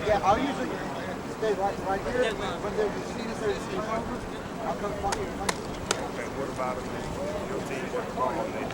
Yeah, I'll usually stay right here. When there's a seat, there's a seat over. I'll come find you. Okay, what about if your team was wrong on that?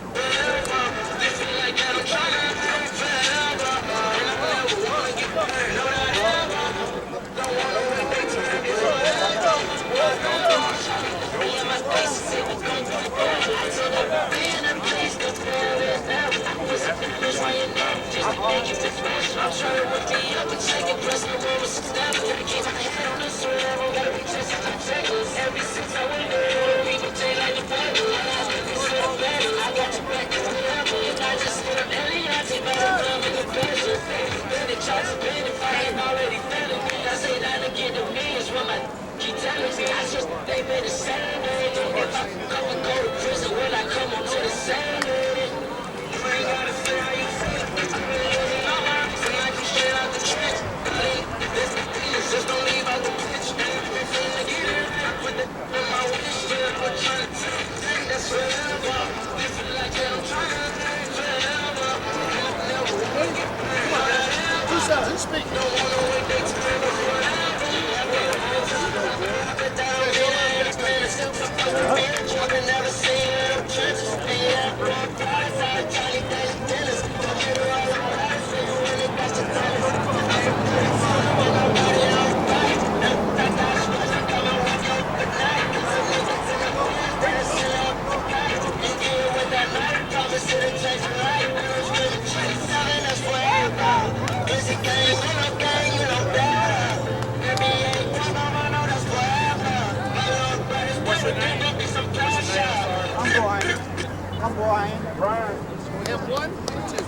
I'm Brian. Brian. We have one or two?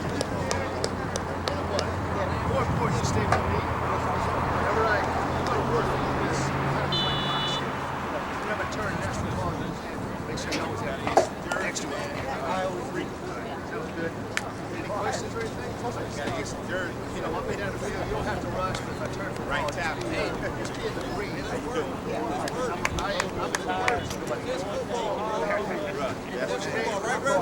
What? More important, stay with me. Whenever I go to work, it's kind of like box. Whenever I turn next to the car, make sure you always have these next to it. I always read. Sounds good. Any questions or anything? Yeah, get some dirt. You know, I'll be down the field. You don't have to rush, but if I turn for right tap, hey, just be in the green. How you doing? I'm in the worst. What's your name? Right, bro?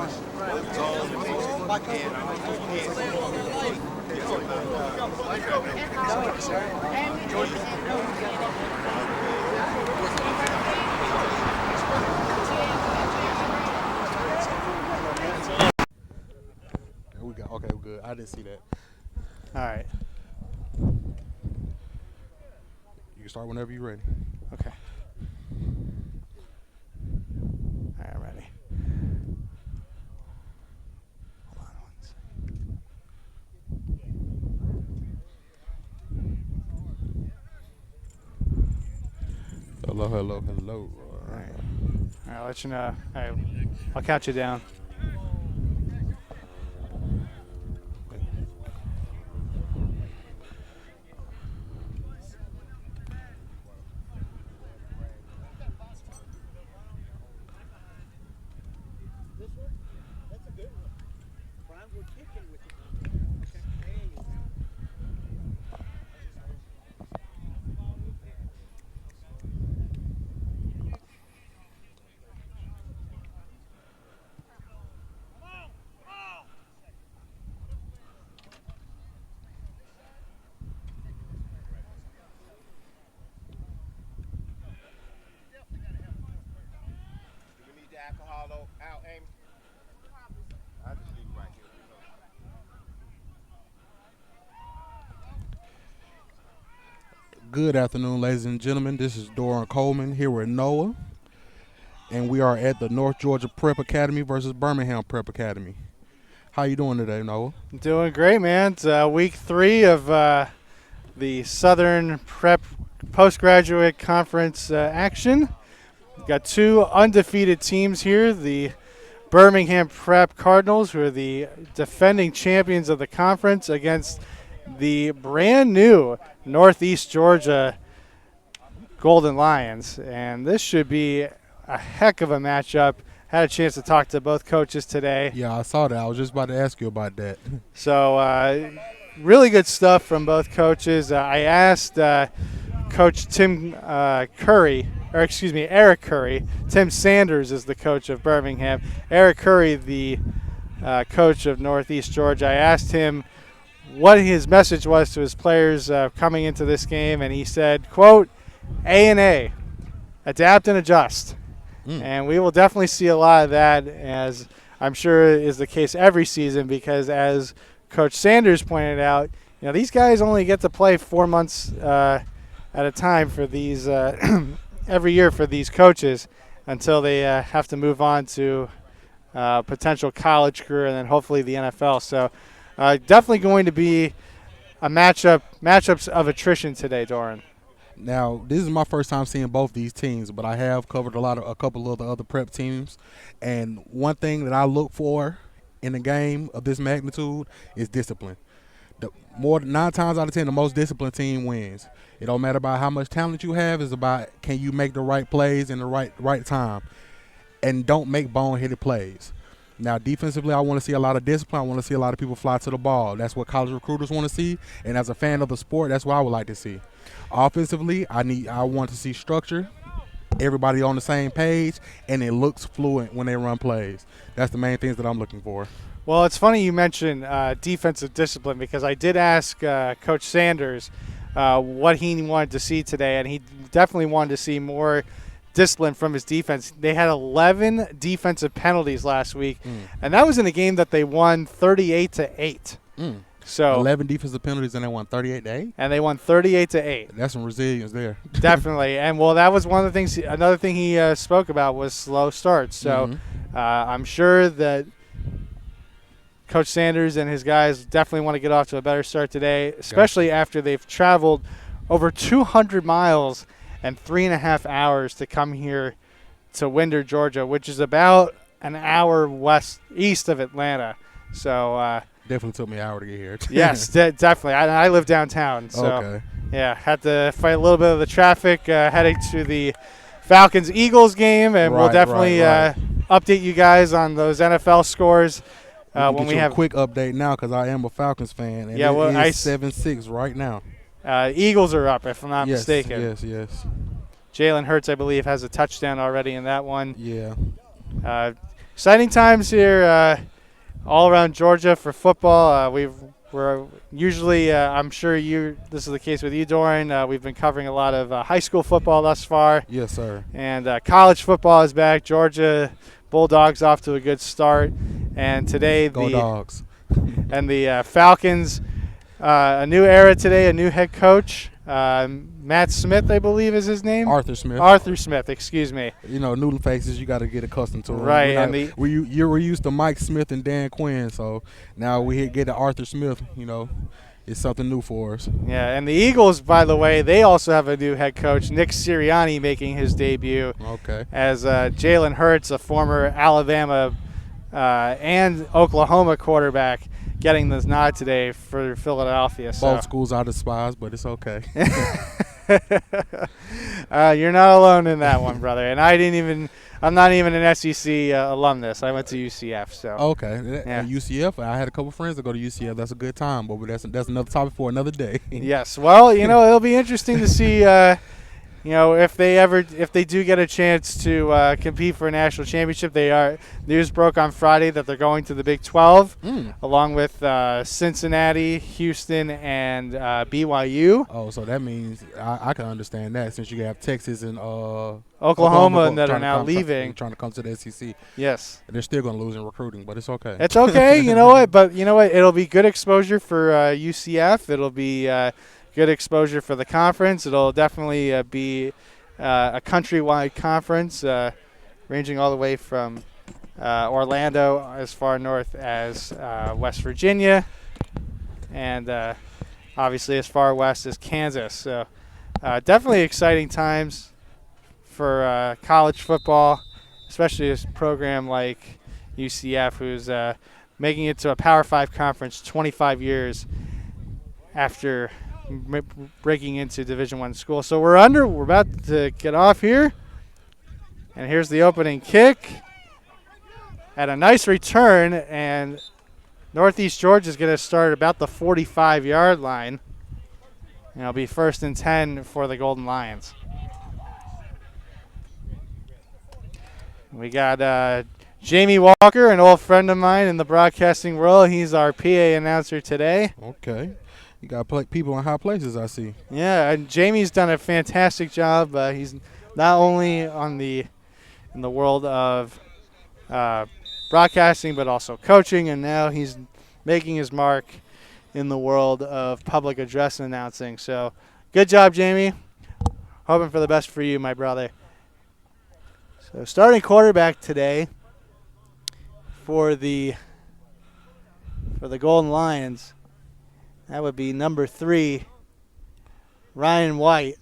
We got okay, we're good. I didn't see that. All right. You can start whenever you're ready. Okay. All right, I'm ready. Hold on one second. Hello, hello, hello. All right. All right, I'll let you know. All right. I'll count you down. Good afternoon, ladies and gentlemen. This is Doran Coleman here with Noah, and we are at the North Georgia Prep Academy versus Birmingham Prep Academy. How you doing today, Noah? Doing great, man. It's week 3 of the Southern Prep Postgraduate Conference action. We've got 2 undefeated teams here. The Birmingham Prep Cardinals, who are the defending champions of the conference, against the brand new Northeast Georgia Golden Lions. And this should be a heck of a matchup. Had a chance to talk to both coaches today. Yeah, I saw that. I was just about to ask you about that. So really good stuff from both coaches. I asked Coach Eric Curry. Tim Sanders is the coach of Birmingham. Eric Curry, the coach of Northeast Georgia. I asked him what his message was to his players coming into this game, and he said, quote, A&A, adapt and adjust. And we will definitely see a lot of that, as I'm sure is the case every season, because as Coach Sanders pointed out, these guys only get to play 4 months at a time for these every year for these coaches until they have to move on to potential college career and then hopefully the NFL. So definitely going to be a matchups of attrition today, Doran. Now, this is my first time seeing both these teams, but I have covered a couple of the other prep teams. And one thing that I look for in a game of this magnitude is discipline. 9 times out of 10, the most disciplined team wins. It don't matter about how much talent you have. It's about can you make the right plays in the right time, and don't make boneheaded plays. Now, defensively, I want to see a lot of discipline. I want to see a lot of people fly to the ball. That's what college recruiters want to see. And as a fan of the sport, that's what I would like to see. Offensively, I want to see structure, everybody on the same page, and it looks fluent when they run plays. That's the main things that I'm looking for. Well, it's funny you mentioned defensive discipline, because I did ask Coach Sanders what he wanted to see today, and he definitely wanted to see more discipline from his defense. They had 11 defensive penalties last week, and that was in a game that they won 38-8. So 11 defensive penalties, and they won 38-8. And they won 38-8. That's some resilience there. Definitely, and well, that was one of the things. Another thing he spoke about was slow starts. So I'm sure that Coach Sanders and his guys definitely want to get off to a better start today, especially after they've traveled over 200 miles and 3.5 hours to come here to Winder, Georgia, which is about an hour east of Atlanta. So definitely took me an hour to get here. Yes, definitely. I live downtown, so yeah, had to fight a little bit of the traffic heading to the Falcons-Eagles game, and we'll definitely update you guys on those NFL scores when we have a quick update now, because I am a Falcons fan, and it's 7-6 right now. Eagles are up, if I'm not mistaken. Yes. Jalen Hurts, I believe, has a touchdown already in that one. Yeah. Exciting times here all around Georgia for football. We're usually, I'm sure this is the case with you, Doran. We've been covering a lot of high school football thus far. Yes, sir. And college football is back. Georgia Bulldogs off to a good start. And today Go Dogs. And the Falcons, a new era today, a new head coach. Matt Smith, I believe, is his name. Arthur Smith, excuse me. New faces, you got to get accustomed to. Right. You were used to Mike Smith and Dan Quinn, so now we get to Arthur Smith. It's something new for us. Yeah, and the Eagles, by the way, they also have a new head coach, Nick Sirianni, making his debut. Okay. As Jalen Hurts, a former Alabama and Oklahoma quarterback, getting this nod today for Philadelphia. Both schools are despised, but it's okay. You're not alone in that one, brother. And I'm not even an SEC alumnus. I went to UCF. So okay, yeah. UCF. I had a couple friends that go to UCF. That's a good time, but that's another topic for another day. Yes. Well, it'll be interesting to see. If they do get a chance to compete for a national championship. News broke on Friday that they're going to the Big 12, along with Cincinnati, Houston, and BYU. Oh, so that means I can understand that, since you have Texas and Oklahoma that are now leaving, trying to come to the SEC. Yes, they're still going to lose in recruiting, but it's okay. It's okay. You know what? But you know what? It'll be good exposure for UCF. It'll be good exposure for the conference. It'll definitely be a countrywide conference, ranging all the way from Orlando as far north as West Virginia, and obviously as far west as Kansas. So definitely exciting times for college football, especially a program like UCF, who's making it to a Power 5 conference 25 years after breaking into Division I school. So we're about to get off here, and here's the opening kick. At a nice return, and Northeast Georgia is going to start about the 45-yard line. And it'll be 1st and 10 for the Golden Lions. We got Jamie Walker, an old friend of mine in the broadcasting world. He's our PA announcer today. Okay. You got people in high places, I see. Yeah, and Jamie's done a fantastic job. He's not only in the world of broadcasting, but also coaching, and now he's making his mark in the world of public address announcing. So good job, Jamie. Hoping for the best for you, my brother. So starting quarterback today for the Golden Lions, that would be number 3, Ryan White.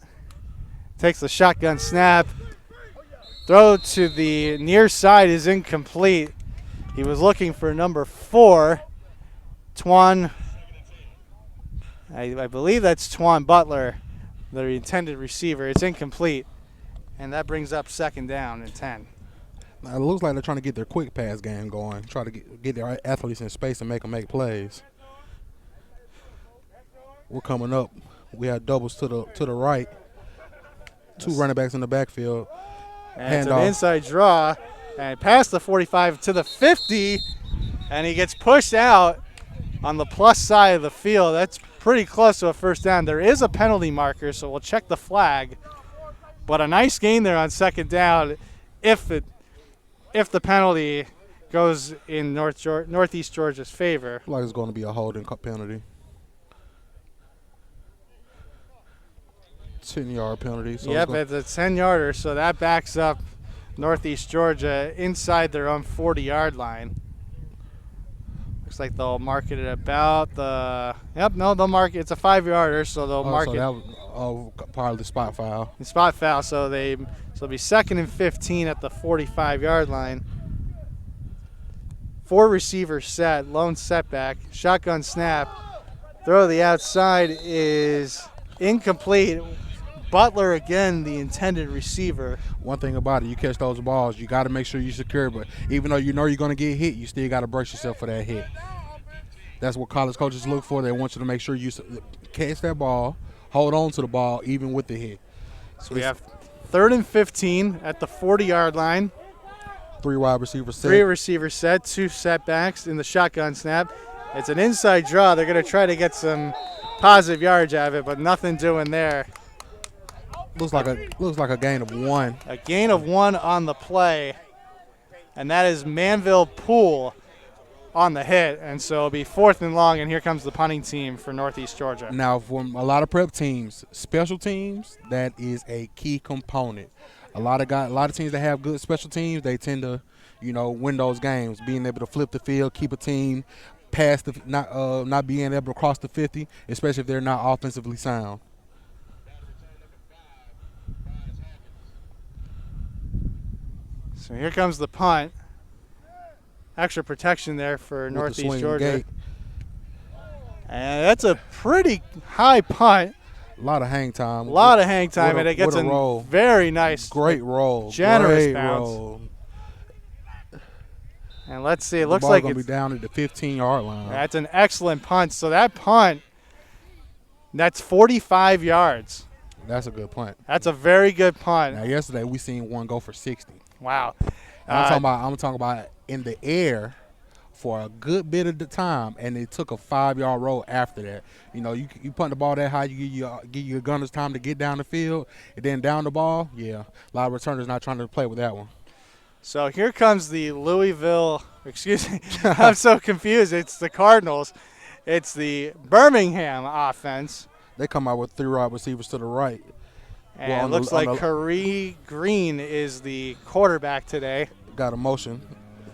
Takes the shotgun snap. Throw to the near side is incomplete. He was looking for number 4, Twan. I believe that's Twan Butler, the intended receiver. It's incomplete, and that brings up 2nd down and 10. Now, it looks like they're trying to get their quick pass game going, try to get their athletes in space and make them make plays. We're coming up. We have doubles to the right. 2 running backs in the backfield. And it's an inside draw, and past the 45 to the 50, and he gets pushed out on the plus side of the field. That's pretty close to a 1st down. There is a penalty marker, so we'll check the flag. But a nice gain there on 2nd down if the penalty goes in Northeast Georgia's favor. Like it's going to be a holding penalty. 10-yard penalty. So yep, it's a 10-yarder, so that backs up Northeast Georgia inside their own 40-yard line. Looks like they'll mark it at about the – they'll mark it. It's a 5-yarder, so they'll mark it. That was part of the spot foul. The spot foul, so it'll be 2nd and 15 at the 45-yard line. 4 receivers set, lone setback, shotgun snap. Throw to the outside is incomplete. Butler, again, the intended receiver. One thing about it, you catch those balls, you got to make sure you secure. But even though you know you're going to get hit, you still got to brace yourself for that hit. That's what college coaches look for. They want you to make sure you catch that ball, hold on to the ball, even with the hit. So we have 3rd and 15 at the 40-yard line. 3 wide receivers set. 3 receivers set, 2 setbacks in the shotgun snap. It's an inside draw. They're going to try to get some positive yardage out of it, but nothing doing there. Looks like a gain of 1. A gain of 1 on the play, and that is Manville Poole on the hit, and so it'll be 4th and long, and here comes the punting team for Northeast Georgia. Now, for a lot of prep teams, special teams, that is a key component. A lot of teams that have good special teams, they tend to, win those games, being able to flip the field, keep a team past the not being able to cross the 50, especially if they're not offensively sound. So here comes the punt. Extra protection there for Northeast Georgia. And that's a pretty high punt. A lot of hang time. And it gets a very nice, great roll. Generous bounce. And let's see, it looks like it's going to be down at the 15-yard line. That's an excellent punt. So that punt, that's 45 yards. That's a good punt. That's a very good punt. Now, yesterday we seen one go for 60. Wow. I'm talking about in the air for a good bit of the time, and it took a 5-yard roll after that. You punt the ball that high, you give your gunners time to get down the field, and then down the ball. Yeah, a lot of returners not trying to play with that one. So here comes the excuse me, I'm so confused. It's the Cardinals. It's the Birmingham offense. They come out with 3 wide receivers to the right. And Well, it on looks the- on like the- Curry Green is the quarterback today. Got a motion.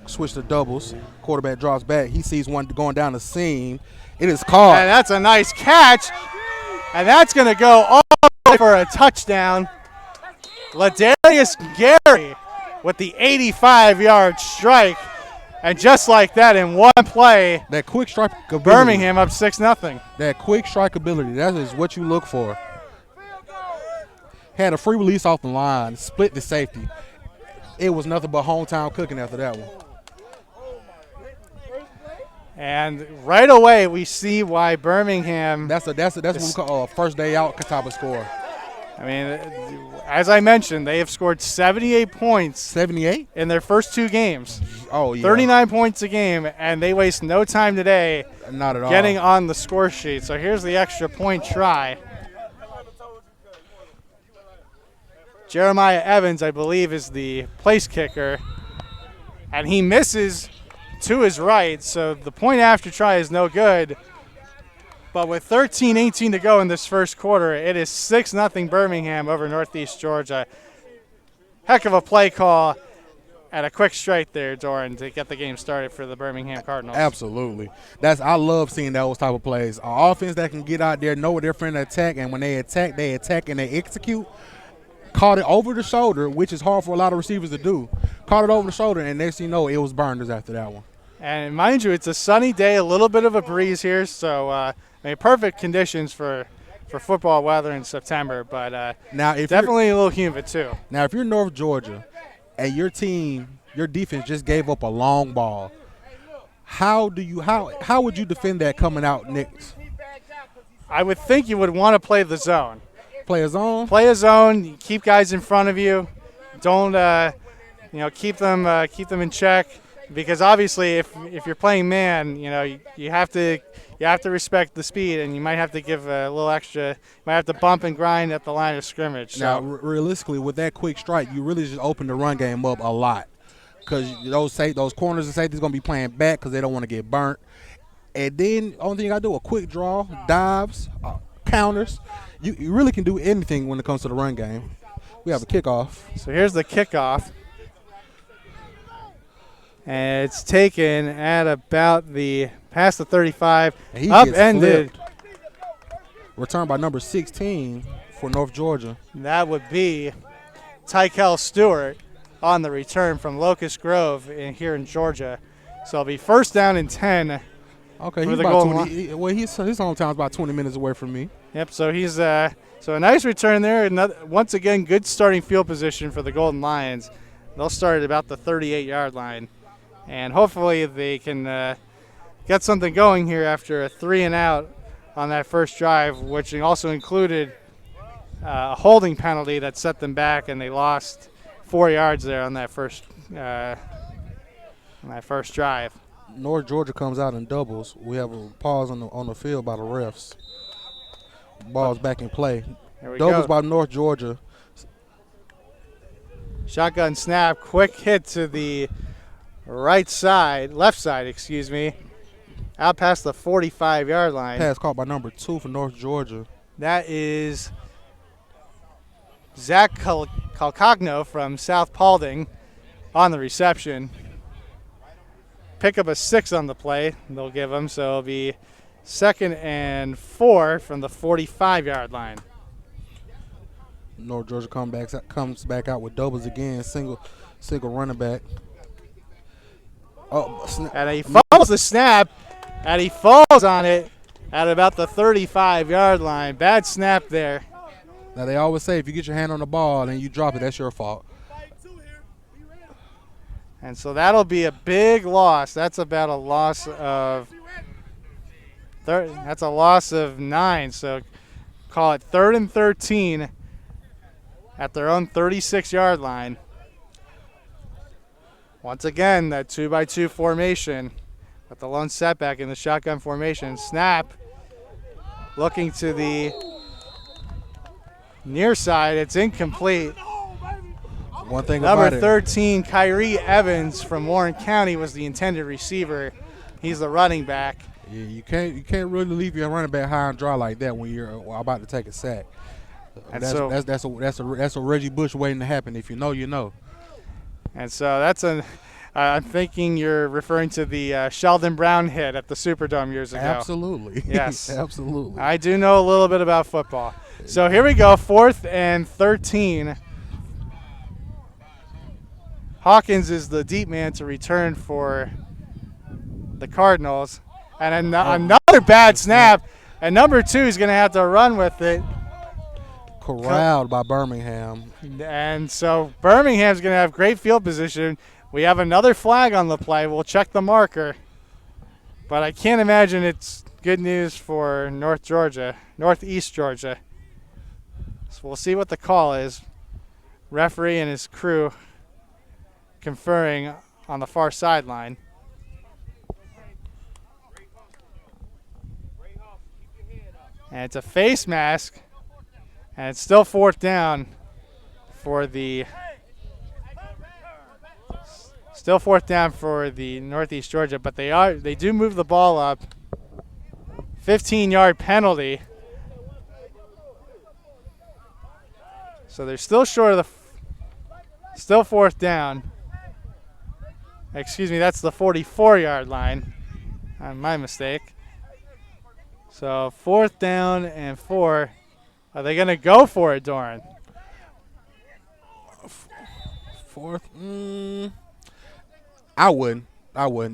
Switch to doubles. Quarterback drops back. He sees one going down the seam. It is caught. And that's a nice catch. And that's going to go all for a touchdown. Ladarius Gary with the 85-yard strike. And just like that, in one play, That quick strike ability. Birmingham up 6-0. That quick strike ability. That is what you look for. Had a free release off the line. Split the safety. It was nothing but hometown cooking after that one. And right away, we see why Birmingham. That's what we call a first day out type of score. I mean, as I mentioned, they have scored 78 points 78? in their first 2 games. Oh, yeah. 39 points a game, and they waste no time today Not at all. getting on the score sheet. So here's the extra point try. Jeremiah Evans, I believe, is the place kicker, and he misses to his right, so the point after try is no good. But with 13-18 to go in this first quarter, it is 6-0 Birmingham over Northeast Georgia. Heck of a play call and a quick strike there, Doran, to get the game started for the Birmingham Cardinals. Absolutely. I love seeing those type of plays. An offense that can get out there, know what they're friend attack, and when they attack and they execute. Caught it over the shoulder, which is hard for a lot of receivers to do. Caught it over the shoulder, and next thing you know, it was burners after that one. And mind you, it's a sunny day, a little bit of a breeze here, so perfect conditions for football weather in September. But Now, if definitely a little humid too. Now, if you're North Georgia and your defense just gave up a long ball, how would you defend that coming out next? I would think you would want to play the zone. Play a zone? Play a zone. Keep guys in front of you. Don't keep them in check, because obviously if you're playing man, you have to respect the speed, and you might have to give a little extra. You might have to bump and grind at the line of scrimmage. Now, So realistically, with that quick strike, you really just open the run game up a lot, because those corners and safeties going to be playing back because they don't want to get burnt. And then only thing you got to do, a quick draw, dives, counters. You really can do anything when it comes to the run game. We have a kickoff. So here's the kickoff. And it's taken at about past the 35. And he gets Upended. flipped. Returned by number 16 for North Georgia. That would be Tykel Stewart on the return from Locust Grove here in Georgia. So it'll be first down and 10. Okay, For he's the about goal 20. His hometown's about 20 minutes away from me. Yep, so he's so a nice return there. Once again, good starting field position for the Golden Lions. They'll start at about the 38-yard line. And hopefully they can get something going here after a 3-and-out on that first drive, which also included a holding penalty that set them back, and they lost 4 yards there on that first drive. North Georgia comes out in doubles. We have a pause on the field by the refs. Ball's back in play. There we Doubles go. by North Georgia. Shotgun snap, quick hit to the left side, out past the 45-yard line. Pass caught by number 2 for North Georgia. That is Zach Calcagno from South Paulding on the reception. Pick up a 6 on the play, they'll give him, so it'll be 2nd and 4 from the 45-yard line. North Georgia comes back out with doubles again. Single running back. And he fumbles the snap, and he falls on it at about the 35-yard line. Bad snap there. Now, they always say if you get your hand on the ball and you drop it, that's your fault. And so that'll be a big loss. That's about a loss of that's a loss of 9. So call it 3rd and 13 at their own 36-yard line. Once again, that 2-by-2 formation with the lone setback in the shotgun formation. Snap, looking to the near side. It's incomplete. One thing Number about it, 13, Kyrie Evans from Warren County was the intended receiver. He's the running back. Yeah, you can't really leave your running back high and dry like that when you're about to take a sack. And That's a Reggie Bush waiting to happen. If you know, you know. And so that's I'm thinking you're referring to the Sheldon Brown hit at the Superdome years ago. Absolutely. Yes. Absolutely. I do know a little bit about football. So here we go, 4th and 13. Hawkins is the deep man to return for the Cardinals. And another bad snap. And number 2 is going to have to run with it. Corralled by Birmingham. And so Birmingham's going to have great field position. We have another flag on the play. We'll check the marker. But I can't imagine it's good news for Northeast Georgia. So we'll see what the call is. Referee and his crew conferring on the far sideline. And it's a face mask. And it's still 4th down for the Northeast Georgia, but they do move the ball up. 15-yard penalty. So they're still short of still 4th down. Excuse me, that's the 44-yard line. My mistake. So 4th down and 4. Are they going to go for it, Doran? 4th? I wouldn't.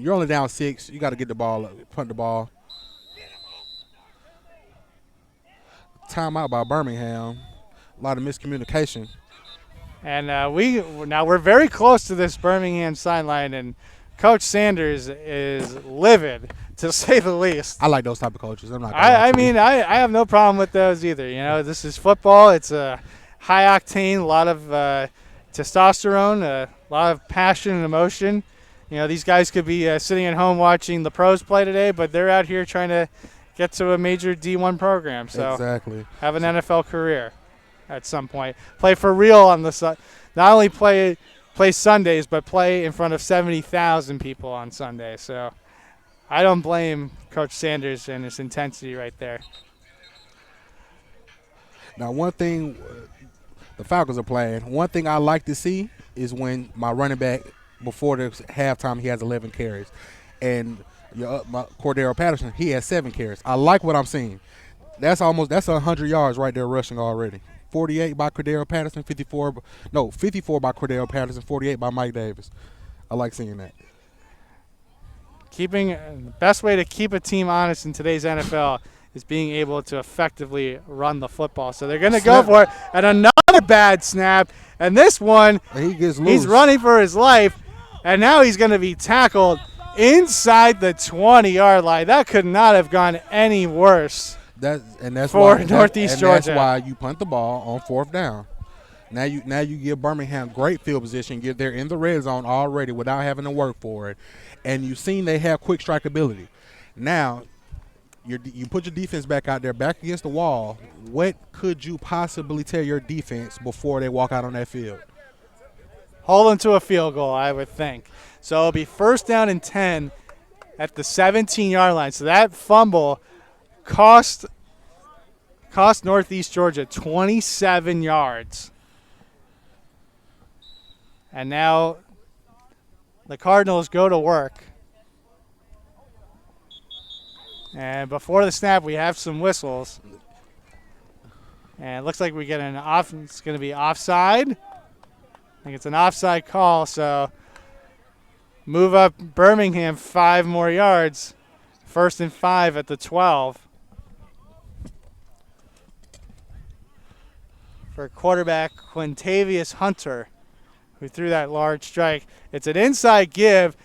You're only down 6. You got to get the ball, punt the ball. Timeout by Birmingham. A lot of miscommunication. And we're very close to this Birmingham sideline, and Coach Sanders is livid, to say the least. I like those type of coaches. I'm not. I have no problem with those either. You know, this is football. It's a high octane, a lot of testosterone, a lot of passion and emotion. You know, these guys could be sitting at home watching the pros play today, but they're out here trying to get to a major D1 program. So exactly. Have an NFL career at some point. Play for real on the not only play Sundays, but play in front of 70,000 people on Sunday. So I don't blame Coach Sanders and his intensity right there. Now, one thing the Falcons are playing, one thing I like to see is when my running back, before the halftime, he has 11 carries. And Cordero Patterson, he has 7 carries. I like what I'm seeing. That's 100 yards right there rushing already. 48 by Cordero Patterson, 54 by Cordero Patterson, 48 by Mike Davis. I like seeing that. The best way to keep a team honest in today's NFL is being able to effectively run the football. So they're going to go for it. And another bad snap. And this one, he gets loose. He's running for his life. And now he's going to be tackled inside the 20-yard line. That could not have gone any worse. That's Northeast Georgia. That's why you punt the ball on 4th down. Now you give Birmingham great field position. They're in the red zone already without having to work for it, and you've seen they have quick strike ability. Now you put your defense back out there, back against the wall. What could you possibly tell your defense before they walk out on that field? Hold them to a field goal, I would think. So it'll be 1st down and 10 at the 17-yard line. So that fumble cost Northeast Georgia 27 yards. And now the Cardinals go to work. And before the snap, we have some whistles. And it looks like we get it's going to be offside. I think it's an offside call, so move up Birmingham 5 more yards. 1st and 5 at the 12. For quarterback Quintavious Hunter, who threw that large strike. It's an inside give,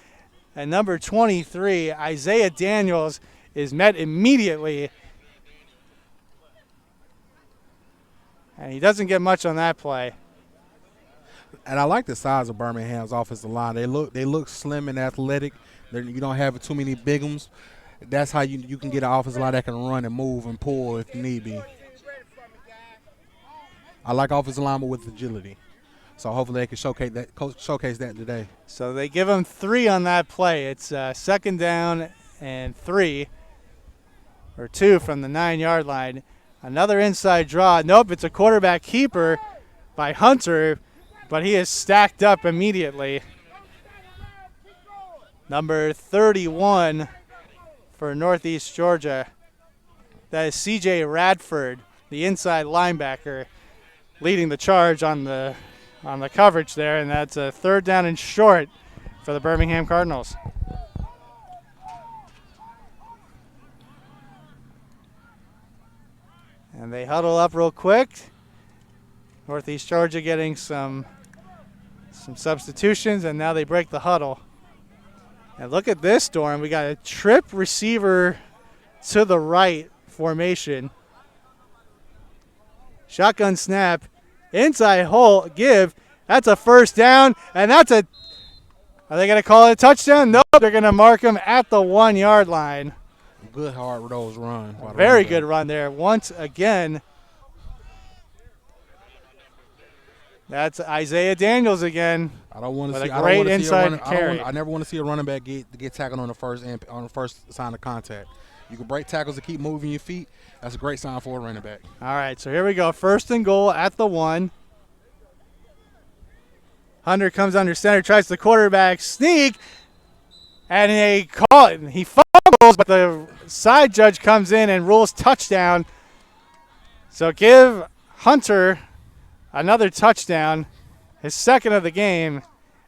and number 23, Isaiah Daniels, is met immediately. And he doesn't get much on that play. And I like the size of Birmingham's offensive line. They look slim and athletic. You don't have too many bigums. That's how you can get an offensive line that can run and move and pull if need be. I like offensive linemen with agility. So hopefully they can showcase that today. So they give him 3 on that play. It's 2nd down and 3. or 2 from the 9-yard line. Another inside draw. Nope, it's a quarterback keeper by Hunter, but he is stacked up immediately. Number 31 for Northeast Georgia. That is C.J. Radford, the inside linebacker, leading the charge on the coverage there, and that's a 3rd down and short for the Birmingham Cardinals. And they huddle up real quick. Northeast Georgia getting some substitutions, and now they break the huddle. And look at this, Doran. We got a trip receiver to the right formation. Shotgun snap. Inside hole, give. That's a 1st down, and are they going to call it a touchdown? Nope, they're going to mark him at the 1-yard line. Good hard nose run. Very good run there. Once again, that's Isaiah Daniels again. I don't want to with see a great inside carry. I never want to see a running back get tackled on the first sign of contact. You can break tackles and keep moving your feet. That's a great sign for a running back. All right, so here we go. 1st and goal at the 1. Hunter comes under center, tries the quarterback sneak, and they call it. He fumbles, but the side judge comes in and rules touchdown. So give Hunter another touchdown, his 2nd of the game,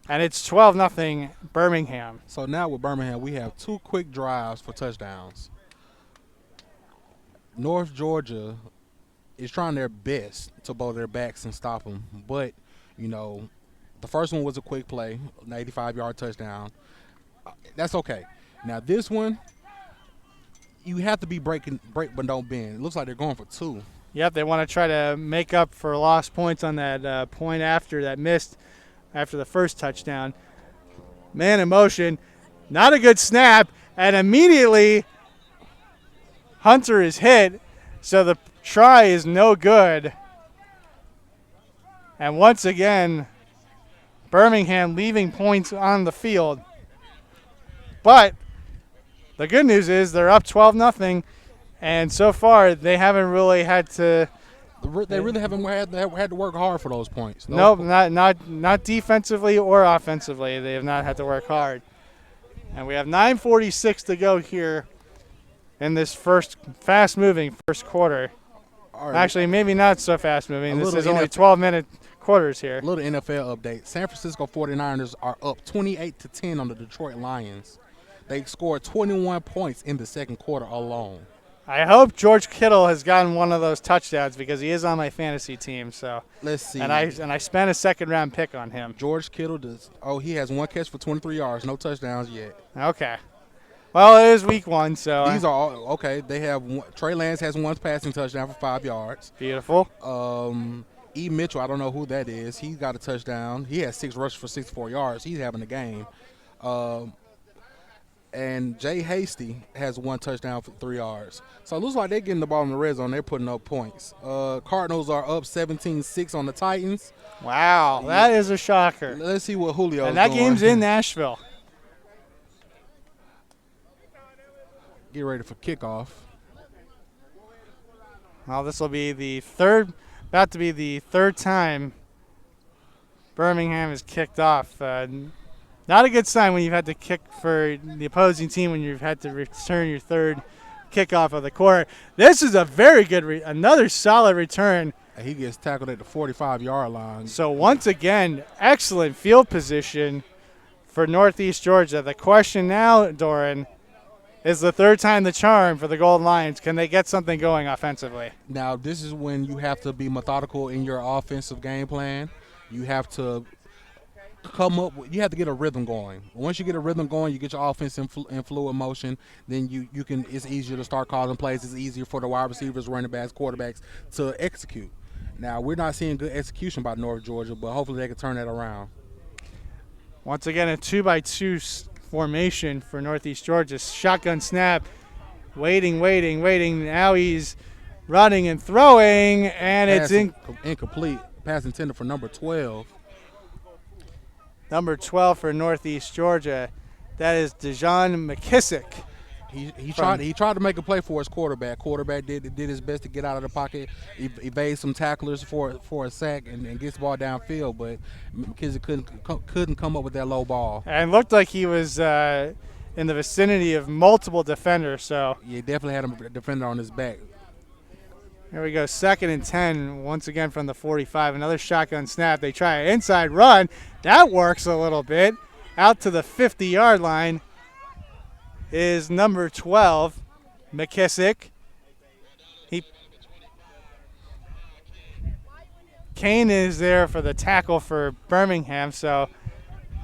and it's 12-0 Birmingham. So now with Birmingham, we have 2 quick drives for touchdowns. North Georgia is trying their best to blow their backs and stop them, but, the first one was a quick play, an 85-yard touchdown. That's okay. Now this one, you have to be break but don't bend. It looks like they're going for 2. Yep, they want to try to make up for lost points on that point after that missed after the first touchdown. Man in motion, not a good snap, and immediately Hunter is hit, so the try is no good. And once again, Birmingham leaving points on the field. But the good news is they're up 12-0, and so far they haven't really had to. They really haven't had to work hard for those points. Nope, not defensively or offensively. They have not had to work hard. And we have 9:46 to go here in this fast-moving first quarter. Right. Actually, maybe not so fast-moving. This is only 12-minute quarters here. A little NFL update. San Francisco 49ers are up 28-10 on the Detroit Lions. They scored 21 points in the second quarter alone. I hope George Kittle has gotten one of those touchdowns because he is on my fantasy team. So let's see. And I spent a 2nd-round pick on him. George Kittle does. Oh, he has 1 catch for 23 yards, no touchdowns yet. Okay. Well, it is week 1, so these are all okay. They have Trey Lance has 1 passing touchdown for 5 yards. Beautiful. E. Mitchell, I don't know who that is. He got a touchdown. He has 6 rushes for 64 yards. He's having a game. And Jay Hasty has 1 touchdown for 3 yards. So it looks like they're getting the ball in the red zone. They're putting up points. Cardinals are up 17-6 on the Titans. Wow, that is a shocker. Let's see what Julio is And that doing. game's in Nashville. Get ready for kickoff. Well, this will be the about to be the 3rd time Birmingham is kicked off. Not a good sign when you've had to kick for the opposing team when you've had to return your 3rd kickoff of the quarter. This is a very good, another solid return. He gets tackled at the 45-yard line. So once again, excellent field position for Northeast Georgia. The question now, Doran, is the 3rd time the charm for the Golden Lions. Can they get something going offensively? Now, this is when you have to be methodical in your offensive game plan. You have to you have to get a rhythm going. Once you get a rhythm going, you get your offense in fluid motion, then you can. It's easier to start calling plays. It's easier for the wide receivers, running backs, quarterbacks to execute. Now, we're not seeing good execution by North Georgia, but hopefully they can turn that around. Once again, a 2-by-2 formation for Northeast Georgia. Shotgun snap, waiting. Now he's running and throwing, and it's incomplete. Pass intended for number 12. Number 12 for Northeast Georgia. That is Dejon McKissick. He tried to make a play for his quarterback. Quarterback did his best to get out of the pocket, evade some tacklers for a sack, and gets the ball downfield. But McKissick couldn't come up with that low ball. And looked like he was in the vicinity of multiple defenders. So Yeah, he definitely had a defender on his back. here we go, 2nd and 10 once again from the 45. Another shotgun snap. They try an inside run. That works a little bit. Out to the 50-yard line is number 12, McKissick. Kane is there for the tackle for Birmingham, so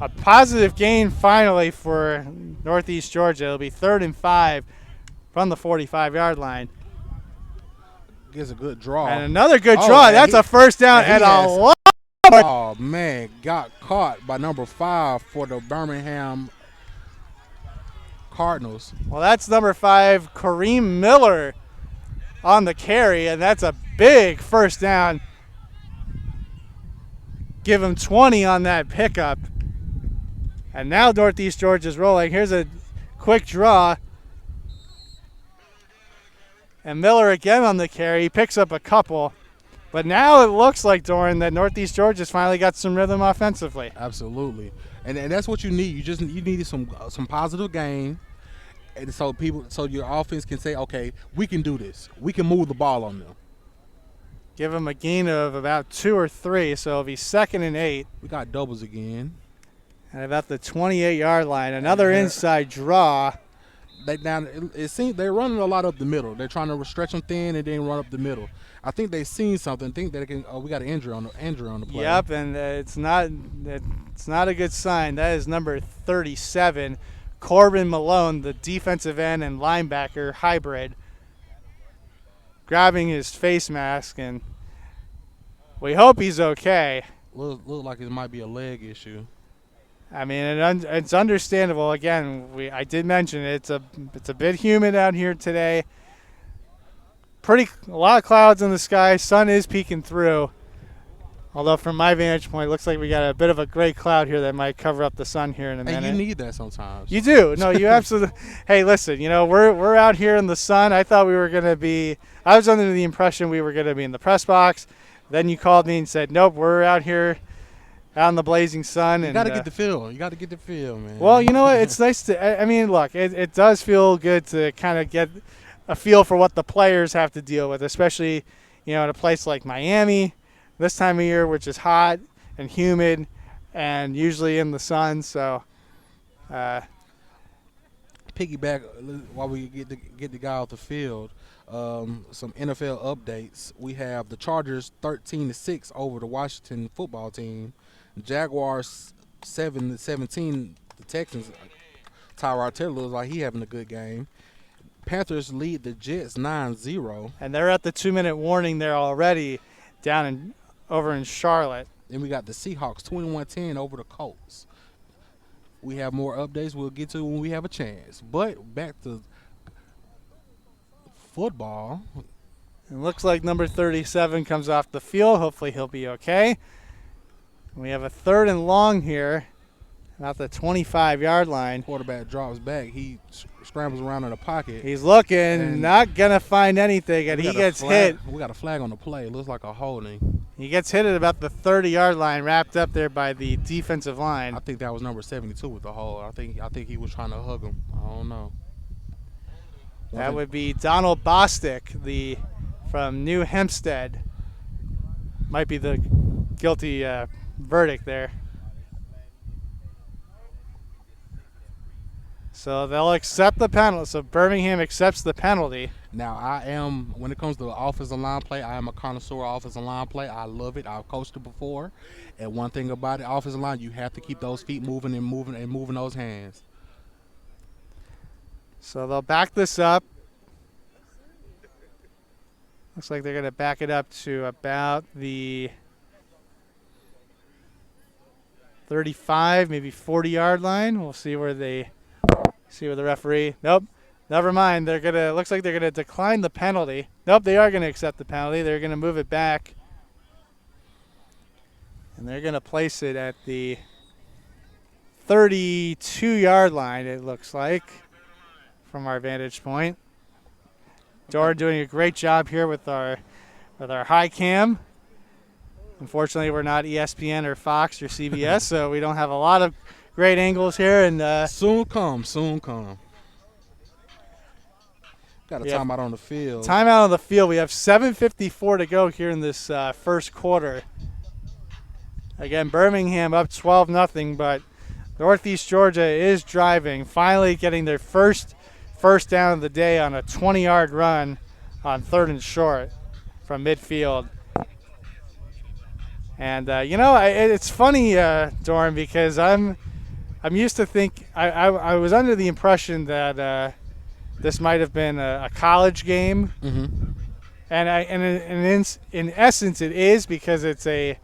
a positive gain finally for Northeast Georgia. It'll be 3rd and 5 from the 45-yard line. Gets a good draw. And another good draw. That's a first down and a lot. Oh, man, got caught by number 5 for the Birmingham Cardinals. Well, that's number 5, Kareem Miller on the carry, and that's a big first down. Give him 20 on that pickup. And now Northeast Georgia's rolling. Here's a quick draw. And Miller again on the carry. He picks up a couple. But now it looks like, Doran, that Northeast Georgia's finally got some rhythm offensively. Absolutely. And that's what you need. You needed some positive gain. And so your offense can say, okay, we can do this. We can move the ball on them. Give them a gain of about 2 or 3, so it'll be 2nd and 8. We got doubles again. And about the 28-yard line, another inside draw. It seems they're running a lot up the middle. They're trying to stretch them thin and then run up the middle. I think they've seen something. Think that we got an injury on the play. Yep, and it's not a good sign. That is number 37, Corbin Malone, the defensive end and linebacker hybrid, grabbing his face mask, and we hope he's okay. Look like it might be a leg issue. I mean, it's understandable. Again, I did mention it's a bit humid out here today. A lot of clouds in the sky. Sun is peeking through. Although from my vantage point, it looks like we got a bit of a gray cloud here that might cover up the sun here in a minute. And you need that sometimes. You do. No, you absolutely. Hey, listen, we're out here in the sun. I thought we were going to be – I was under the impression we were going to be in the press box. Then you called me and said, nope, we're out here out in the blazing sun. You got to get the feel. You got to get the feel, man. Well, you know what? It's nice to – I mean, look, it does feel good to kind of get a feel for what the players have to deal with, especially, in a place like Miami this time of year, which is hot and humid and usually in the sun. So piggyback while we get the guy off the field, some NFL updates. We have the Chargers 13-6 over the Washington football team. Jaguars 7-17. The Texans. Tyrod Taylor looks like he having a good game. Panthers lead the Jets 9-0. And they're at the 2-minute warning there already over in Charlotte. Then we got the Seahawks 21-10 over the Colts. We have more updates we'll get to when we have a chance. But back to football. It looks like number 37 comes off the field. Hopefully he'll be okay. We have a 3rd and long here, about the 25-yard line. Quarterback drops back. He scrambles around in the pocket. He's looking, not going to find anything, and he gets hit. We got a flag on the play. It looks like a holding. He gets hit at about the 30-yard line, wrapped up there by the defensive line. I think that was number 72 with the hold. I think he was trying to hug him. I don't know. That would be Donald Bostic, from New Hempstead. Might be the guilty verdict there. So they'll accept the penalty. So Birmingham accepts the penalty. Now, when it comes to offensive line play, I am a connoisseur of offensive line play. I love it. I've coached it before. And one thing about it, offensive line, you have to keep those feet moving and moving those hands. So they'll back this up. Looks like they're going to back it up to about the 35, maybe 40-yard line. We'll see where the referee. Nope. Never mind. Looks like they're gonna decline the penalty. Nope, they are gonna accept the penalty. They're gonna move it back. And they're gonna place it at the 32-yard line, it looks like, from our vantage point. Doran doing a great job here with our high cam. Unfortunately, we're not ESPN or Fox or CBS, so we don't have a lot of great angles here. And soon come. Got a timeout on the field. Timeout on the field. We have 7:54 to go here in this first quarter. Again, Birmingham up 12-0, but Northeast Georgia is driving, finally getting their first down of the day on a 20-yard run on 3rd and short from midfield. And it's funny, Doran, because I'm used to think I was under the impression that this might have been a college game, and in essence it is, because it's a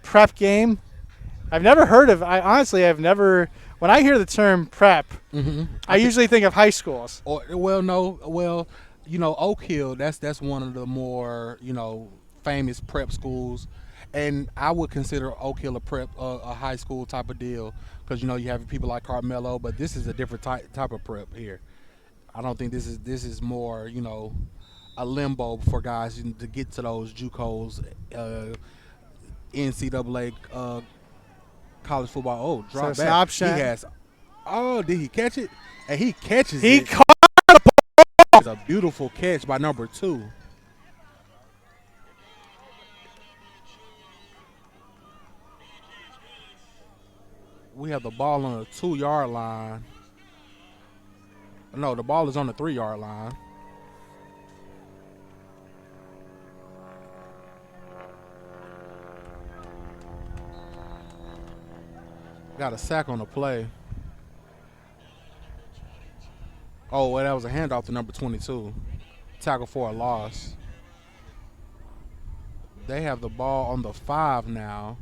prep game. I've never heard of. When I hear the term prep, I usually think of high schools. Oak Hill. That's one of the more famous prep schools, and I would consider Oak Hill a high school type of deal, because you have people like Carmelo, but this is a different type of prep here. I don't think this is more a limbo for guys to get to those JUCOs, NCAA college football. Oh, drop so back. Option. He has. Oh, did he catch it? And he catches it. He caught the ball. It's a beautiful catch by number 2. We have the ball on the 2-yard line. No, the ball is on the 3-yard line. Got a sack on the play. Oh, well, that was a handoff to number 22. Tackle for a loss. They have the ball on the 5 now.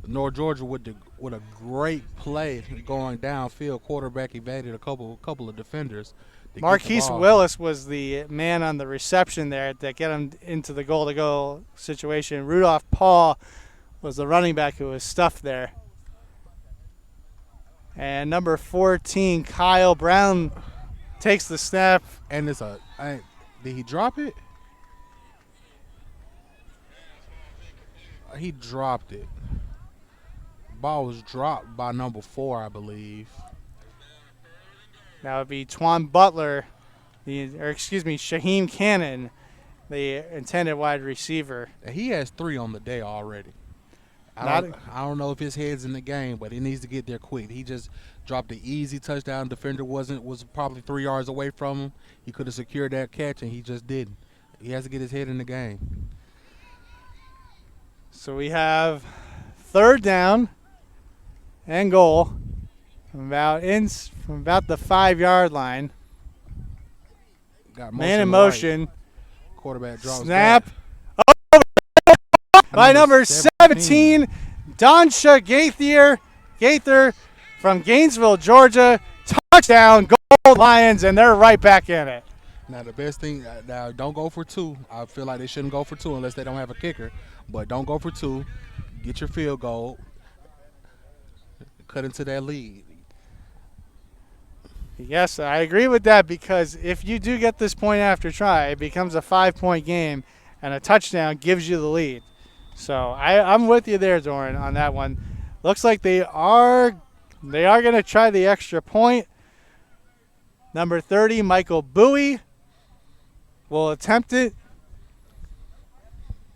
North Georgia with a great play going downfield. Quarterback evaded a couple of defenders. Marquise Willis was the man on the reception there that get him into the goal-to-goal situation. Rudolph Paul was the running back who was stuffed there. And number 14, Kyle Brown, takes the snap. And did he drop it? He dropped it. Ball was dropped by number 4, I believe. That would be Twan Butler, Shaheem Cannon, the intended wide receiver. He has 3 on the day already. I don't know if his head's in the game, but he needs to get there quick. He just dropped an easy touchdown. Defender was probably 3 yards away from him. He could have secured that catch, and he just didn't. He has to get his head in the game. So we have 3rd down and goal from about the 5-yard line. Got man in motion. Right. Quarterback draws snap. Back. By number 17, Donsha Gaither from Gainesville, Georgia. Touchdown, Gold Lions, and they're right back in it. Now, the best thing, don't go for 2. I feel like they shouldn't go for 2 unless they don't have a kicker. But don't go for 2. Get your field goal. Cut into that lead. Yes, I agree with that, because if you do get this point after try, it becomes a 5-point game, and a touchdown gives you the lead. So I'm with you there, Doran, on that one. Looks like they are going to try the extra point. Number 30, Michael Bowie, will attempt it.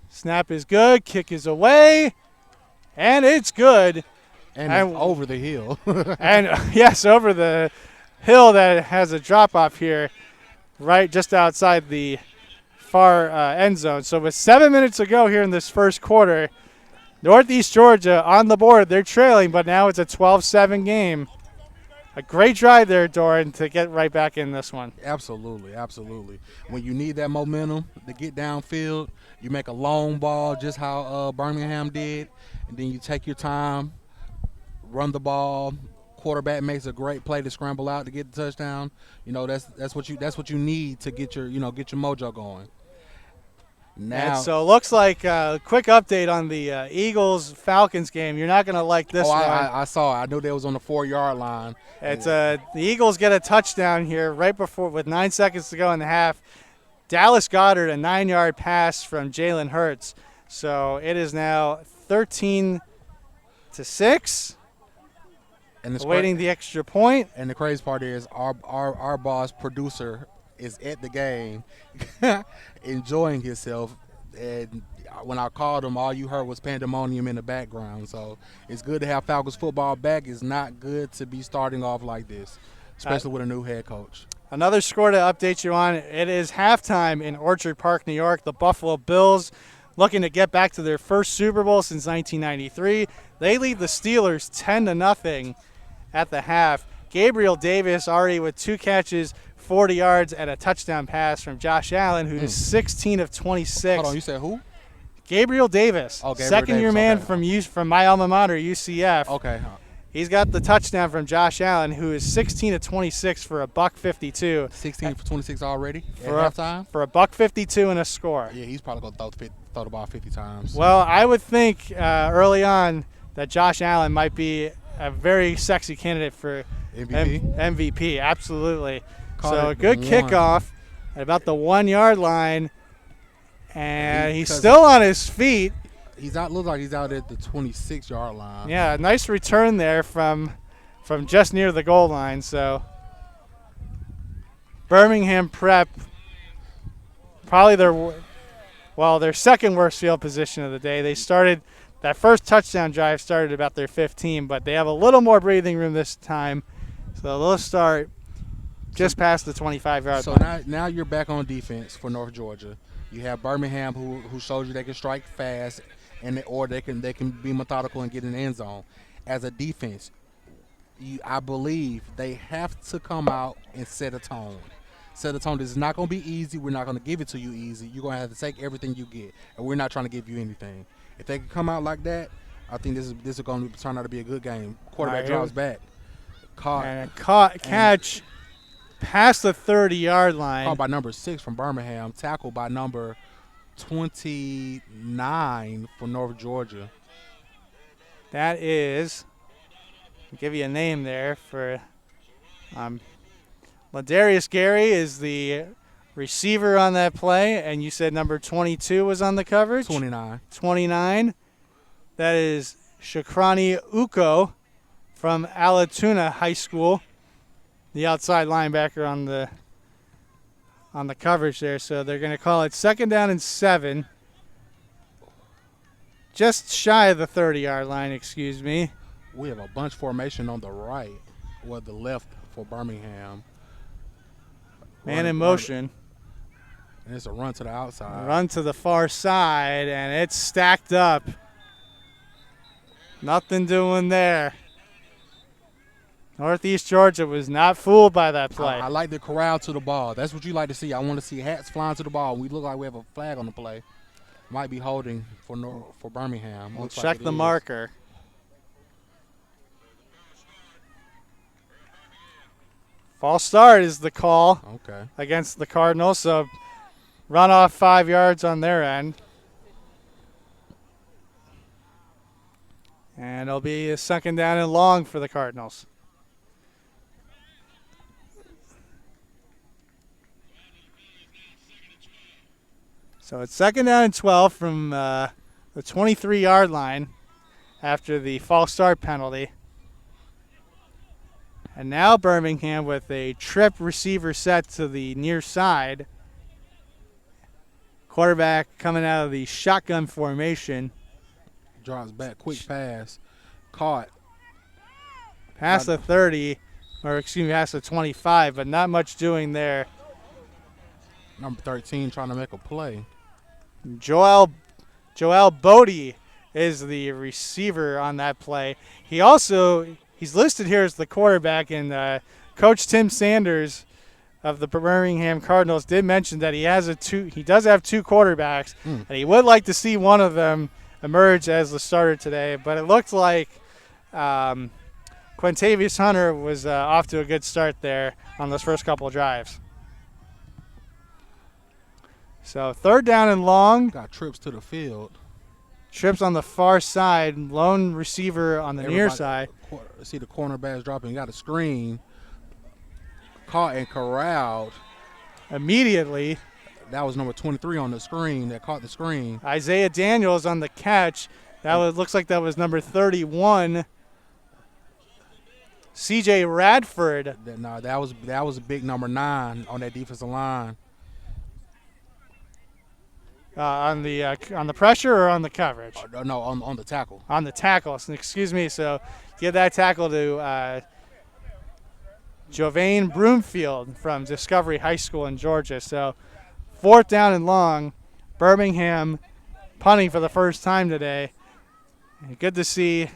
Snap is good. Kick is away. And it's good. And over the hill. And, yes, over the hill that has a drop-off here, right just outside the far end zone. So with 7 minutes to go here in this first quarter, Northeast Georgia on the board. They're trailing, but now it's a 12-7 game. A great drive there, Doran, to get right back in this one. Absolutely, absolutely. When you need that momentum to get downfield, you make a long ball just how Birmingham did, and then you take your time, run the ball. Quarterback makes a great play to scramble out to get the touchdown. That's what you need to get your mojo going. Now, And so it looks like a quick update on the Eagles-Falcons game. You're not going to like this one. I saw. I knew they was on the 4-yard line. It's the Eagles get a touchdown here right before with 9 seconds to go in the half. Dallas Goedert, a 9-yard pass from Jalen Hurts. So it is now 13-6. And Awaiting the extra point. And the crazy part is our boss producer is at the game enjoying himself. And when I called him, all you heard was pandemonium in the background. So it's good to have Falcons football back. It's not good to be starting off like this, especially with a new head coach. Another score to update you on. It is halftime in Orchard Park, New York. The Buffalo Bills looking to get back to their first Super Bowl since 1993. They lead the Steelers 10-0 at the half. Gabriel Davis already with 2 catches, 40 yards, and a touchdown pass from Josh Allen, who's 16 of 26. Hold on, you said who? Gabriel Davis, second-year man from my alma mater, UCF. Okay. He's got the touchdown from Josh Allen, who is 16 of 26 for a $152. 16 for 26 already for at halftime? For a $152 and a score. Yeah, he's probably going to throw the ball 50 times. Well, I would think early on that Josh Allen might be a very sexy candidate for MVP. Absolutely. So a good kickoff at about the 1-yard line, and he's still on his feet. Looks like he's out at the 26-yard line. Yeah, a nice return there from just near the goal line. So Birmingham Prep, probably their second worst field position of the day. They started that first touchdown drive started about their 15, but they have a little more breathing room this time. So they'll start just past the 25-yard line. So now you're back on defense for North Georgia. You have Birmingham who showed you they can strike fast, or they can be methodical and get in the end zone. As a defense, I believe they have to come out and set a tone. Set a tone. This is not going to be easy. We're not going to give it to you easy. You're going to have to take everything you get, and we're not trying to give you anything. If they can come out like that, I think this is going to turn out to be a good game. Quarterback drops back. Catch past the 30-yard line. Caught by number 6 from Birmingham. Tackled by number 29 for North Georgia. That is, I'll give you a name there for Ladarius Gary is the receiver on that play, and you said number 22 was on the coverage? 29. That is Shakrani Uko from Alatoona High School, the outside linebacker on the coverage there. So they're going to call it 2nd down and 7. Just shy of the 30-yard line, excuse me. We have a bunch formation on the right, or the left for Birmingham. Man in motion. And it's a run to the outside. Run to the far side, and it's stacked up. Nothing doing there. Northeast Georgia was not fooled by that play. I like the corral to the ball. That's what you like to see. I want to see hats flying to the ball. We look like we have a flag on the play. Might be holding for Birmingham. We'll check the marker. False start is the call against the Cardinals. So run off 5 yards on their end. And it'll be a 2nd down and long for the Cardinals. So it's 2nd down and 12 from the 23-yard line after the false start penalty. And now Birmingham with a trip receiver set to the near side. Quarterback coming out of the shotgun formation. Drops back, quick pass. Caught. Past the 30, or excuse me, past the 25, but not much doing there. Number 13 trying to make a play. Joel Bodie is the receiver on that play. He's listed here as the quarterback, and Coach Tim Sanders of the Birmingham Cardinals did mention that he does have 2 quarterbacks, and he would like to see one of them emerge as the starter today. But it looked like Quintavious Hunter was off to a good start there on those first couple of drives. So 3rd down and long. Got trips to the field. Trips on the far side. Lone receiver on the near side. See the cornerbacks dropping. Got a screen. Caught and corralled. Immediately. That was number 23 on the screen that caught the screen. Isaiah Daniels on the catch. Looks like that was number 31. C.J. Radford. No, that was a big number 9 on that defensive line. On the pressure or on the coverage? No, on the tackle. On the tackle. So, excuse me. So give that tackle to Jovane Broomfield from Discovery High School in Georgia. So 4th down and long. Birmingham punting for the first time today. Good to see.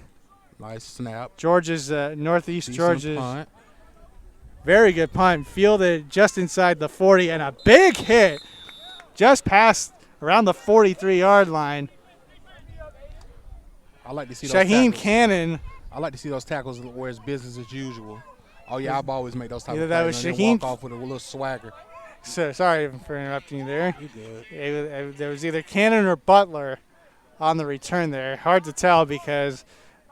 Nice snap. Georgia's Northeast Decent Georgia's punt. very good punt. Fielded just inside the 40 and a big hit just past around the 43-yard line. I like to see those Shaheen tackles. Cannon. I like to see those tackles where it's business as usual. Oh yeah, I've always made those type Either of that plays. was And then Shaheen- walk off with a little swagger. So, sorry for interrupting you there. You good? There was either Cannon or Butler on the return there. Hard to tell because,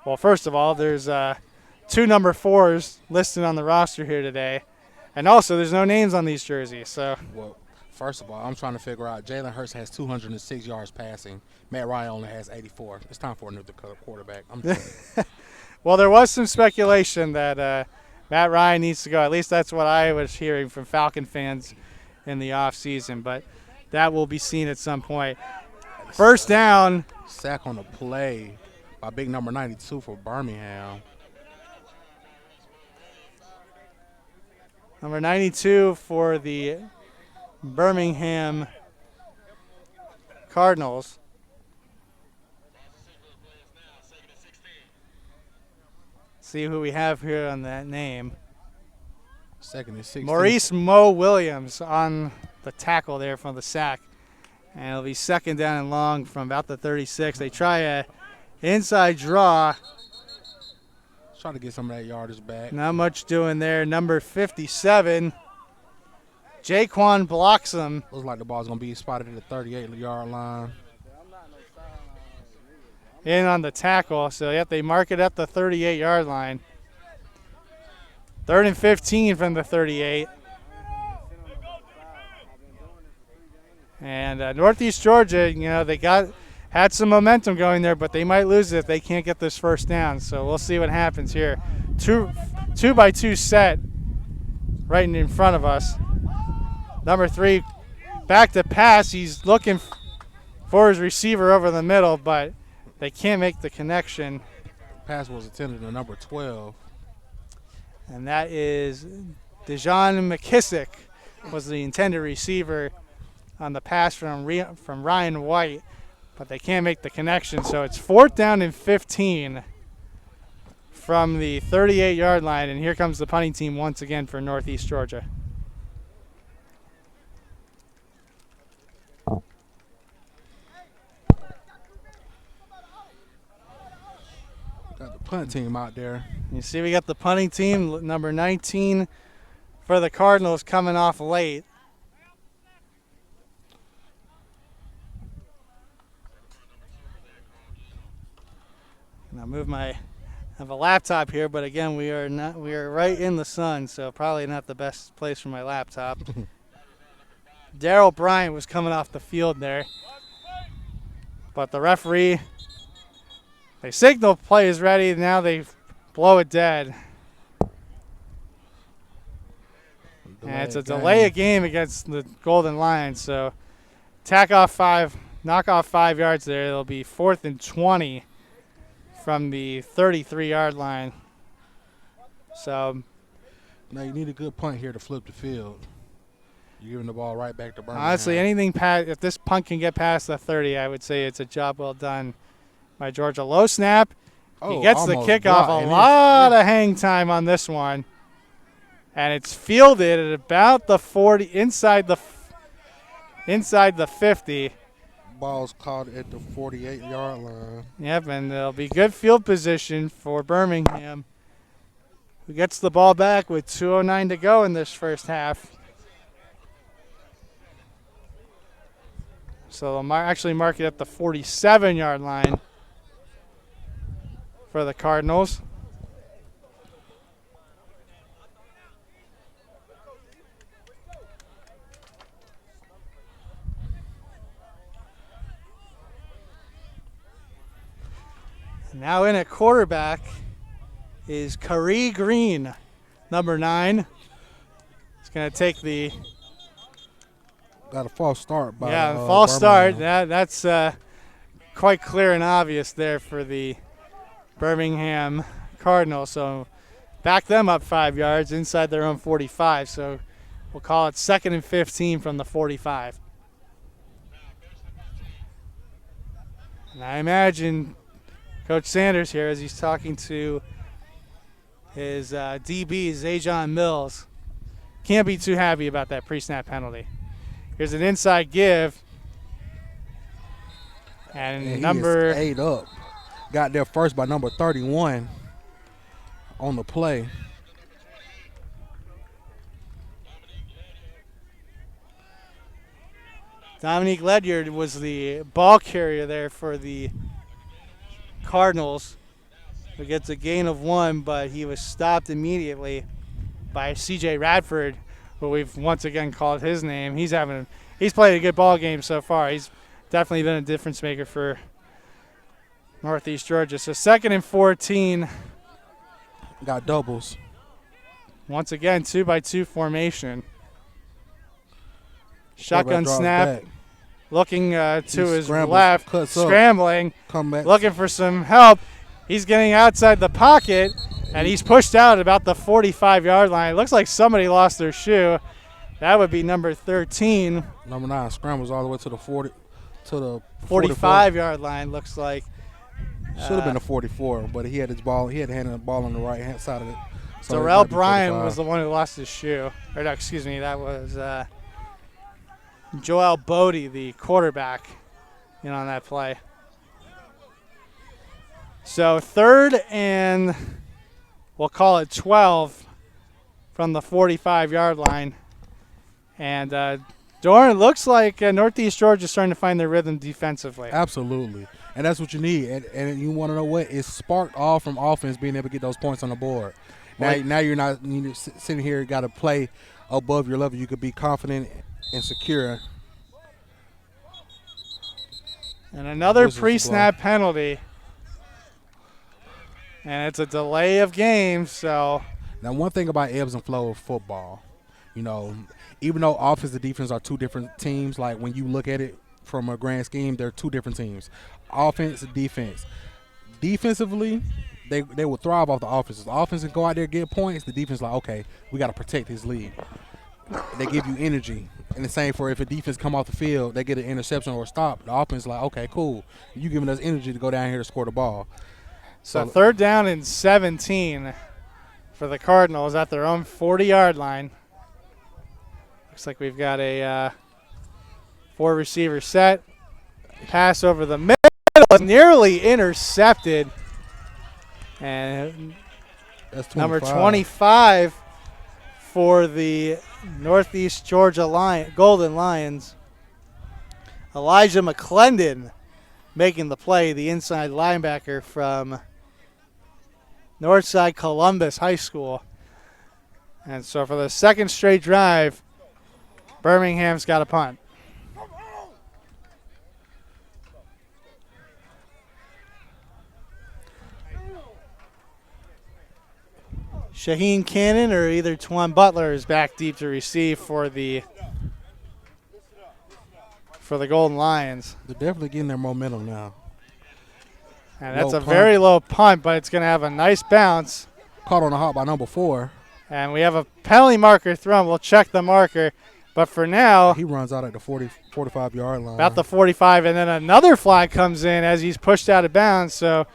well, first of all, there's 2 number 4s listed on the roster here today. And also, there's no names on these jerseys. So, Well, first of all, I'm trying to figure out. Jalen Hurts has 206 yards passing. Matt Ryan only has 84. It's time for another quarterback. I'm just well, there was some speculation that Matt Ryan needs to go. At least that's what I was hearing from Falcon fans in the offseason. But that will be seen at some point. First down. sack on the play by big number 92 for Birmingham. Number 92 for the Birmingham Cardinals. See who we have here on that name. 2nd and 16. Maurice Mo Williams on the tackle there from the sack. And it'll be 2nd down and long from about the 36. They try a inside draw. Try to get some of that yardage back. Not much doing there. Number 57, Jaquan blocks him. Looks like the ball's going to be spotted at the 38-yard line. In on the tackle. So, yep, they mark it at the 38-yard line. 3rd and 15 from the 38. And Northeast Georgia, they had some momentum going there, but they might lose it if they can't get this first down. So we'll see what happens here. 2-by-2 set right in front of us. Number 3, back to pass. He's looking for his receiver over the middle, but they can't make the connection. Pass was intended to number 12. And that is Dejon McKissick was the intended receiver on the pass from Ryan White, but they can't make the connection. So it's 4th down and 15 from the 38-yard line, and here comes the punting team once again for Northeast Georgia. Got the punt team out there. You see we got the punting team, number 19 for the Cardinals coming off late. And I have a laptop here, but again, we are right in the sun, so probably not the best place for my laptop. Darryl Bryant was coming off the field there. But the referee, they signal play is ready, now they blow it dead. And it's a delay of game against the Golden Lions, so knock off 5 yards there. It'll be 4th and 20 from the 33-yard line. So now you need a good punt here to flip the field. You're giving the ball right back to Birmingham. honestly, if this punt can get past the 30, I would say it's a job well done by Georgia. Low snap. He gets the kickoff. A lot of hang time on this one. And it's fielded at about the 40, inside the 50. Ball's caught at the 48-yard line. Yep, and there'll be good field position for Birmingham, who gets the ball back with 2:09 to go in this first half. So they'll actually mark it at the 47-yard line for the Cardinals. Now in at quarterback is Curry Green, number 9. He's going to take the Got a false start by false start. Birmingham. That's quite clear and obvious there for the Birmingham Cardinals. So back them up 5 yards inside their own 45. So we'll call it 2nd and 15 from the 45. And I imagine Coach Sanders here, as he's talking to his DB, Zajon Mills, can't be too happy about that pre-snap penalty. Here's an inside give. And number 8 up. Got there first by number 31 on the play. Dominique Ledyard was the ball carrier there for the Cardinals, who gets a gain of 1, but he was stopped immediately by C.J. Radford, who we've once again called his name. He's played a good ball game so far. He's definitely been a difference maker for Northeast Georgia. So 2nd and 14. Got doubles. Once again, 2-by-2 formation. Shotgun Quarterback snap. drops back. Looking to his scrambles, left, cuts up, scrambling, come back. looking for some help. He's getting outside the pocket, and he's pushed out about the 45-yard line. It looks like somebody lost their shoe. That would be number 13. Number 9 scrambles all the way to the 45-yard line, looks like. Should have been a 44, but he had his ball. He had handed the ball on the right hand side of it. So Darrell Bryan was the one who lost his shoe. Or no, excuse me, that was Joel Bodie, the quarterback, on that play. So 3rd and we'll call it 12 from the 45-yard line. And Doran, looks like Northeast Georgia is starting to find their rhythm defensively. Absolutely. And that's what you need. And you want to know what? It's sparked all from offense being able to get those points on the board. Now you're not sitting here, got to play above your level. You could be confident and secure. And another pre-snap penalty. And it's a delay of game, so. Now, one thing about ebbs and flow of football, even though offense and defense are two different teams, like when you look at it from a grand scheme, they're two different teams. Offense and defense. Defensively, they will thrive off the offenses. The offense can go out there and get points. The defense is like, okay, we got to protect this lead. They give you energy. And the same for if a defense come off the field, they get an interception or a stop. The offense is like, okay, cool. You giving us energy to go down here to score the ball. So 3rd down and 17 for the Cardinals at their own 40-yard line. Looks like we've got a 4-receiver set. Pass over the middle. Nearly intercepted. And that's number 25 for the Northeast Georgia Golden Lions, Elijah McClendon, making the play, the inside linebacker from Northside Columbus High School. And so for the 2nd straight drive, Birmingham's got a punt. Shaheen Cannon or either Twan Butler is back deep to receive for the Golden Lions. They're definitely getting their momentum now. And that's a very low punt, but it's going to have a nice bounce. Caught on the hop by number 4. And we have a penalty marker thrown. We'll check the marker. But for now, he runs out at the 45-yard line. About the 45, and then another flag comes in as he's pushed out of bounds. So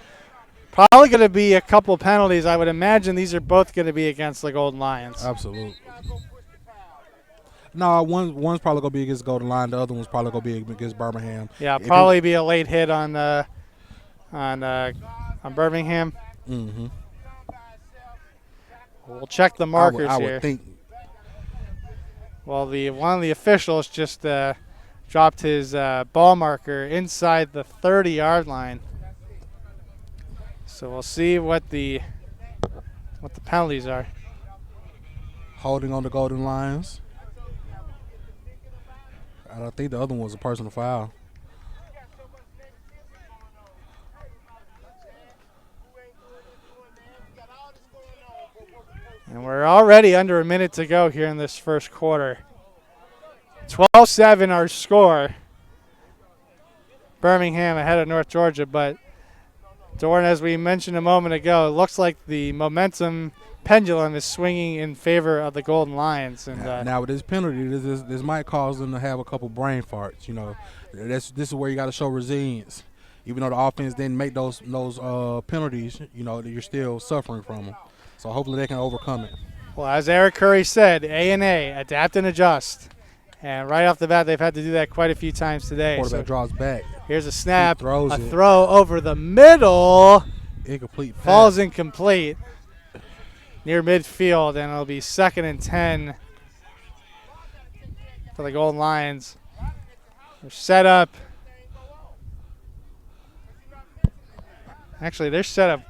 probably going to be a couple penalties. I would imagine these are both going to be against the Golden Lions. Absolutely. No, one's probably going to be against Golden Lion. The other one's probably going to be against Birmingham. Yeah, probably be a late hit on Birmingham. Mm-hmm. We'll check the markers I here. would think. Well, one of the officials just dropped his ball marker inside the 30-yard line. So we'll see what the penalties are. Holding on the golden lines. I don't think the other one was a personal foul. And we're already under a minute to go here in this first quarter. 12-7 our score. Birmingham ahead of North Georgia, but Doran, as we mentioned a moment ago, it looks like the momentum pendulum is swinging in favor of the Golden Lions. And now with this penalty, this might cause them to have a couple brain farts. You know, this is where you got to show resilience. Even though the offense didn't make those penalties, you know, you're still suffering from them. So hopefully they can overcome it. Well, as Eric Curry said, A&A, adapt and adjust. And right off the bat, they've had to do that quite a few times today. Quarterback draws back. Here's a snap, throws a it. throw over the middle. Incomplete pass. Falls incomplete near midfield, and it'll be 2nd and 10 for the Golden Lions. They're set up. Actually, they're set up.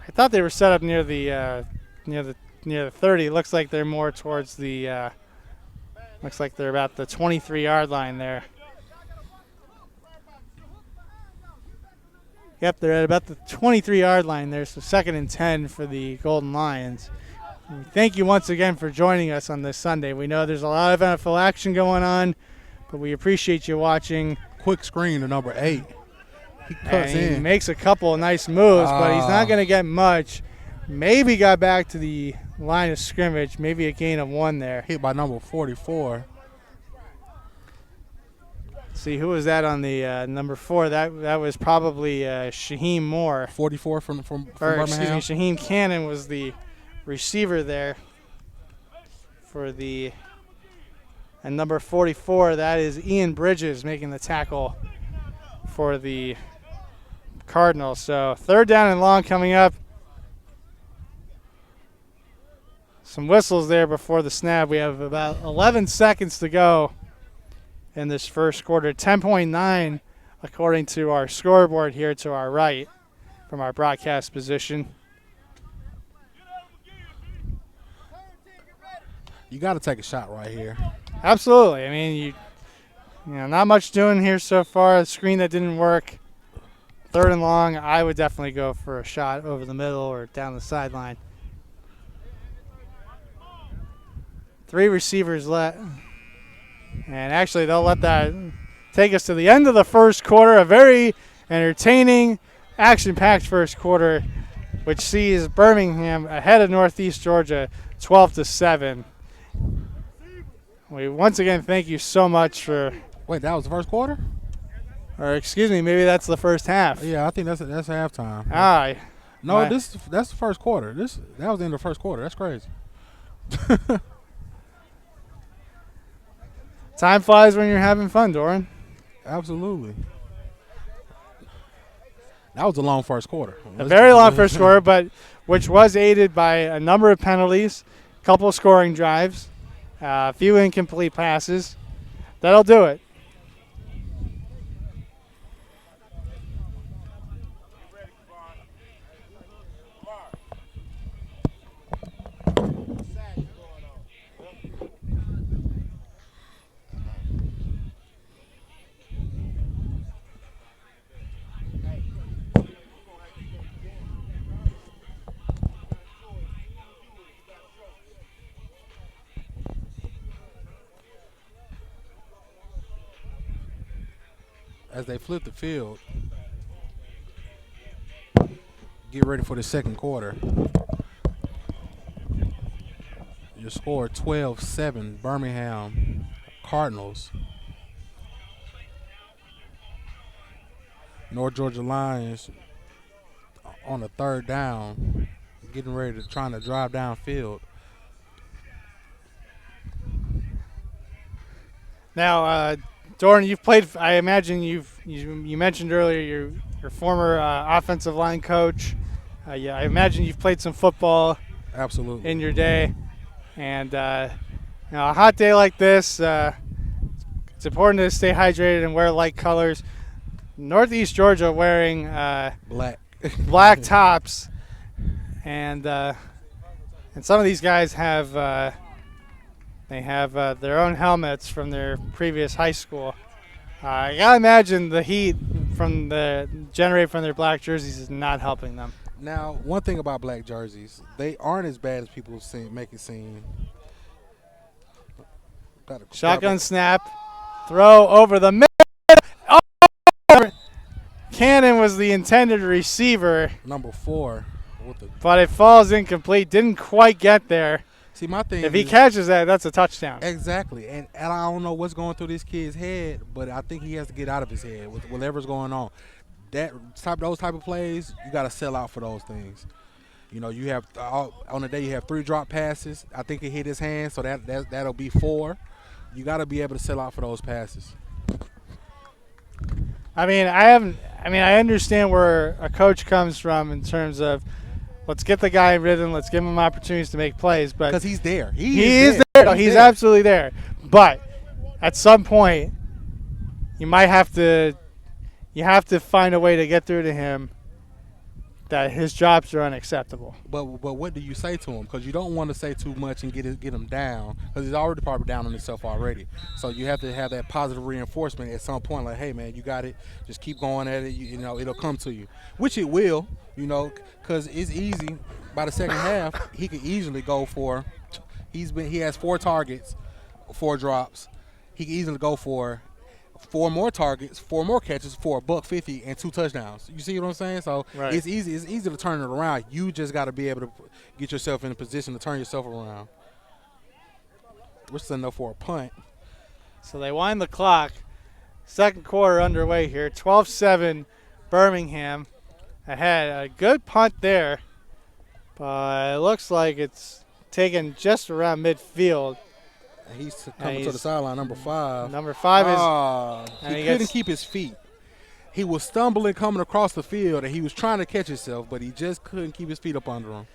I thought they were set up near the 30. Looks like they're more towards the. Looks like they're about the 23-yard line there. Yep, they're at about the 23-yard line there, so 2nd and 10 for the Golden Lions. Thank you once again for joining us on this Sunday. We know there's a lot of NFL action going on, but we appreciate you watching. Quick screen to number 8. He cuts and he in. makes a couple of nice moves, but he's not going to get much. Maybe got back to the line of scrimmage, maybe a gain of 1 there. Hit by number 44. See, who was that on the number 4? That was probably Shaheem Moore. 44 from Or, Birmingham. excuse me, Shaheem Cannon was the receiver there for the. And number 44, that is Ian Bridges making the tackle for the Cardinals. So 3rd down and long coming up. Some whistles there before the snap. We have about 11 seconds to go in this first quarter. 10.9 according to our scoreboard here to our right from our broadcast position. You got to take a shot right here. Absolutely. I mean, you know, not much doing here so far. The screen that didn't work. 3rd and long, I would definitely go for a shot over the middle or down the sideline. 3 receivers left. And actually, they'll let that take us to the end of the first quarter. A very entertaining, action-packed first quarter, which sees Birmingham ahead of Northeast Georgia 12-7. We once again thank you so much for. Wait, that was the first quarter? Or excuse me, maybe that's the first half. Yeah, I think that's halftime. No, that's the first quarter. That was the end of the first quarter. That's crazy. Time flies when you're having fun, Doran. Absolutely. That was a long first quarter. A very long first quarter, but which was aided by a number of penalties, a couple of scoring drives, a few incomplete passes. That'll do it. As they flip the field, get ready for the second quarter. Your score 12-7, Birmingham Cardinals. North Georgia Lions on a 3rd down, getting ready to trying to drive downfield. Now, Doran, you've played. I imagine you mentioned earlier your former offensive line coach. Yeah, I imagine you've played some football. Absolutely. In your day, and a hot day like this, It's important to stay hydrated and wear light colors. Northeast Georgia wearing Black. black tops, and some of these guys have their own helmets from their previous high school. I gotta imagine the heat generated from their black jerseys is not helping them. Now, one thing about black jerseys, they aren't as bad as people make it seem. Shotgun snap, throw over the middle. Oh! Cannon was the intended receiver, Number 4. but it falls incomplete. Didn't quite get there. See, my thing If he is, catches that, that's a touchdown. exactly, and I don't know what's going through this kid's head, but I think he has to get out of his head with whatever's going on. Those type of plays, you got to sell out for those things. You know, you have on the day you have 3 drop passes. I think it hit his hand, so that'll be 4. You got to be able to sell out for those passes. I understand where a coach comes from in terms of let's get the guy in rhythm, let's give him opportunities to make plays, but Because he's there. he is there. No, he's absolutely there. But at some point, you have to find a way to get through to him that his drops are unacceptable. But what do you say to him? Because you don't want to say too much and get him down, because he's already probably down on himself already. So you have to have that positive reinforcement at some point, like, hey man, you got it. Just keep going at it. You know, it'll come to you, which it will. You know, because it's easy. By the second half, he could easily go for. He has 4 targets, 4 drops. He can easily go for 4 more targets, 4 more catches for $150 and 2 touchdowns. You see what I'm saying? So right. It's easy. It's easy to turn it around. You just got to be able to get yourself in a position to turn yourself around. We're setting up for a punt. So they wind the clock. Second quarter underway here. 12-7 Birmingham ahead. A good punt there, but it looks like it's taken just around midfield. He's coming to the sideline, number 5. Number 5 is. He couldn't keep his feet. He was stumbling coming across the field, and he was trying to catch himself, but he just couldn't keep his feet up under him.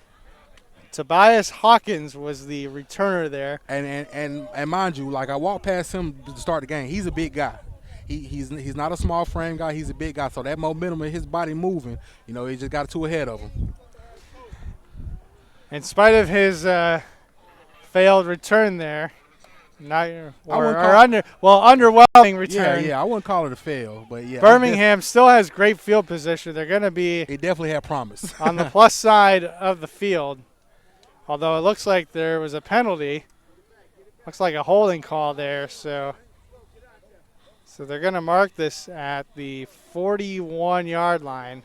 Tobias Hawkins was the returner there. And mind you, like I walked past him to start the game. He's a big guy. He's not a small frame guy. He's a big guy. So that momentum of his body moving, you know, he just got 2 ahead of him. In spite of his failed return there. Underwhelming return. Yeah, I wouldn't call it a fail, but yeah. Birmingham still has great field position. They're going to be. It definitely had promise. On the plus side of the field, although it looks like there was a penalty. Looks like a holding call there, so they're going to mark this at the 41-yard line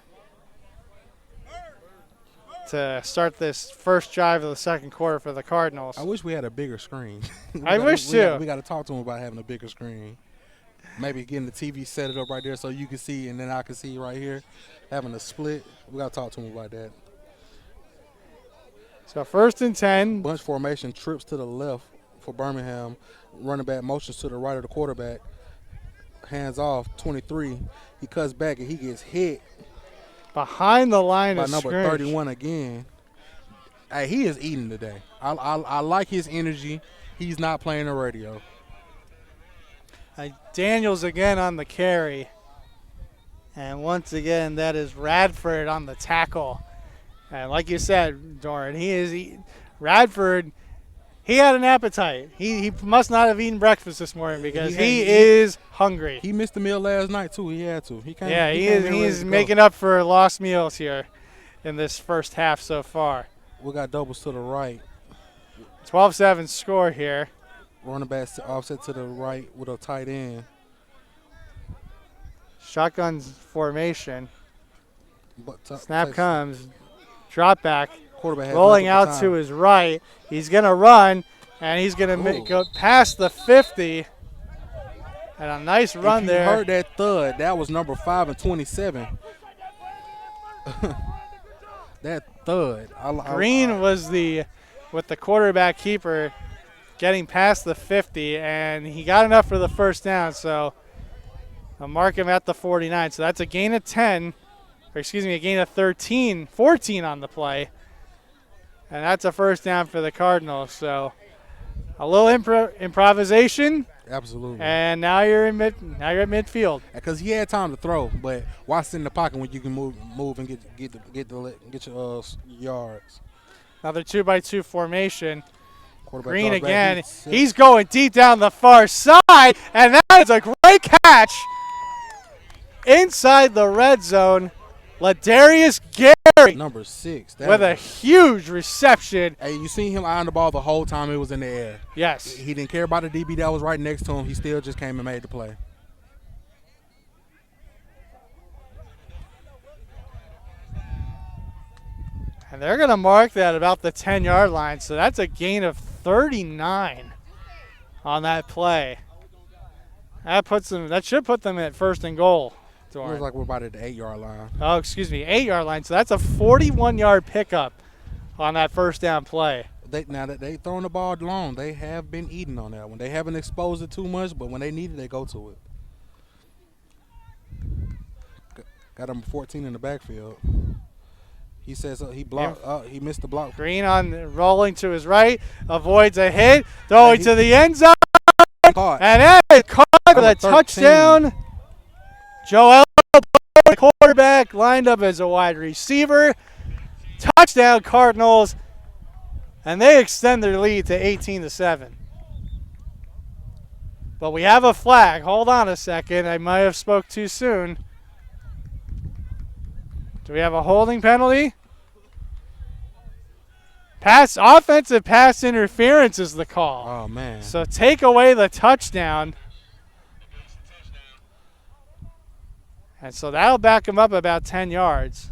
to start this first drive of the second quarter for the Cardinals. I wish we had a bigger screen. I wish too. We got to talk to them about having a bigger screen. Maybe getting the TV set it up right there so you can see, and then I can see right here. Having a split. We got to talk to them about that. So 1st and 10. Bunch formation, trips to the left for Birmingham. Running back motions to the right of the quarterback. Hands off, 23. He cuts back and he gets hit. Behind the line of number scrimmage. 31 again. Hey, he is eating today. I like his energy. He's not playing the radio. Daniels again on the carry. And once again, that is Radford on the tackle. And like you said, Doran, he is eating. Radford, he had an appetite. He must not have eaten breakfast this morning because he is hungry. He missed the meal last night, too. He had to. He is making up for lost meals here in this first half so far. We got doubles to the right. 12-7 score here. Running back offset to the right with a tight end. Shotgun formation. Snap takes, comes. Drop back. Quarterback rolling out to his right. He's going to run, and he's going to go past the 50. And a nice run there. If you heard that thud, that was number 5 and 27. That thud. Green was with the quarterback keeper getting past the 50, and he got enough for the first down, so I'll mark him at the 49. So that's a gain of 10, or excuse me, a gain of 14 on the play. And that's a first down for the Cardinals. So a little improvisation. Absolutely. And now you're at midfield. Because he had time to throw, but why sit in the pocket when you can move and get your yards? Another 2-by-2 formation. Quarterback Green draws back. again. He's going deep down the far side, and that is a great catch inside the red zone. Ladarius Gary number 6. with a huge reception. Hey, you seen him eyeing the ball the whole time it was in the air. Yes. He didn't care about the DB that was right next to him. He still just came and made the play. And they're going to mark that about the 10-yard line, so that's a gain of 39 on that play. That should put them at 1st and goal. It looks like we're about at the 8-yard line. Oh, excuse me, 8-yard line. So that's a 41-yard pickup on that first down play. Now that they throwing the ball long, they have been eating on that one. They haven't exposed it too much, but when they need it, they go to it. Got number 14 in the backfield. He says he blocked. He missed the block. Green on rolling to his right, avoids a hit, throwing to the end zone, Caught. and that is caught for the 13. touchdown. Joel, quarterback, lined up as a wide receiver. Touchdown, Cardinals, and they extend their lead to 18-7. But we have a flag. Hold on a second. I might have spoke too soon. Do we have a holding penalty? Offensive pass interference is the call. Oh, man. So take away the touchdown. And so that'll back them up about 10 yards.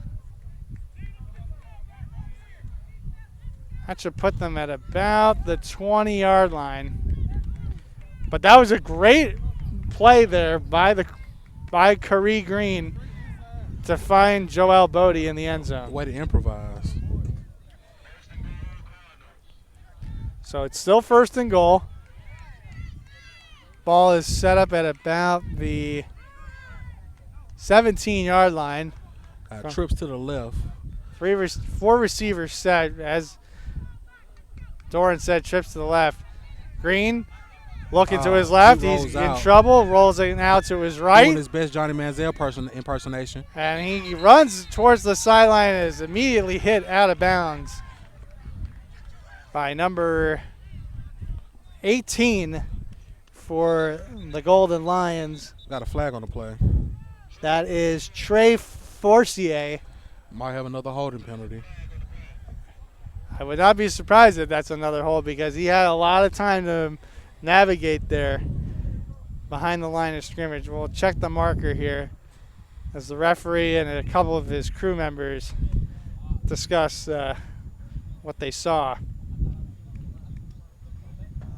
That should put them at about the 20-yard line. But that was a great play there by Curry Green to find Joel Bodie in the end zone. Way to improvise. So it's still 1st and goal. Ball is set up at about the 17-yard line. Trips to the left. 4 receivers set, as Doran said, trips to the left. Green looking to his left. He's in trouble. Rolls it now to his right. Doing his best Johnny Manziel impersonation. And he runs towards the sideline and is immediately hit out of bounds by number 18 for the Golden Lions. Got a flag on the play. That is Trey Forcier. Might have another holding penalty. I would not be surprised if that's another hold because he had a lot of time to navigate there behind the line of scrimmage. We'll check the marker here as the referee and a couple of his crew members discuss what they saw.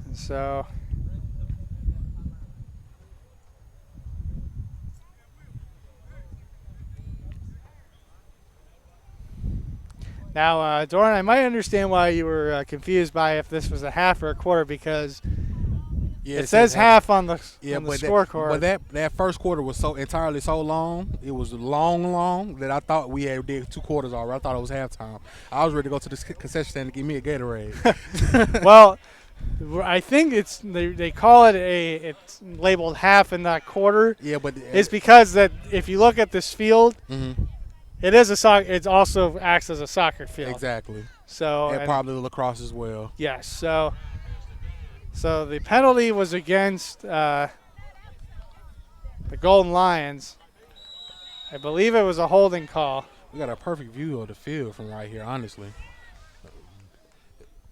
And so now, Doran, I might understand why you were confused by if this was a half or a quarter because it says half on the scorecard. But that first quarter was so long. It was long that I thought we had did 2 quarters already. I thought it was halftime. I was ready to go to the concession stand and give me a Gatorade. Well, I think they call it's labeled half and not quarter. Yeah, but it's because that if you look at this field. Mm-hmm. It is it also acts as a soccer field. Exactly. So and probably lacrosse as well. Yes. So the penalty was against the Golden Lions. I believe it was a holding call. We got a perfect view of the field from right here, honestly.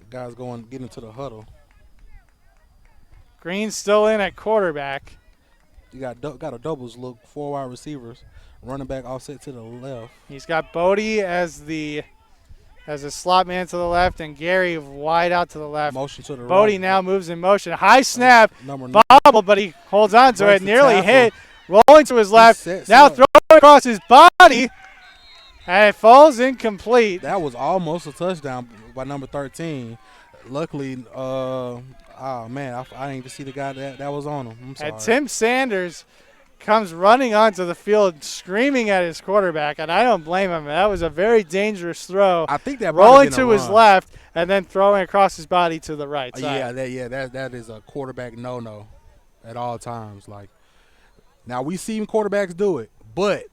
The guys getting into the huddle. Green's still in at quarterback. You got a doubles look, 4 wide receivers. Running back offset to the left. He's got Bodie as a slot man to the left and Gary wide out to the left. Motion to the right. Bodie now moves in motion. High snap, Number bobble, but he holds on to it. Nearly hit. Rolling to his left. Now throwing across his body. And it falls incomplete. That was almost a touchdown by number 13. Luckily, I didn't even see the guy that was on him. I'm sorry. And Tim Sanders comes running onto the field screaming at his quarterback, and I don't blame him. That was a very dangerous throw. I think that rolling to his left and then throwing across his body to the right side. Yeah, that is a quarterback no-no. at all times. Like, now we seen quarterbacks do it, but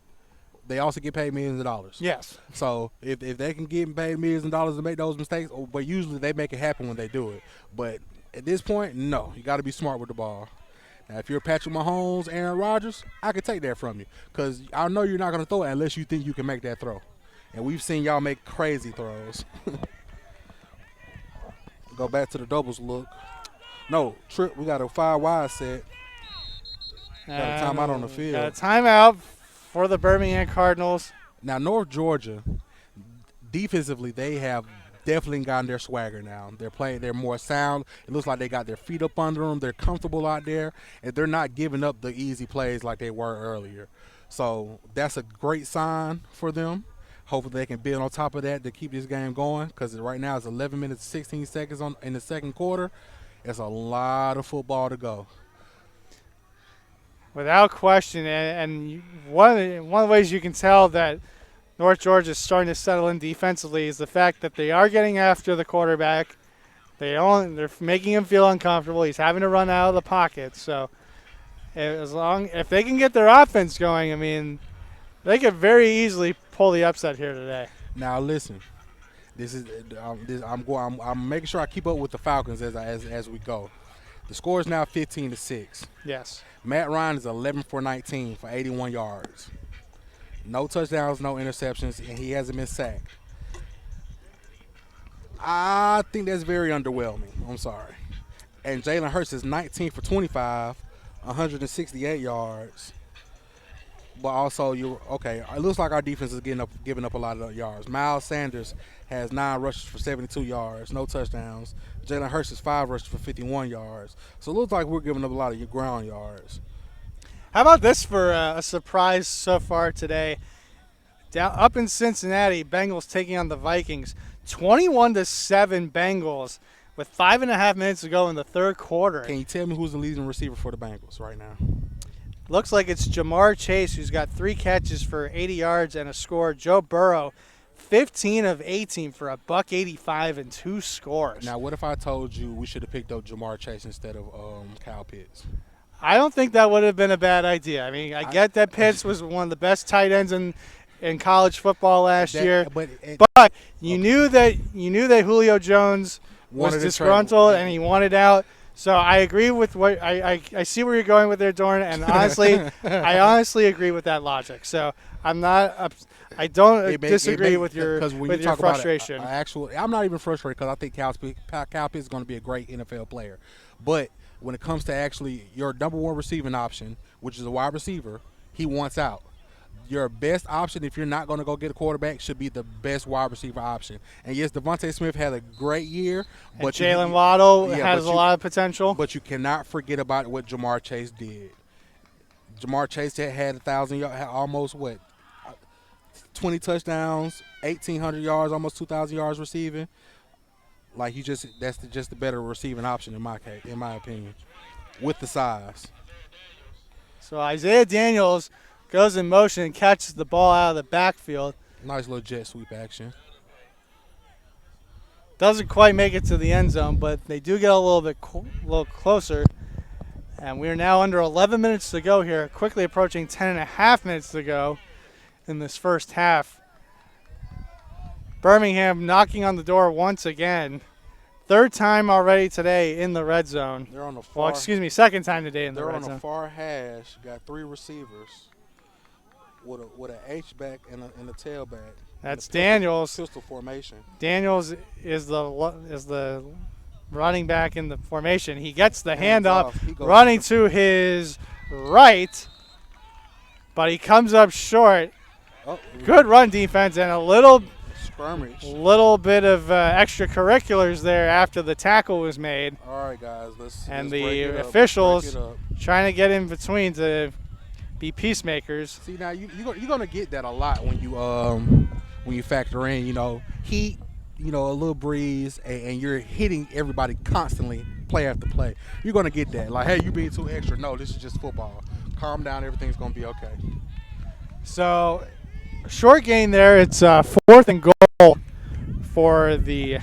they also get paid millions of dollars. Yes. So if they can get paid millions of dollars to make those mistakes, but usually they make it happen when they do it. But at this point, no, you got to be smart with the ball. Now, if you're Patrick Mahomes, Aaron Rodgers, I could take that from you because I know you're not going to throw it unless you think you can make that throw. And we've seen y'all make crazy throws. Go back to the doubles look. No, trip. We got a 5 wide set. Got a timeout on the field. Got a timeout for the Birmingham Cardinals. Now, North Georgia, defensively, they have definitely gotten their swagger now. They're playing. They're more sound. It looks like they got their feet up under them. They're comfortable out there, and they're not giving up the easy plays like they were earlier. So that's a great sign for them. Hopefully they can build on top of that to keep this game going because right now it's 11 minutes 16 seconds in the second quarter. It's a lot of football to go. Without question, and one of the ways you can tell that North Georgia is starting to settle in defensively is the fact that they are getting after the quarterback. They're making him feel uncomfortable. He's having to run out of the pocket. So if they can get their offense going, I mean, they could very easily pull the upset here today. Now listen, I'm making sure I keep up with the Falcons as we go. The score is now 15-6. Yes. Matt Ryan is 11 for 19 for 81 yards. No touchdowns, no interceptions, and he hasn't been sacked. I think that's very underwhelming. I'm sorry. And Jalen Hurts is 19 for 25, 168 yards. But also, it looks like our defense is giving up a lot of yards. Miles Sanders has 9 rushes for 72 yards, no touchdowns. Jalen Hurts is 5 rushes for 51 yards. So it looks like we're giving up a lot of ground yards. How about this for a surprise so far today? Up in Cincinnati, Bengals taking on the Vikings. 21-7 Bengals with 5.5 minutes to go in the third quarter. Can you tell me who's the leading receiver for the Bengals right now? Looks like it's Jamar Chase, who's got 3 catches for 80 yards and a score. Joe Burrow, 15 of 18 for a $185 and 2 scores. Now, what if I told you we should have picked up Jamar Chase instead of Kyle Pitts? I don't think that would have been a bad idea. I mean, I get that Pitts was one of the best tight ends in college football last year, but you knew that Julio Jones was disgruntled and he wanted out. So I agree with what I see where you're going with there, Dorn, and honestly, I honestly agree with that logic. So I'm not. I don't disagree with your frustration. I'm not even frustrated because I think Kyle Pitts is going to be a great NFL player. But when it comes to actually your number one receiving option, which is a wide receiver, he wants out. Your best option, if you're not going to go get a quarterback, should be the best wide receiver option. And yes, Devontae Smith had a great year, but Jalen Waddle has a lot of potential. But you cannot forget about what Jamar Chase did. Jamar Chase had 1,000 yards, almost 20 touchdowns, 1,800 yards, almost 2,000 yards receiving. Like that's just the better receiving option in my opinion, with the size. So Isaiah Daniels goes in motion and catches the ball out of the backfield. Nice little jet sweep action. Doesn't quite make it to the end zone, but they do get a little closer. And we're now under 11 minutes to go here, quickly approaching 10.5 minutes to go in this first half. Birmingham knocking on the door once again. Third time already today in the red zone. They're on the far. Second time today in the red zone. They're on the far hash. Got 3 receivers with an H-back and a tailback. That's Daniels. Pistol formation. Daniels is the running back in the formation. He gets the handoff, running to his right, but he comes up short. Oh, good run defense and a little skirmish. Little bit of extracurriculars there after the tackle was made. All right, guys. Let's the officials trying to get in between to be peacemakers. See, now you're gonna get that a lot when you factor in, heat, a little breeze, and you're hitting everybody constantly, play after play. You're gonna get that. Like, hey, you being too extra. No, this is just football. Calm down. Everything's gonna be okay. So, short gain there. It's 4th and goal for the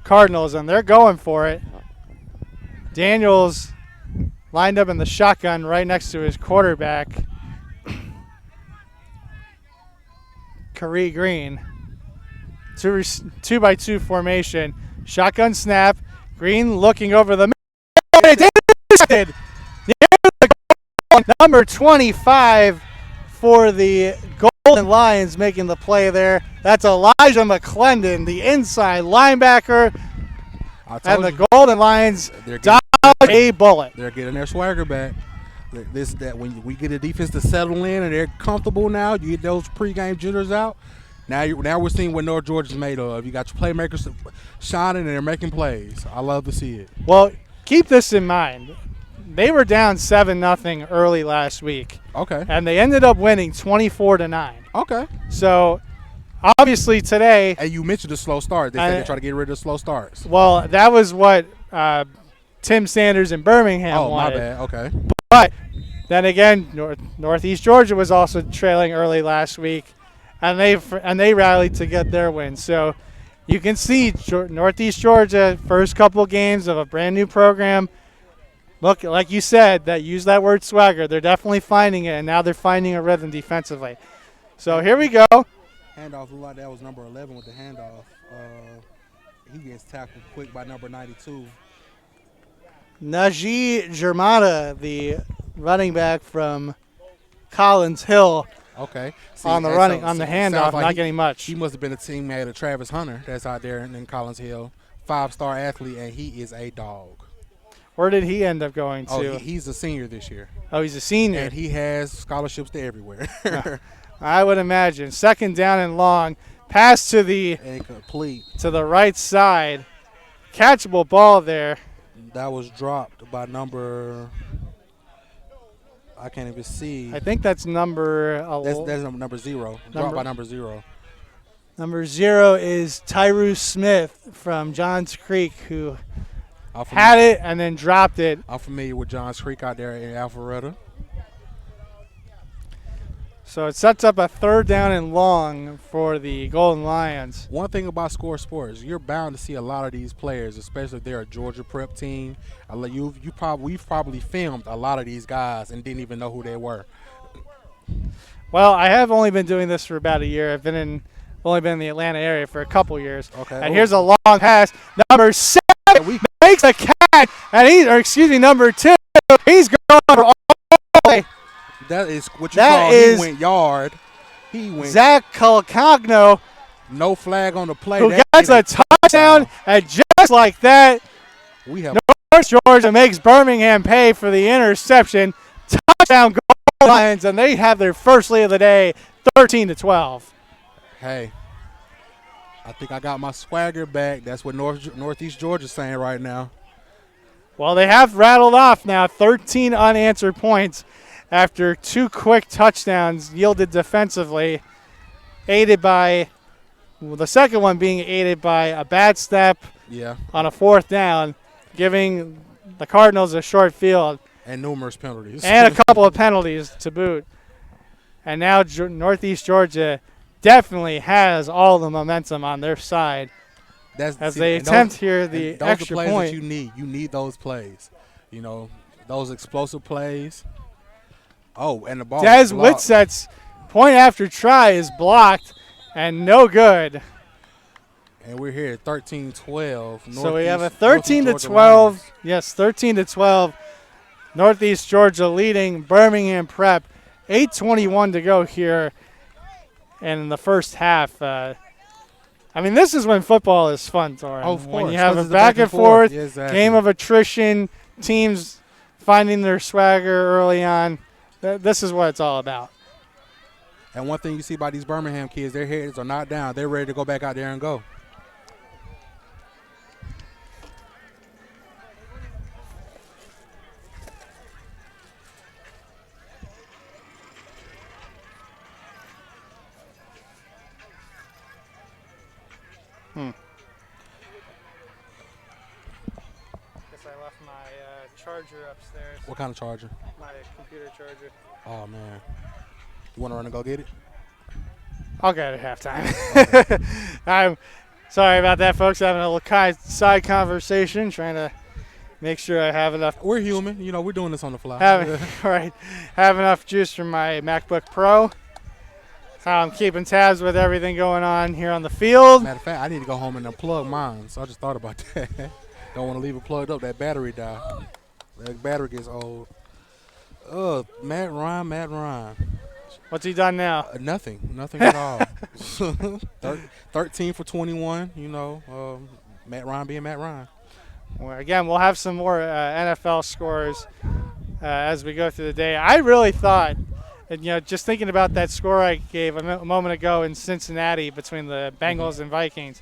Cardinals, and they're going for it. Daniels lined up in the shotgun right next to his quarterback, Curry Green. 2-by-2 formation. Shotgun snap. Green looking over the middle. Number 25 for the Golden Lions making the play there. That's Elijah McClendon, the inside linebacker. And the Golden Lions dodge a bullet. They're getting their swagger back. That when we get a defense to settle in and they're comfortable now, you get those pregame jitters out. Now we're seeing what North Georgia's made of. You got your playmakers shining and they're making plays. I love to see it. Well, keep this in mind. They were down 7-0 early last week. Okay. And they ended up winning 24-9. Okay. So obviously today. And you mentioned the slow start. They said they try to get rid of the slow starts. Well, that was what Tim Sanders in Birmingham wanted. My bad. Okay. But then again, Northeast Georgia was also trailing early last week, and they rallied to get their win. So you can see Northeast Georgia, first couple games of a brand new program. Look, like you said, that use that word swagger. They're definitely finding it, and now they're finding a rhythm defensively. So here we go. Handoff looked like that was number 11 with the handoff. He gets tackled quick by number 92. Najee Germana, the running back from Collins Hill. Okay. On the handoff, like not getting much. He must have been a teammate of Travis Hunter that's out there in Collins Hill. 5-star athlete, and he is a dog. Where did he end up going to? Oh, he's a senior this year. Oh, he's a senior. And he has scholarships to everywhere. I would imagine. Second down and long. Pass to the right side. Catchable ball there. That was dropped by number. I can't even see. I think that's number. That's number 0. Dropped by number 0. Number 0 is Tyrus Smith from Johns Creek, who had it and then dropped it. I'm familiar with Johns Creek out there in Alpharetta. So it sets up a third down and long for the Golden Lions. One thing about Score Sports, you're bound to see a lot of these players, especially if they're a Georgia prep team. We've probably filmed a lot of these guys and didn't even know who they were. Well, I have only been doing this for about a year. I've only been in the Atlanta area for a couple years. Okay. And here's a long pass. Number 7 makes a catch, and number 2, he's going for all the way. That is what you call he went yard. He went. Zach Calcagno. No flag on the play. Who gets a touchdown, and just like that, North Georgia makes Birmingham pay for the interception. Touchdown Golden Lions, and they have their first lead of the day, 13-12. Hey, I think I got my swagger back. That's what Northeast Georgia's saying right now. Well, they have rattled off now 13 unanswered points after 2 quick touchdowns yielded defensively, aided by the second one being aided by a bad step on a 4th down, giving the Cardinals a short field. And numerous penalties. And a couple of penalties to boot. And now Northeast Georgia definitely has all the momentum on their side they attempt here the extra plays point. That you need. You need those plays. You know, those explosive plays. Oh, and the ball. Des Whitsett's point after try is blocked and no good. And we're here at 13-12. So we have a 13-12. Yes, 13-12. Northeast Georgia leading Birmingham Prep. 8:21 to go here. And in the first half, this is when football is fun, Torin. Oh, of course. When you have a back and forth game of attrition, teams finding their swagger early on. This is what it's all about. And one thing you see about these Birmingham kids, their heads are not down. They're ready to go back out there and go. Guess I left my charger upstairs. What kind of charger? My computer charger. Oh, man. You want to run and go get it? I'll get it at halftime. Okay. I'm sorry about that, folks. Having a little side conversation, trying to Make sure I have enough. We're human. You know, we're doing this on the fly. Have enough juice from my MacBook Pro. I'm keeping tabs with everything going on here on the field. Matter of fact, I need to go home and unplug mine. So I just thought about that. Don't want to leave it plugged up. That battery die. That battery gets old. Matt Ryan. What's he done now? Nothing at all. 13 for 21. You know, Matt Ryan being Matt Ryan. Well, again, we'll have some more NFL scores as we go through the day. I really thought, and just thinking about that score I gave a moment ago in Cincinnati between the Bengals and Vikings,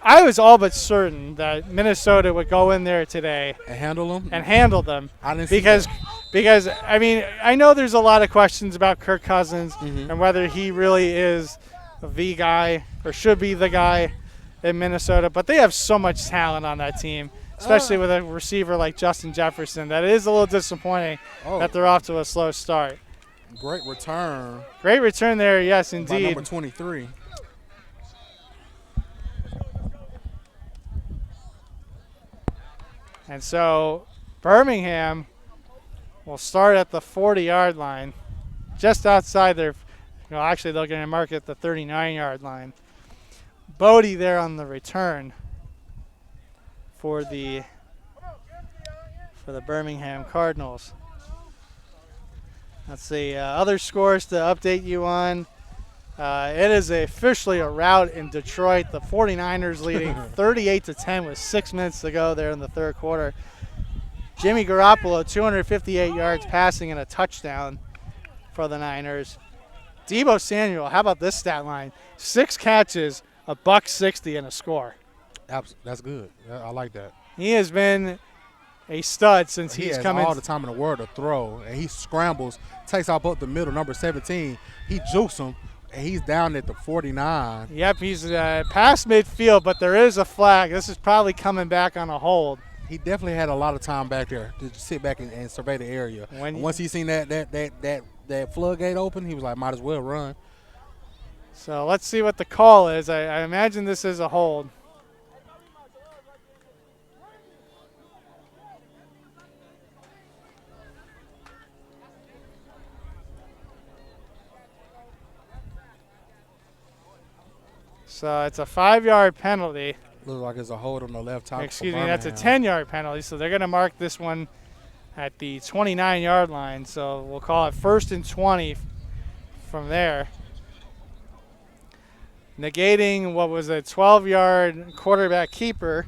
I was all but certain that Minnesota would go in there today and handle them. I didn't see because that. Because I mean, I know there's a lot of questions about Kirk Cousins and whether he really is the guy or should be the guy in Minnesota, but they have so much talent on that team, especially with a receiver like Justin Jefferson, that it is a little disappointing that they're off to a slow start. Great return. Great return there, yes, By indeed. number 23. And so Birmingham will start at the 40-yard line, just outside their actually they're going to mark at the 39-yard line. Bodie there on the return for the Birmingham Cardinals. Let's see, other scores to update you on. It is officially a rout in Detroit. The 49ers leading 38-10 with 6 minutes to go there in the third quarter. Jimmy Garoppolo, 258 yards passing and a touchdown for the Niners. Deebo Samuel, how about this stat line? 6 catches, $160 and a score. That's good. I like that. He has been a stud since he's come in. All the time in the world to throw, and he scrambles, takes off up the middle, number 17. He jukes him, and he's down at the 49. Yep, he's past midfield, but there is a flag. This is probably coming back on a hold. He definitely had a lot of time back there to sit back and survey the area. Once he seen that floodgate open, he was like, might as well run. So let's see what the call is. I imagine this is a hold. So it's a 5-yard penalty. Looks like it's a hold on the left tackle. Excuse me, that's a 10-yard penalty. So they're going to mark this one at the 29-yard line. So we'll call it 1st and 20 from there. Negating what was a 12-yard quarterback keeper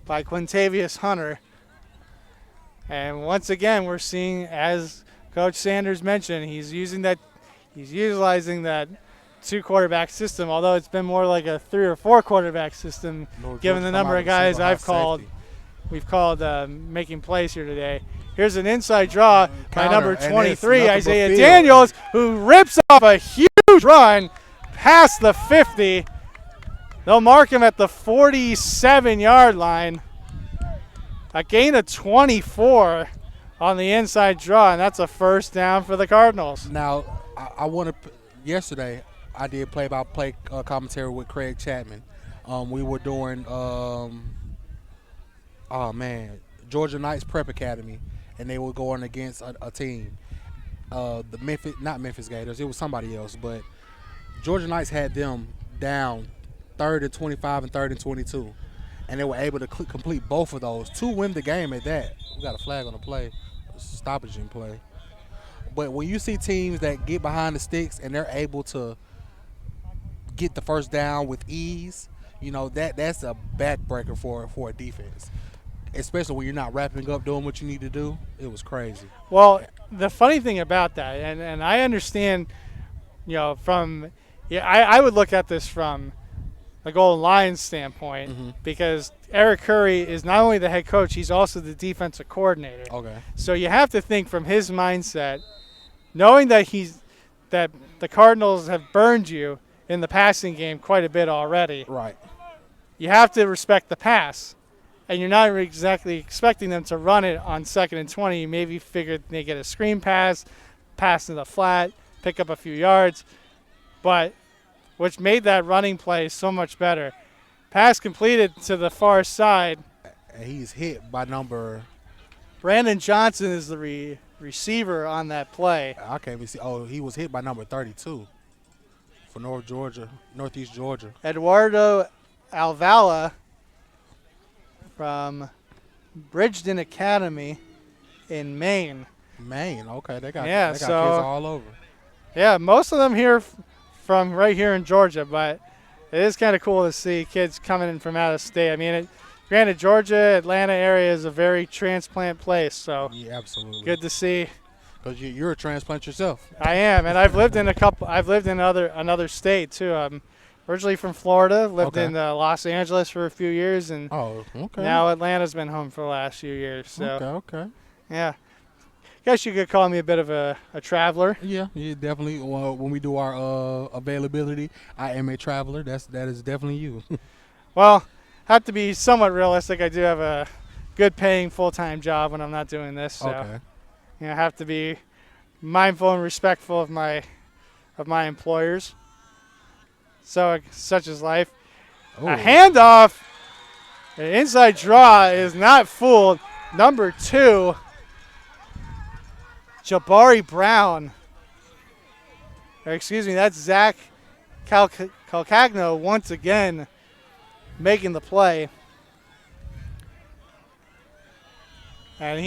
by Quintavious Hunter. And once again, we're seeing, as Coach Sanders mentioned, he's utilizing that 2-quarterback system, although it's been more like a 3 or 4 quarterback system, given the number of guys we've called making plays here today. Here's an inside draw by number 23, Isaiah Daniels, who rips off a huge run past the 50. They'll mark him at the 47-yard line. A gain of 24 on the inside draw, and that's a first down for the Cardinals. Now, I want to – yesterday I did play-by-play commentary with Craig Chapman. We were doing Georgia Knights Prep Academy, and they were going against a team. Not Memphis Gators. It was somebody else, but Georgia Knights had them down 3rd and 25 and 3rd and 22, and they were able to complete both of those to win the game at that. We got a flag on the play, stoppage in play. But when you see teams that get behind the sticks and they're able to get the first down with ease, that's a backbreaker for a defense. Especially when you're not wrapping up doing what you need to do. It was crazy. Well, the funny thing about that, and I understand, I would look at this from a Golden Lions standpoint, because Eric Curry is not only the head coach, he's also the defensive coordinator. Okay. So you have to think from his mindset, knowing that that the Cardinals have burned you in the passing game quite a bit already. Right. You have to respect the pass. And you're not exactly expecting them to run it on 2nd and 20. You maybe figured they get a screen pass to the flat, pick up a few yards, but which made that running play so much better. Pass completed to the far side. And he's hit by number. Brandon Johnson is the receiver on that play. I can't even see. Oh, he was hit by number 32 for Northeast Georgia. Eduardo Alvala from Bridgeton Academy in Maine. Maine, okay, they got kids so all over. Yeah, most of them here from right here in Georgia, but it is kind of cool to see kids coming in from out of state. I mean, granted, Georgia, Atlanta area is a very transplant place, so Yeah, absolutely. good to see. Because you're a transplant yourself. I am, and I've lived in another state too. I'm originally from Florida, lived Okay. in Los Angeles for a few years, and Oh, okay. now Atlanta's been home for the last few years. So Okay. yeah, guess you could call me a bit of a traveler. Yeah, definitely. Well, when we do our availability, I am a traveler. That is definitely you. Well, have to be somewhat realistic. I do have a good paying full-time job when I'm not doing this, so Okay. I have to be mindful and respectful of my employers. So such is life. Oh. A handoff. The inside draw is not fooled. Number 2, Jabari Brown. Or excuse me, that's Zach Calcagno once again making the play. And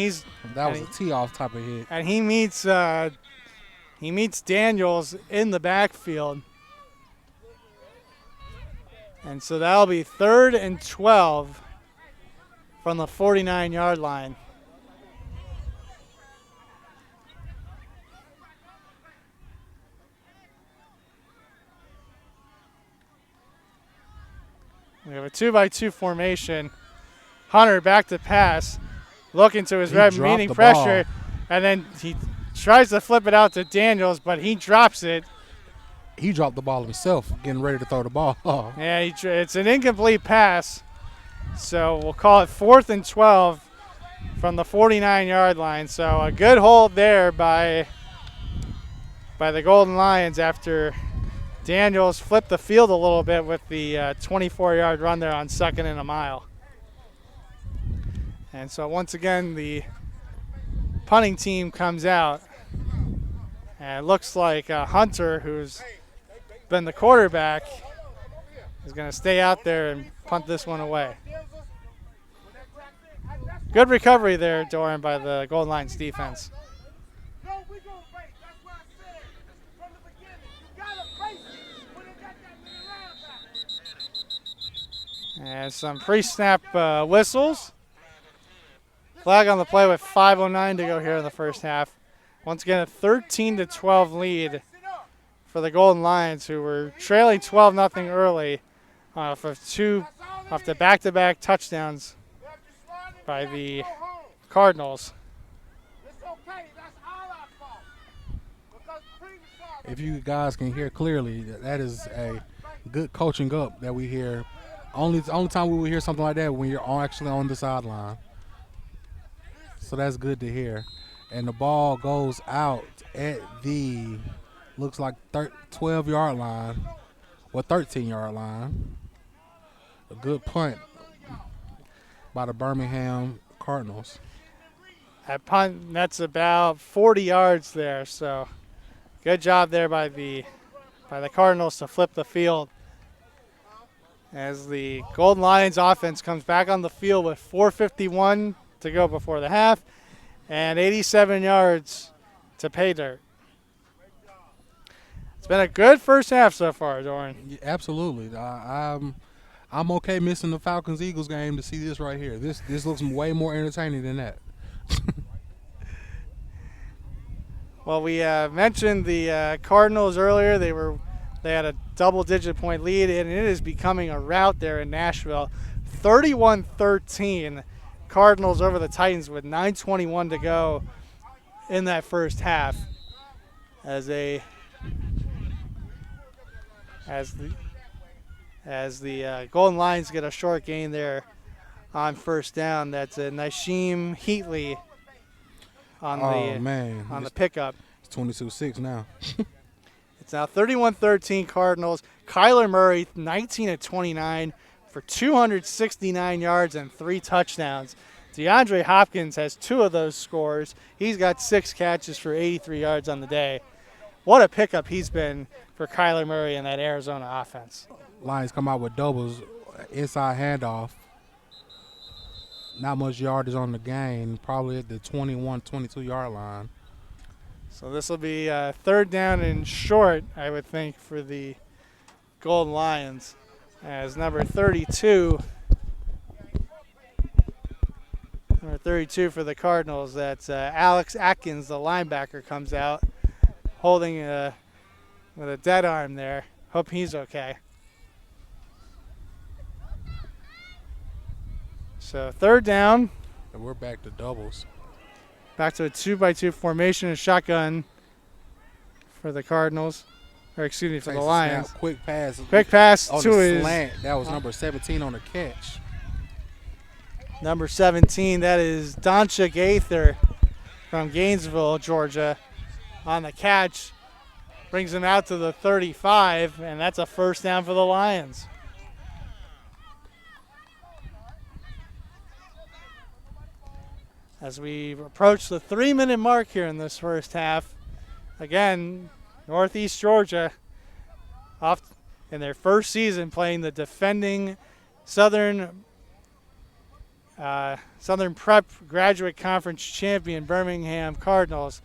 That was a tee-off type of hit. he meets Daniels in the backfield. And so that'll be 3rd and 12 from the 49-yard line. We have a 2-by-2 formation. Hunter back to pass, looking to his rep, dropped meaning the pressure, ball. and then he tries to flip it out to Daniels, but he drops it. He dropped the ball himself, getting ready to throw the ball. Yeah, it's an incomplete pass. So we'll call it 4th and 12 from the 49-yard line. So a good hold there by the Golden Lions after Daniels flipped the field a little bit with the 24-yard run there on 2nd and a mile. And so once again, the punting team comes out. And it looks like Hunter, who's been the quarterback, is going to stay out there and punt this one away. Good recovery there, Doran, by the Golden Lions defense. And some pre-snap whistles. Flag on the play with 5:09 to go here in the first half. Once again, a 13-12 lead for the Golden Lions, who were trailing 12-0 early off the back-to-back touchdowns by the Cardinals. If you guys can hear clearly, that is a good coaching up that we hear. The only time we will hear something like that when you're actually on the sideline. So that's good to hear. And the ball goes out at the, looks like 12-yard line or 13-yard line. A good punt by the Birmingham Cardinals. That punt, that's about 40 yards there. So good job there by the Cardinals to flip the field. As the Golden Lions offense comes back on the field with 4:51 to go before the half and 87 yards to pay dirt. It's been a good first half so far, Doran. Yeah, absolutely. I'm okay missing the Falcons-Eagles game to see this right here. This looks way more entertaining than that. Well, we mentioned the Cardinals earlier. They had a double-digit point lead, and it is becoming a rout there in Nashville. 31-13, Cardinals over the Titans with 9:21 to go in that first half. As the Golden Lions get a short gain there on first down. That's a Nasheem Heatley on the pickup. It's 22-6 now. It's now 31-13 Cardinals. Kyler Murray, 19 of 29, for 269 yards and 3 touchdowns. DeAndre Hopkins has 2 of those scores. He's got 6 catches for 83 yards on the day. What a pickup he's been for Kyler Murray and that Arizona offense. Lions come out with doubles, inside handoff. Not much yardage on the game, probably at the 21, 22-yard line. So this will be 3rd down and short, I would think, for the Golden Lions, as number 32 for the Cardinals, that's Alex Atkins, the linebacker, comes out holding with a dead arm there. Hope he's okay. So 3rd down. And we're back to doubles. Back to a 2-by-2 formation, a shotgun for the Cardinals. Or excuse me, for the Lions. Snap, quick pass. Quick pass on to the his slant. That was number 17 on the catch. number 17. That is Doncha Gaither from Gainesville, Georgia, on the catch. Brings him out to the 35, and that's a 1st down for the Lions. As we approach the 3-minute mark here in this first half, again, Northeast Georgia off in their first season playing the defending Southern Prep Graduate Conference champion Birmingham Cardinals.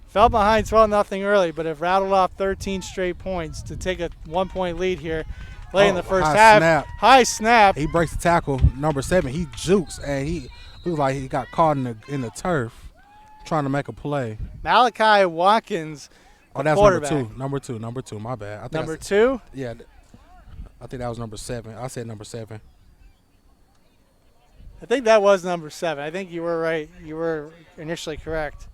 Fell behind 12-0 early, but have rattled off 13 straight points to take a 1-point lead here late in the first half. Snap. High snap. He breaks the tackle, number 7. He jukes, and he looks like he got caught in the turf trying to make a play. Malachi Watkins, Oh, that's quarterback. Number two. My bad. I think Number 2? Yeah, I think that was number 7. I said number 7. I think that was number 7. I think you were right. You were initially correct.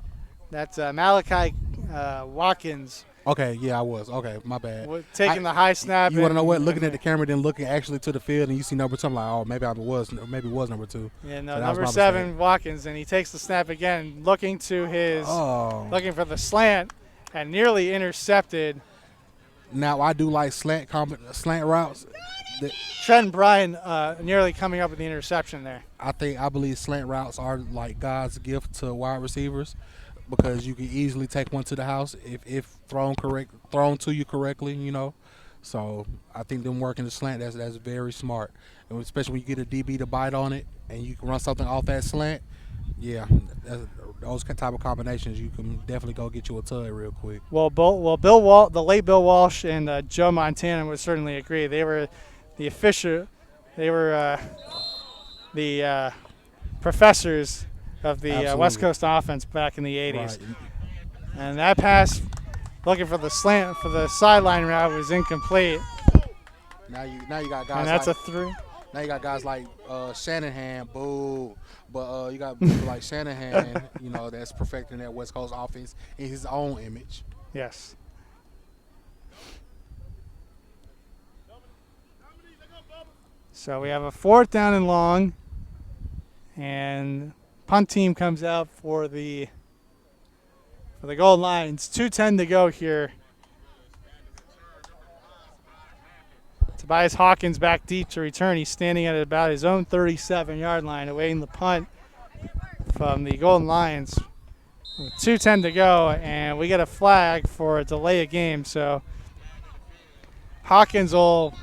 That's Malachi Watkins. Okay, yeah, I was. Okay, my bad. Taking the high snap. You want to know what? Looking at the camera, then looking actually to the field, and you see number 2. I'm like, oh, maybe it was number 2. Yeah, no, So that was number my 7, mistake. Watkins, and he takes the snap again, looking to his, Oh. looking for the slant, and nearly intercepted. Now I do like slant routes. Trent Bryan nearly coming up with the interception there. I believe slant routes are like God's gift to wide receivers, because you can easily take one to the house if thrown to you correctly, you know. So I think them working the slant, that's very smart, and especially when you get a DB to bite on it and you can run something off that slant. Yeah, those type of combinations, you can definitely go get you a tug real quick. Well, the late Bill Walsh and Joe Montana would certainly agree. They were the official. They were the professors of the West Coast offense back in the 80s. Right. And that pass, looking for the slant for the sideline route, was incomplete. Now you got guys. And that's like, a 3. Now you got guys like Shanahan, boo. But you got people like Shanahan, you know, that's perfecting that West Coast offense in his own image. Yes. So we have a 4th down and long, and punt team comes out for the Golden Lions. 2:10 to go here. Tobias Hawkins back deep to return. He's standing at about his own 37-yard line, awaiting the punt from the Golden Lions. With 2:10 to go, and we get a flag for a delay of game. So Hawkins will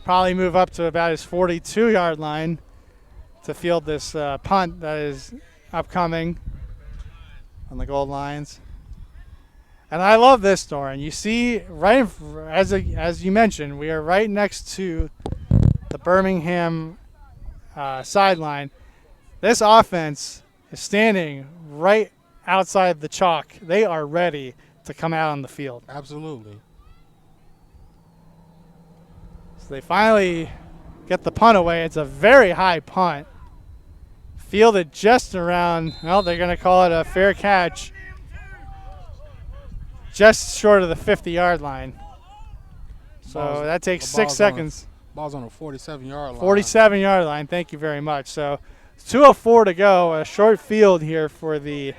probably move up to about his 42-yard line to field this punt that is upcoming on the Golden Lions. And I love this, Doran. You see, right as you mentioned, we are right next to the Birmingham sideline. This offense is standing right outside the chalk. They are ready to come out on the field. Absolutely. So they finally get the punt away. It's a very high punt. Fielded just around, well, they're going to call it a fair catch. Just short of the 50-yard line. So that takes 6 seconds. Ball's on a 47-yard line. 47-yard line. Thank you very much. So 2:04 to go. A short field here for the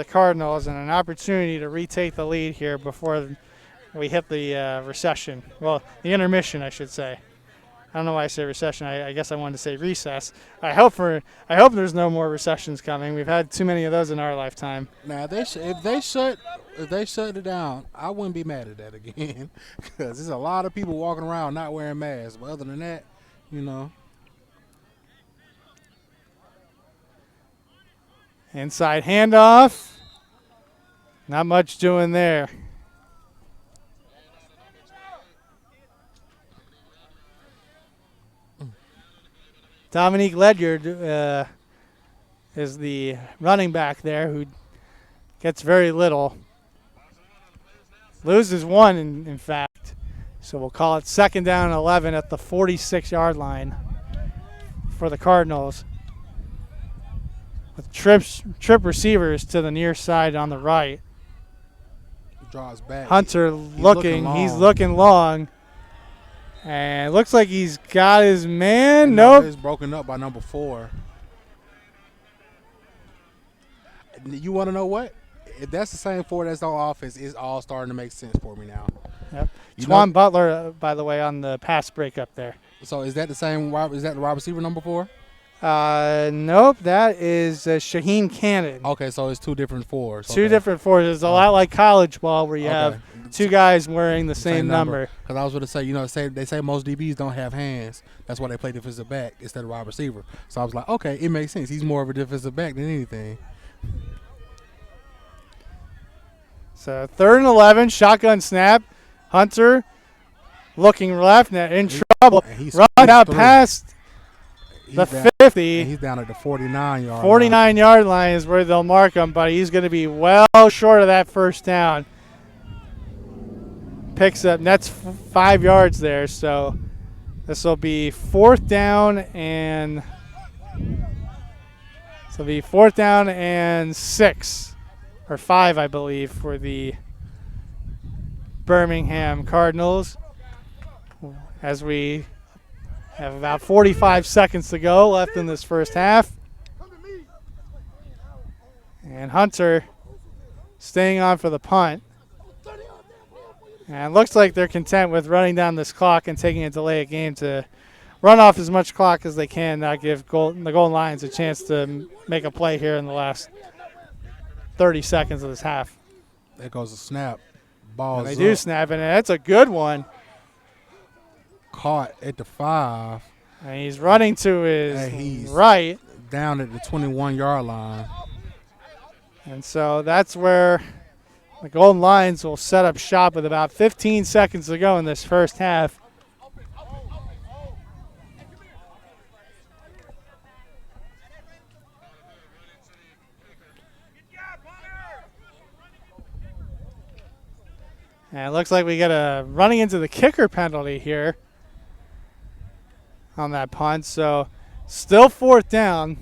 Cardinals, and an opportunity to retake the lead here before we hit the recession. Well, the intermission, I should say. I don't know why I say recession. I guess I wanted to say recess. I hope there's no more recessions coming. We've had too many of those in our lifetime. Now, if they shut it down, I wouldn't be mad at that again, because there's a lot of people walking around not wearing masks. But other than that, you know. Inside handoff. Not much doing there. Dominique Ledyard is the running back there who gets very little. Loses one, in fact. So we'll call it 2nd down and 11 at the 46-yard line for the Cardinals. With trip receivers to the near side on the right. Draws back. Hunter he's looking long. And it looks like he's got his man. Nope. He's broken up by number 4. You want to know what? If that's the same 4 that's on offense, it's all starting to make sense for me now. Yep. Twan Butler, by the way, on the pass breakup there. So is that the same? Is that the wide receiver number 4? Nope, that is Shaheen Cannon. Okay, so it's 2 different 4s. Two different 4s. It's a lot like college ball where you have 2 guys wearing the same number. Because I was going to say, they say most DBs don't have hands. That's why they play defensive back instead of wide receiver. So I was like, okay, it makes sense. He's more of a defensive back than anything. So 3rd and 11, shotgun snap. Hunter looking left, in trouble. Run out past the 50. He's down at the 49-yard 49-yard line is where they'll mark him, but he's going to be well short of that 1st down. Picks up, that's 5 yards there, so this will be 4th down and 6 or 5, I believe, for the Birmingham Cardinals, as we have about 45 seconds to go left in this first half. And Hunter staying on for the punt. And it looks like they're content with running down this clock and taking a delay of game to run off as much clock as they can, not give the Golden Lions a chance to make a play here in the last 30 seconds of this half. There goes the snap. Ball. They do snap, and that's a good one. Caught at the 5. And he's running to his right. Down at the 21-yard line. And so that's where the Golden Lions will set up shop with about 15 seconds to go in this first half. And it looks like we got a running into the kicker penalty here on that punt. So still 4th down.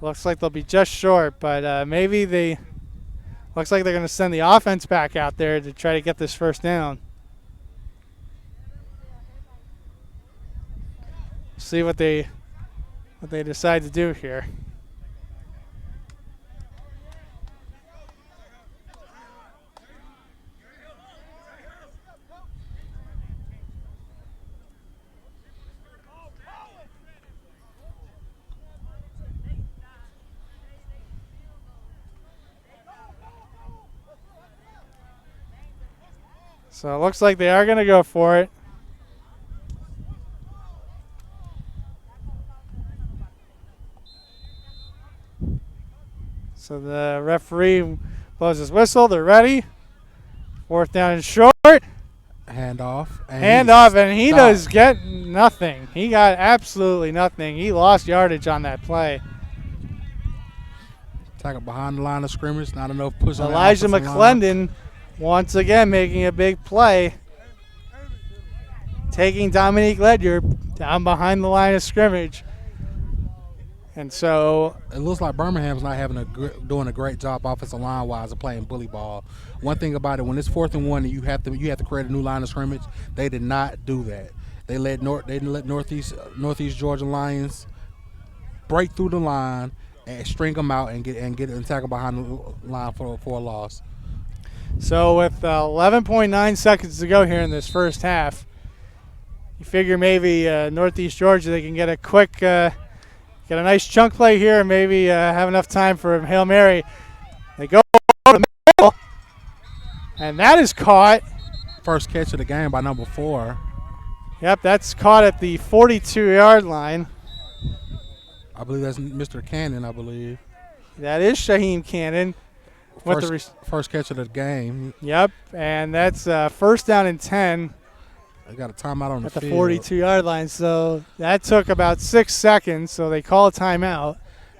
Looks like they'll be just short, but looks like they're going to send the offense back out there to try to get this 1st down. See what they decide to do here. So it looks like they are going to go for it. So the referee blows his whistle. They're ready. 4th down and short. Handoff. And he does get nothing. He got absolutely nothing. He lost yardage on that play. Tackle behind the line of scrimmage. Not enough push on Elijah the McClendon once again making a big play. Taking Dominique Ledyard down behind the line of scrimmage. And so it looks like Birmingham's not doing a great job offensive line wise of playing bully ball. One thing about it, when it's 4th and 1 and you have to create a new line of scrimmage, they did not do that. They let Northeast Georgia Lions break through the line and string them out and get tackle behind the line for a loss. So with 11.9 seconds to go here in this first half, You figure maybe Northeast Georgia, they can get a quick, get a nice chunk play here, and maybe have enough time for a Hail Mary. They go over the middle, and that is caught. First catch of the game by number 4. Yep, that's caught at the 42-yard line. I believe that's Mr. Cannon, I believe. That is Shaheem Cannon. First catch of the game. Yep, and that's first down and 10 They got a timeout on at the the field. 42-yard line. So that took about 6 seconds, so they call a timeout.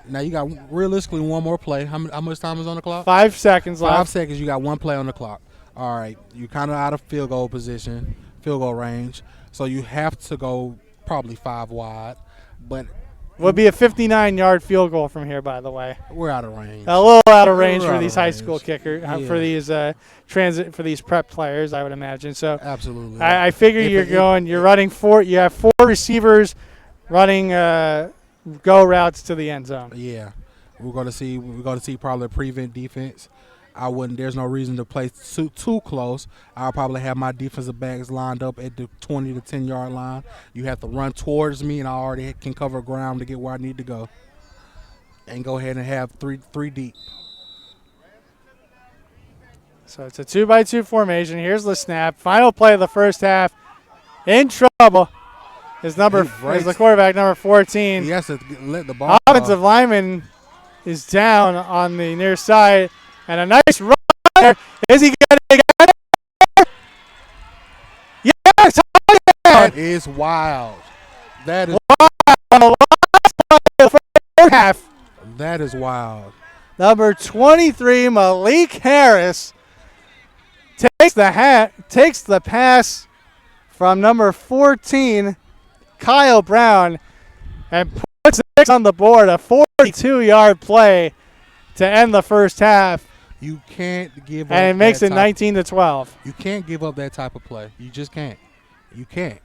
Now you got realistically one more play. How much time is on the clock? 5 seconds 5 left. seconds. You got one play on the clock. All right. You're kind of out of field goal position, field goal range. So you have to go probably 5 wide. But Would be a 59-yard field goal from here, by the way. we're out of range. A little out of range We're for out these of high range. school kickers, Yeah. for these for these prep players, I would imagine. So Absolutely. I figure you're running you have 4 receivers running go routes to the end zone. Yeah. We're going to see probably a prevent defense. There's no reason to play too close. I'll probably have my defensive backs lined up at the 20 to 10-yard line. You have to run towards me, and I already can cover ground to get where I need to go. And go ahead and have three deep. So it's a 2-by-2 formation. Here's the snap. Final play of the first half. In trouble is the quarterback, number 14. He has to let the ball Offensive lineman is down on the near side. And a nice run there. Is he going to get it? Yes! That is wild. That is Half. That is wild. Number 23, Malik Harris, takes the pass from number 14, Kyle Brown, and puts it on the board. A 42-yard play to end the first half. You can't give up. And it makes it 19-12. You can't give up that type of play. You just can't. You can't.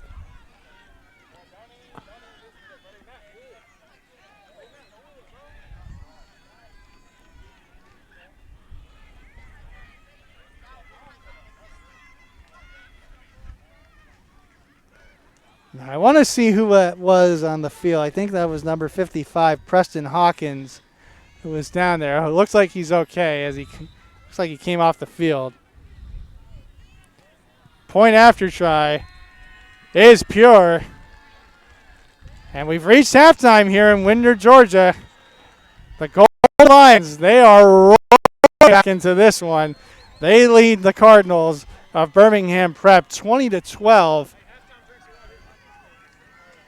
I want to see who it was on the field. I think that was number 55, Preston Hawkins, who was down there. It looks like he's okay as looks like he came off the field. Point after try is pure. And we've reached halftime here in Winder, Georgia. The Gold Lions, they are rolling back into this one. They lead the Cardinals of Birmingham Prep 20-12.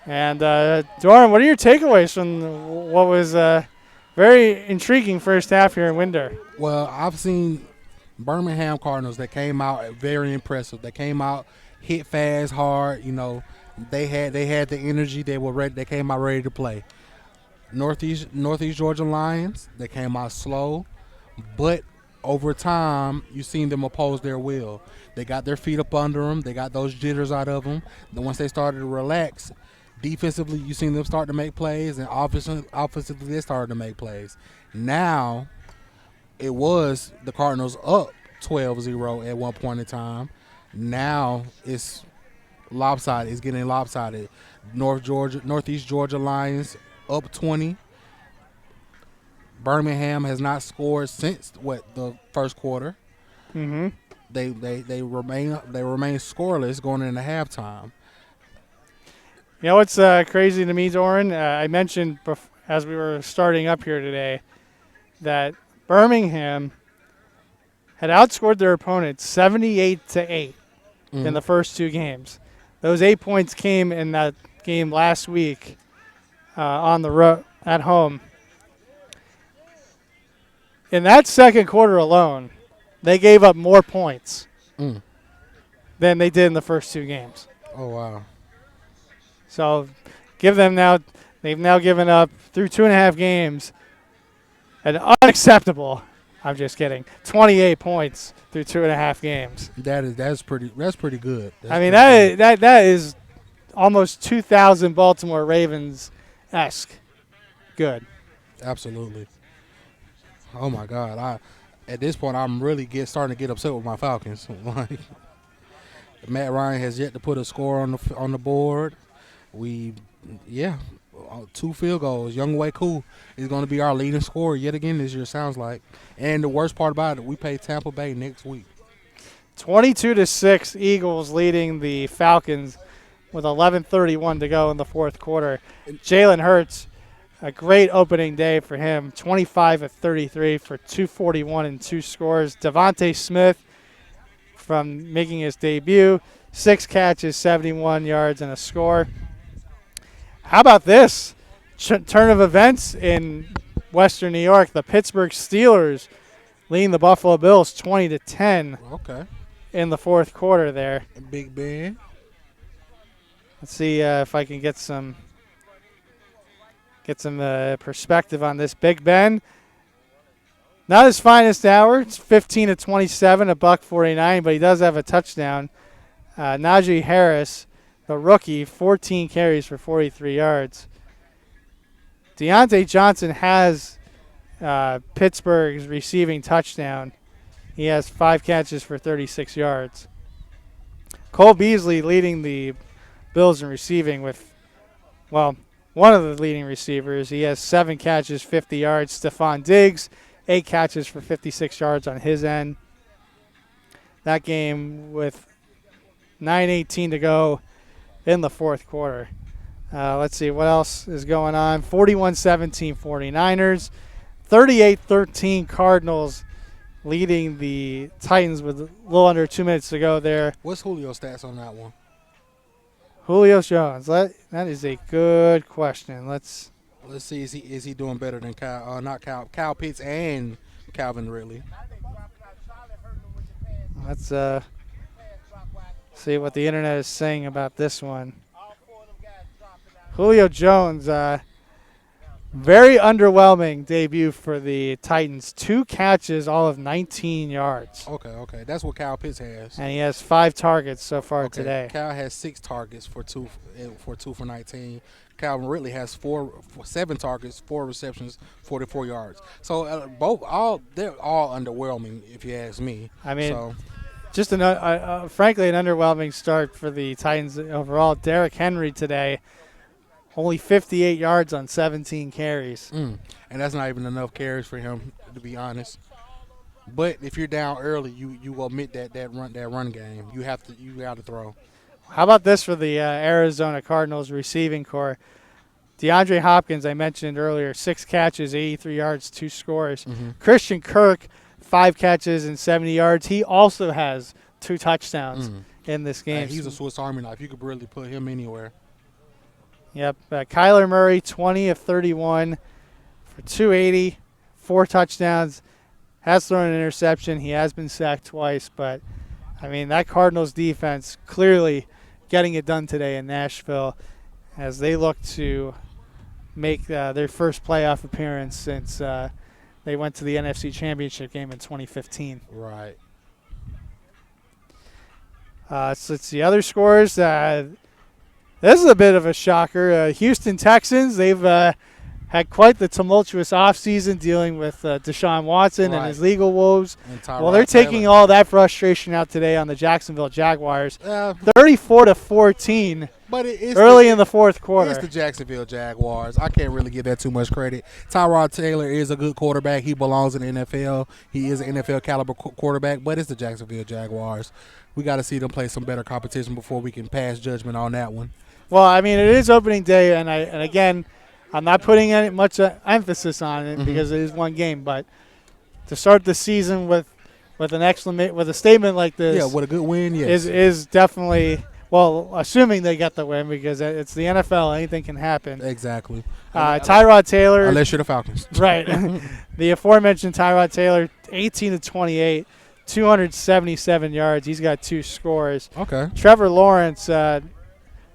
And Doran, what are your takeaways from what was a very intriguing first half here in Winder? Well, I've seen Birmingham Cardinals that came out very impressive. They came out, hit fast, hard. You know, they had the energy. They were ready. They came out ready to play. Northeast Georgia Lions, they came out slow, but over time, you seen them oppose their will. They got their feet up under them. They got those jitters out of them. Then once they started to relax, defensively, you seen them start to make plays, and offensively, they started to make plays. Now, it was the Cardinals up 12-0 at one point in time. Now it's lopsided. It's getting lopsided. Northeast Georgia Lions up 20. Birmingham has not scored since the first quarter. Mm-hmm. They remain scoreless going into halftime. You know what's crazy to me, Doran? I mentioned as we were starting up here today that Birmingham had outscored their opponents 78-8 in the first 2 games. Those 8 points came in that game last week on the road at home. In that second quarter alone, they gave up more points than they did in the first 2 games. Oh, wow. So give them now. They've now given up through 2.5 games an unacceptable, I'm just kidding, 28 points through 2.5 games. That's pretty good. That is almost 2,000 Baltimore Ravens-esque good. Absolutely. Oh my God! At this point, I'm really starting to get upset with my Falcons. Matt Ryan has yet to put a score on the board. Two field goals. Young Waku is going to be our leading scorer yet again this year. Sounds like. And the worst part about it, we play Tampa Bay next week. 22-6, Eagles leading the Falcons with 11:31 to go in the fourth quarter. Jalen Hurts, a great opening day for him. 25 of 33 for 241 and 2 scores. Devontae Smith, from making his debut, 6 catches, 71 yards, and a score. How about this turn of events in Western New York? The Pittsburgh Steelers leading the Buffalo Bills 20-10 Okay. in the fourth quarter there. Big Ben. Let's see if I can get some perspective on this. Big Ben, not his finest hour. It's 15 of 27, $149, but he does have a touchdown. Najee Harris, the rookie, 14 carries for 43 yards. Deontay Johnson has Pittsburgh's receiving touchdown. He has 5 catches for 36 yards. Cole Beasley leading the Bills in receiving with, one of the leading receivers. He has 7 catches, 50 yards. Stephon Diggs, 8 catches for 56 yards on his end. That game with 9:18 to go in the fourth quarter. Let's see what else is going on. 41-17 49ers. 38-13 Cardinals leading the Titans with a little under 2 minutes to go there. What's Julio's stats on that one? Julio Jones. That is a good question. Let's see. Is he doing better than Kyle Pitts and Calvin Ridley? Let's see what the internet is saying about this one. Julio Jones, very underwhelming debut for the Titans. 2 catches, all of 19 yards. Okay. That's what Kyle Pitts has. And he has 5 targets so far today. Kyle has 6 targets for 2 for 19. Calvin Ridley has 7 targets, 4 receptions, 44 yards. So they're all underwhelming, if you ask me. I mean, just frankly an underwhelming start for the Titans overall. Derrick Henry today, only 58 yards on 17 carries. And that's not even enough carries for him, to be honest. But if you're down early, you omit that run game. You got to throw. How about this for the Arizona Cardinals receiving core? DeAndre Hopkins, I mentioned earlier, 6 catches, 83 yards, 2 scores. Mm-hmm. Christian Kirk, 5 catches and 70 yards. He also has 2 touchdowns in this game. He's a Swiss Army knife. You could really put him anywhere. Yep. Kyler Murray, 20 of 31 for 280, 4 touchdowns. Has thrown an interception. He has been sacked twice. But, I mean, that Cardinals defense clearly getting it done today in Nashville as they look to make their first playoff appearance since they went to the NFC Championship game in 2015. Right. So it's the other scores. This is a bit of a shocker. Houston Texans, they've had quite the tumultuous offseason dealing with Deshaun Watson and his legal woes. Well, they're taking all that frustration out today on the Jacksonville Jaguars. 34-14 early in the fourth quarter. It's the Jacksonville Jaguars. I can't really give that too much credit. Tyrod Taylor is a good quarterback. He belongs in the NFL. He is an NFL caliber quarterback, but it's the Jacksonville Jaguars. We got to see them play some better competition before we can pass judgment on that one. Well, I mean, it is opening day, and again, I'm not putting any much emphasis on it because it is one game. But to start the season with a statement like this, with a good win, yes, is definitely, well, assuming they get the win, because it's the NFL, anything can happen. Exactly. Tyrod Taylor, unless you're the Falcons, right? The aforementioned Tyrod Taylor, 18-28, 277 yards. He's got 2 scores. Okay. Trevor Lawrence,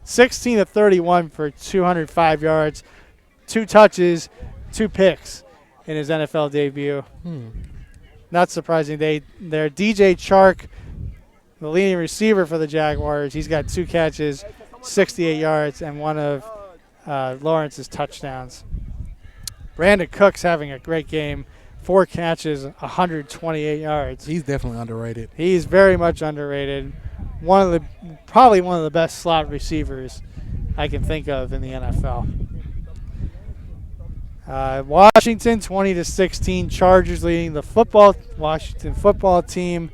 16-31 for 205 yards. 2 touches, 2 picks in his NFL debut. Not surprising. They're DJ Chark, the leading receiver for the Jaguars. He's got 2 catches, 68 yards, and one of Lawrence's touchdowns. Brandon Cooks having a great game. 4 catches, 128 yards. He's definitely underrated. He's very much underrated. probably one of the best slot receivers I can think of in the NFL. Washington 20-16, Chargers leading the Washington football team.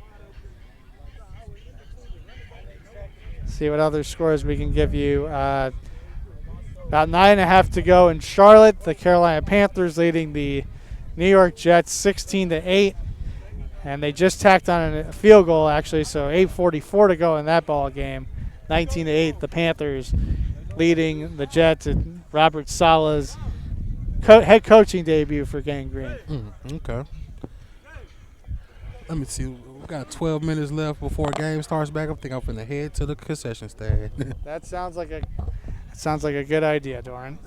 See what other scores we can give you. About 9.5 to go in Charlotte. The Carolina Panthers leading the New York Jets 16-8. And they just tacked on a field goal, actually, so 8:44 to go in that ball game. 19-8, the Panthers leading the Jets and Robert Sala's head coaching debut for Gang Green. Okay. Let me see. We got 12 minutes left before a game starts back. I think I'm finna head to the concession stand. That sounds like a good idea, Doran.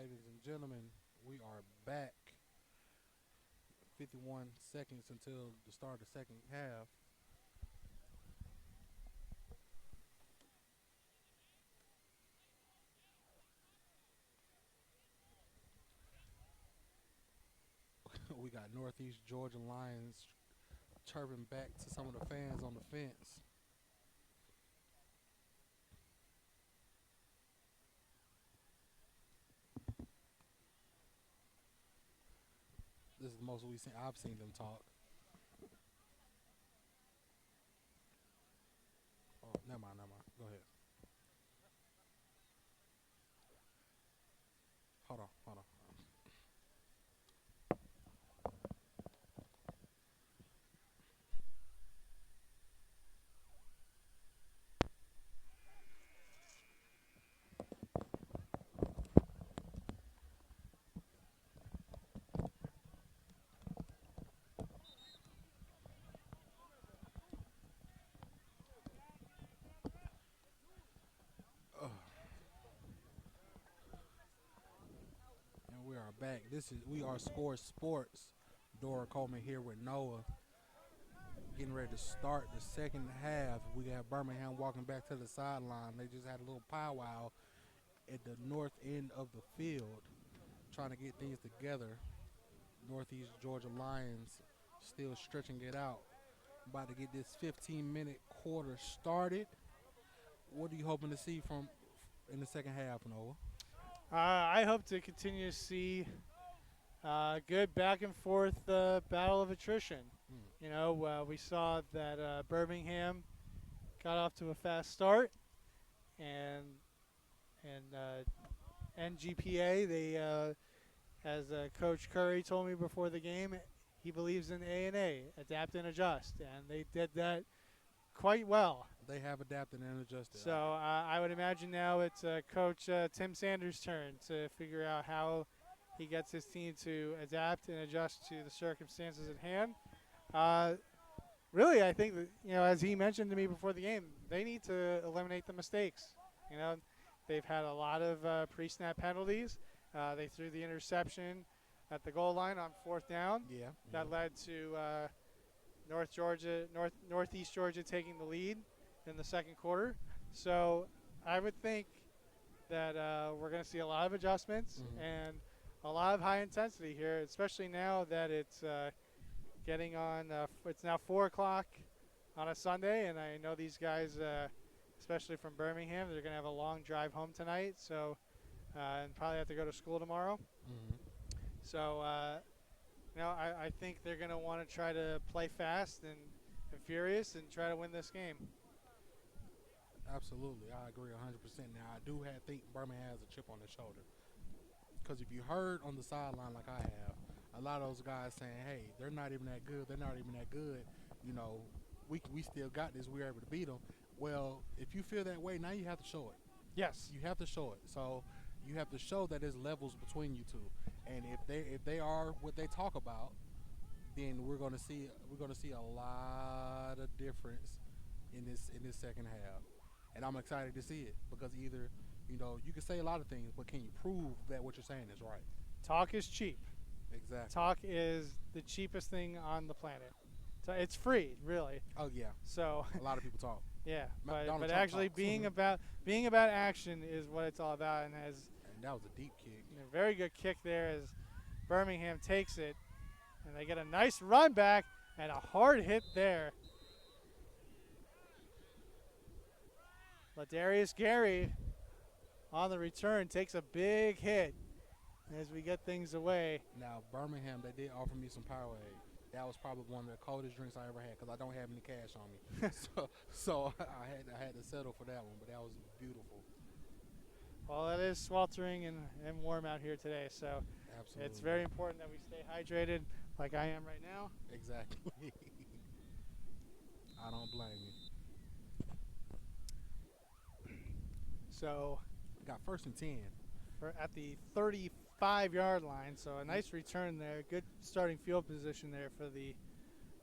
Ladies and gentlemen, we are back. 51 seconds until the start of the second half. We got Northeast Georgia Lions chirping back to some of the fans on the fence. This is the most I've seen them talk. Oh, never mind. Go ahead. Hold on. And we are back. We are Score Sports. Dora Coleman here with Noah. Getting ready to start the second half. We have Birmingham walking back to the sideline. They just had a little powwow at the north end of the field, trying to get things together. Northeast Georgia Lions still stretching it out. About to get this 15-minute quarter started. What are you hoping to see from in the second half, Noah? I hope to continue to see good back and forth battle of attrition. You know, we saw that Birmingham got off to a fast start, and NGPA, they as Coach Curry told me before the game, he believes in A&A, adapt and adjust, and they did that quite well. They have adapted and adjusted. So I would imagine now it's Coach Tim Sanders' turn to figure out how he gets his team to adapt and adjust to the circumstances at hand. Really, I think that, you know, as he mentioned to me before the game, they need to eliminate the mistakes. You know, they've had a lot of pre-snap penalties. They threw the interception at the goal line on fourth down. Yeah. That led to Northeast Georgia taking the lead in the second quarter. So I would think that we're going to see a lot of adjustments and a lot of high intensity here, especially now that it's getting on. It's now 4 o'clock on a Sunday, and I know these guys, especially from Birmingham, they're going to have a long drive home tonight, so and probably have to go to school tomorrow. So, I think they're going to want to try to play fast and furious and try to win this game. Absolutely. I agree 100%. Now, I do think Birmingham has a chip on their shoulder. Because if you heard on the sideline like I have, a lot of those guys saying, hey, they're not even that good. They're not even that good. You know, we still got this. We were able to beat them. Well, if you feel that way, now you have to show it. Yes. You have to show it. So you have to show that there's levels between you two. And if they are what they talk about, then we're gonna see a lot of difference in this second half. And I'm excited to see it because either, you know, you can say a lot of things, but can you prove that what you're saying is right? Talk is cheap. Exactly. Talk is the cheapest thing on the planet. It's free, really. Oh yeah. So a lot of people talk. Yeah, but Trump actually talks. being about action is what it's all about. And that was a deep kick. A very good kick there as Birmingham takes it, and they get a nice run back and a hard hit there. Ladarius Gary on the return takes a big hit as we get things away. Now, Birmingham, they did offer me some Powerade. That was probably one of the coldest drinks I ever had because I don't have any cash on me. so I had to settle for that one, but that was beautiful. Well, it is sweltering and warm out here today, so absolutely, it's very important that we stay hydrated like I am right now. Exactly. I don't blame you. So we got 1st and 10. At the 35-yard line, so a nice return there. Good starting field position there for the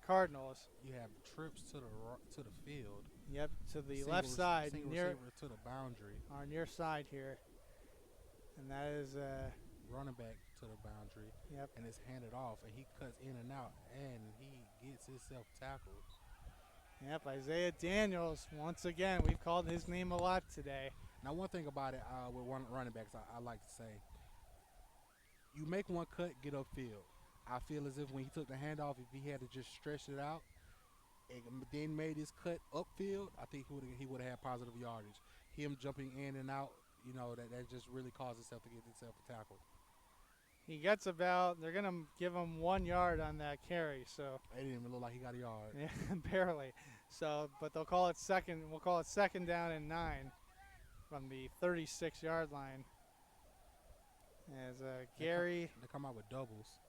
Cardinals. You have trips to the field. Yep, to the left side, near to the boundary. Our near side here, and that is running back to the boundary. Yep. And it's handed off, and he cuts in and out, and he gets himself tackled. Yep, Isaiah Daniels, once again, we've called his name a lot today. Now, one thing about it with running backs, I like to say, you make one cut, get upfield. I feel as if when he took the handoff, if he had to just stretch it out and then made his cut upfield, I think he would have had positive yardage. Him jumping in and out, that just really caused himself to get himself tackled. He gets about, they're going to give him 1 yard on that carry, so. It didn't even look like he got a yard. Yeah, barely. So, but we'll call it second down and 9 from the 36-yard line. As Gary. They come out with doubles.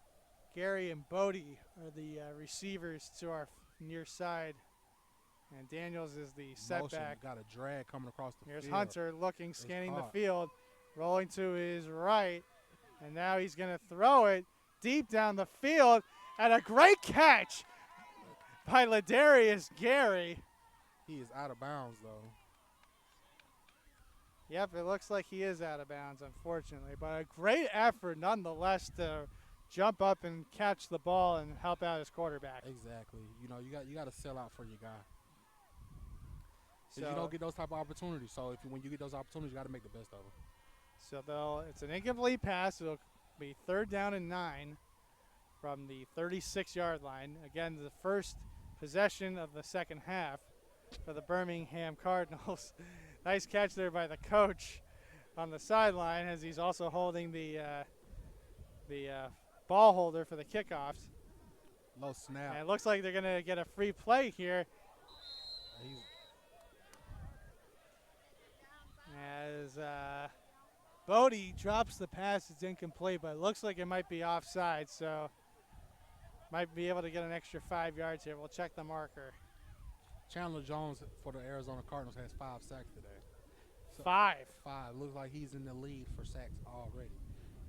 Gary and Bodie are the receivers to our near side. And Daniels is the setback. Got a drag coming across the Here's field. Hunter looking, scanning the field, rolling to his right. And now he's going to throw it deep down the field. And a great catch by Ladarius Gary. He is out of bounds, though. Yep, it looks like he is out of bounds, unfortunately. But a great effort, nonetheless, to jump up and catch the ball and help out his quarterback. Exactly. You got to sell out for your guy. So you don't get those type of opportunities. So when you get those opportunities, you got to make the best of them. So it's an incomplete pass. It'll be 3rd down and 9 from the 36-yard line. Again, the first possession of the second half for the Birmingham Cardinals. Nice catch there by the coach on the sideline, as he's also holding the ball holder for the kickoffs. Low snap. And it looks like they're going to get a free play here. As Bodie drops the pass, it's incomplete, but it looks like it might be offside, so might be able to get an extra 5 yards here. We'll check the marker. Chandler Jones for the Arizona Cardinals has 5 sacks today. So 5. 5. Looks like he's in the lead for sacks already.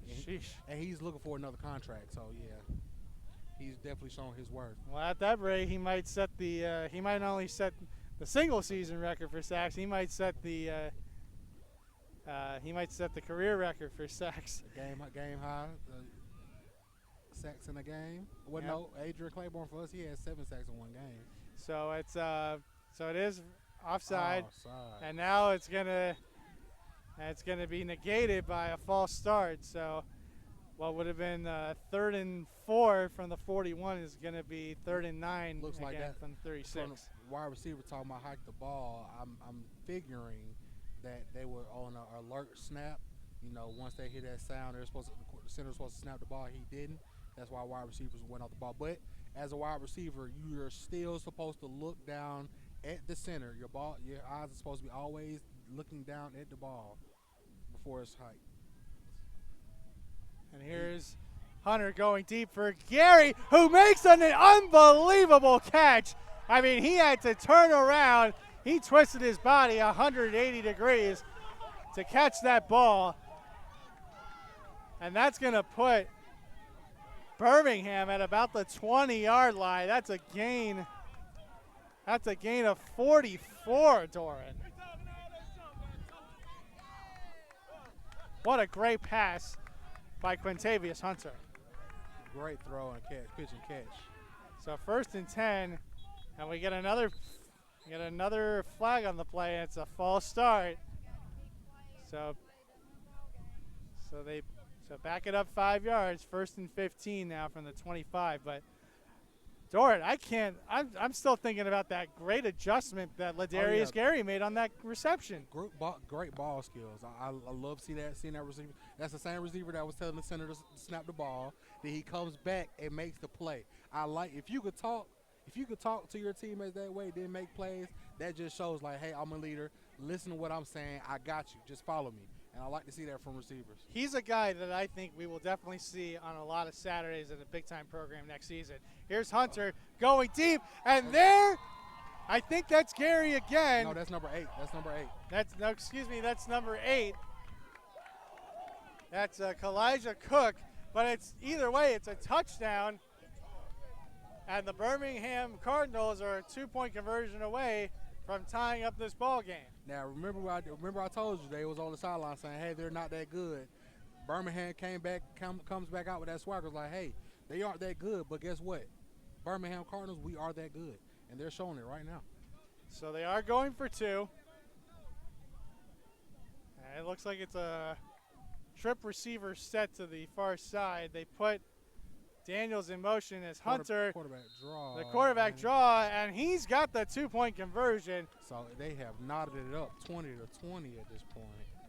Sheesh. And he's looking for another contract, so yeah. He's definitely shown his worth. Well, at that rate, he might set the he might not only set the single season record for sacks, he might set the career record for sacks. Game high sacks in a game. Well, Yep. no, Adrian Claiborne for us, he had 7 sacks in one game. So it is offside, Offside. and now it's gonna be negated by a false start. So what would have been 3rd and 4 from the 41 is gonna be 3rd and 9 Looks again like that from 36. From the wide receiver talking about hike the ball, I'm figuring that they were on an alert snap. Once they hear that sound, the center's supposed to snap the ball. He didn't. That's why wide receivers went off the ball. But as a wide receiver, you're still supposed to look down at the center. Your eyes are supposed to be always looking down at the ball before it's hiked. And here's Hunter going deep for Gary, who makes an unbelievable catch. I mean, he had to turn around. He twisted his body 180 degrees to catch that ball. And that's going to put Birmingham at about the 20-yard line. That's a gain. That's a gain of 44, Doran. What a great pass by Quintavious Hunter. Great throw and catch, pitch and catch. So 1st and 10, and we get another flag on the play, and it's a false start. So back it up 5 yards. 1st and 15 now from the 25. But Doran, I'm still thinking about that great adjustment that Ladarius Gary made on that reception. Great ball skills. I love seeing that receiver. That's the same receiver that was telling the center to snap the ball. Then he comes back and makes the play. If you could talk to your teammates that way, then make plays, that just shows like, hey, I'm a leader. Listen to what I'm saying. I got you. Just follow me. And I like to see that from receivers. He's a guy that I think we will definitely see on a lot of Saturdays in the big-time program next season. Here's Hunter going deep, and there, I think that's Gary again. No, that's number 8. That's number 8. That's number 8. That's Kalijah Cook, but it's either way, it's a touchdown, and the Birmingham Cardinals are a 2-point conversion away from tying up this ball game. Now, remember I told you they was on the sideline saying, hey, they're not that good. Birmingham comes back out with that swagger. It's like, hey, they aren't that good, but guess what? Birmingham Cardinals, we are that good, and they're showing it right now. So they are going for 2. And it looks like it's a trip receiver set to the far side. They put Daniels in motion as Hunter, Quarterback draw. the quarterback draw, and he's got the 2-point conversion. So they have knotted it up 20-20 at this point.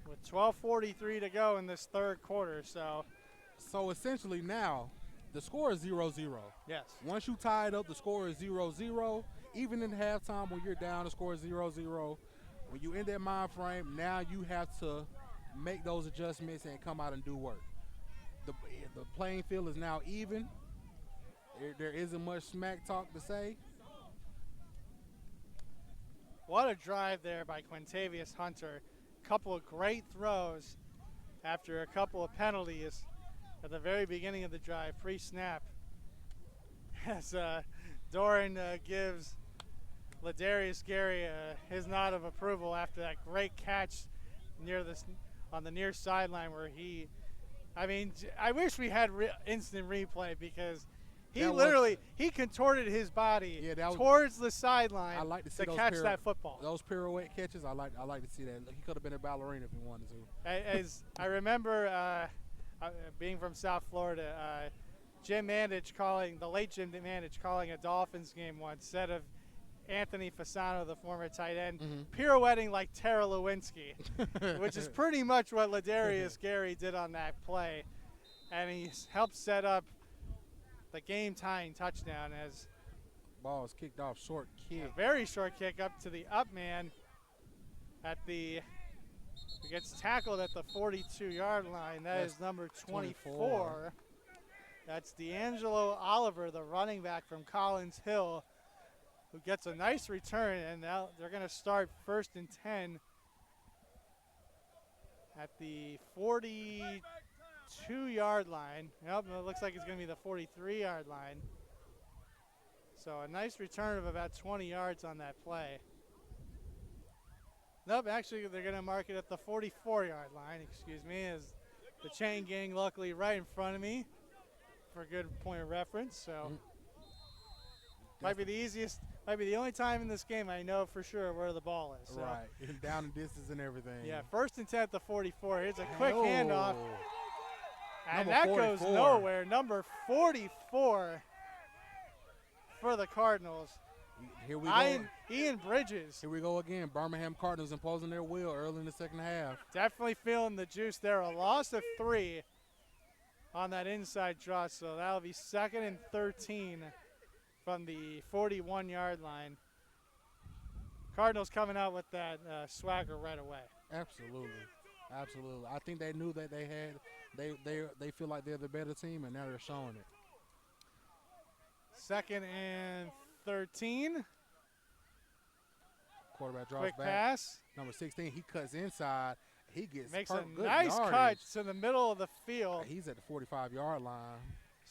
With 12:43 to go in this third quarter, so essentially now, the score is 0-0. yes. Once you tie it up, the score is 0-0. Even in halftime when you're down, the score is 0-0. When you in that mind frame, now you have to make those adjustments and come out and do work. The playing field is now even. There isn't much smack talk to say. What a drive there by Quintavious Hunter. Couple of great throws after a couple of penalties at the very beginning of the drive, pre-snap. As Doran gives Ladarius Gary his nod of approval after that great catch on the near sideline where I wish we had instant replay because he contorted his body towards the sideline I like to see catch that football. Those pirouette catches, I like to see that. He could have been a ballerina if he wanted to. As I remember being from South Florida, the late Jim Mandich calling a Dolphins game once, said of Anthony Fasano, the former tight end, pirouetting like Tara Lewinsky, which is pretty much what Ladarius Gary did on that play. And he helped set up the game-tying touchdown as ball is kicked off, short kick. A very short kick up to the up man he gets tackled at the 42-yard line. That's is number 24. That's D'Angelo Oliver, the running back from Collins Hill, who gets a nice return, and now they're going to start 1st and 10 at the 42-yard line. Nope, it looks like it's going to be the 43-yard line. So a nice return of about 20 yards on that play. Nope, actually they're going to mark it at the 44-yard line, as the chain gang luckily right in front of me for a good point of reference. So might be the only time in this game I know for sure where the ball is. So. Right, down in distance and everything. Yeah, 1st and 10 at the 44. Here's a quick handoff. And Number that 44. goes nowhere. Number 44 for the Cardinals. Here we go. Ian Bridges. Here we go again. Birmingham Cardinals imposing their will early in the second half. Definitely feeling the juice there. A loss of 3 on that inside draw. So that'll be 2nd and 13 from the 41-yard line. Cardinals coming out with that swagger right away. Absolutely. I think they knew that they feel like they're the better team, and now they're showing it. 2nd and 13. Quarterback draws Quick back. pass. Number 16, he cuts inside. He makes a good nice yardage. cut to the middle of the field. He's at the 45-yard line.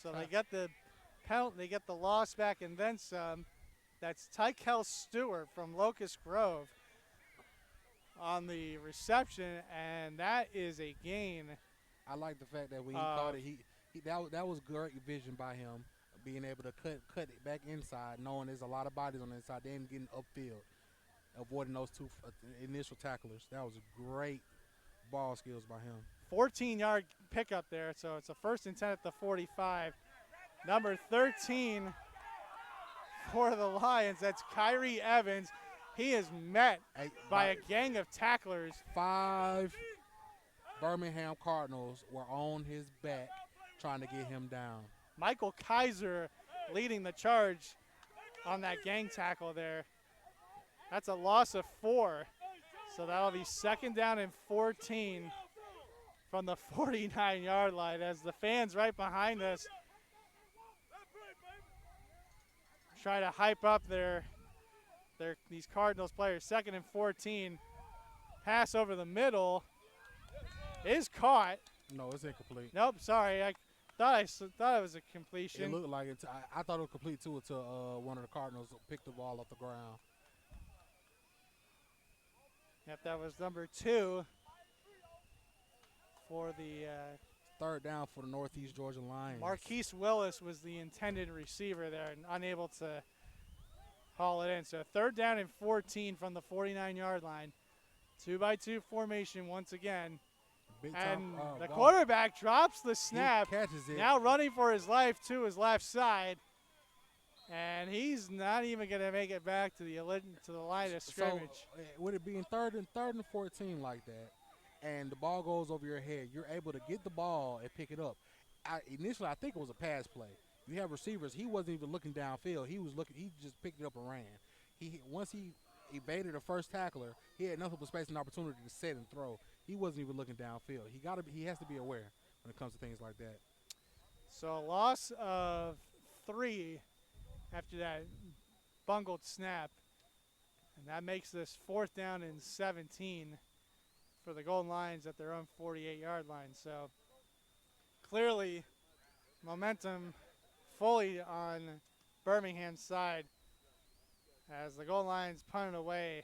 So they get the penalty, they get the loss back, and then some. That's Tykel Stewart from Locust Grove on the reception, and that is a gain. I like the fact that when he caught it, that was great vision by him, being able to cut it back inside, knowing there's a lot of bodies on the inside, then getting upfield, avoiding those 2 initial tacklers. That was great ball skills by him. 14-yard pickup there, so it's a 1st and 10 at the 45. Number 13 for the Lions, that's Kyrie Evans. He is met by a gang of tacklers. 5 Birmingham Cardinals were on his back trying to get him down. Michael Kaiser leading the charge on that gang tackle there. That's a loss of 4. So that'll be 2nd down and 14 from the 49-yard line as the fans right behind us try to hype up these Cardinals players. 2nd and 14. Pass over the middle is caught. No, it's incomplete. Nope, sorry. I thought it was a completion. It looked like it. I thought it was complete too until one of the Cardinals picked the ball off the ground. Yep, that was number 2 for the third down for the Northeast Georgia Lions. Marquise Willis was the intended receiver there and unable to haul it in. So 3rd down and 14 from the 49-yard line. 2-by-2 formation once again. Big And time, the wow. quarterback drops the He snap. catches it. Now running for his life to his left side. And he's not even going to make it back to the line of scrimmage. So, with it being third and 14 like that, and the ball goes over your head, you're able to get the ball and pick it up. Initially, I think it was a pass play. You have receivers. He wasn't even looking downfield. He was looking. He just picked it up and ran. Once he evaded the first tackler, he had nothing but space and opportunity to set and throw. He wasn't even looking downfield. He has to be aware when it comes to things like that. So a loss of 3 after that bungled snap. And that makes this 4th down and 17 for the Golden Lions at their own 48-yard line. So clearly momentum fully on Birmingham's side as the Golden Lions punt it away.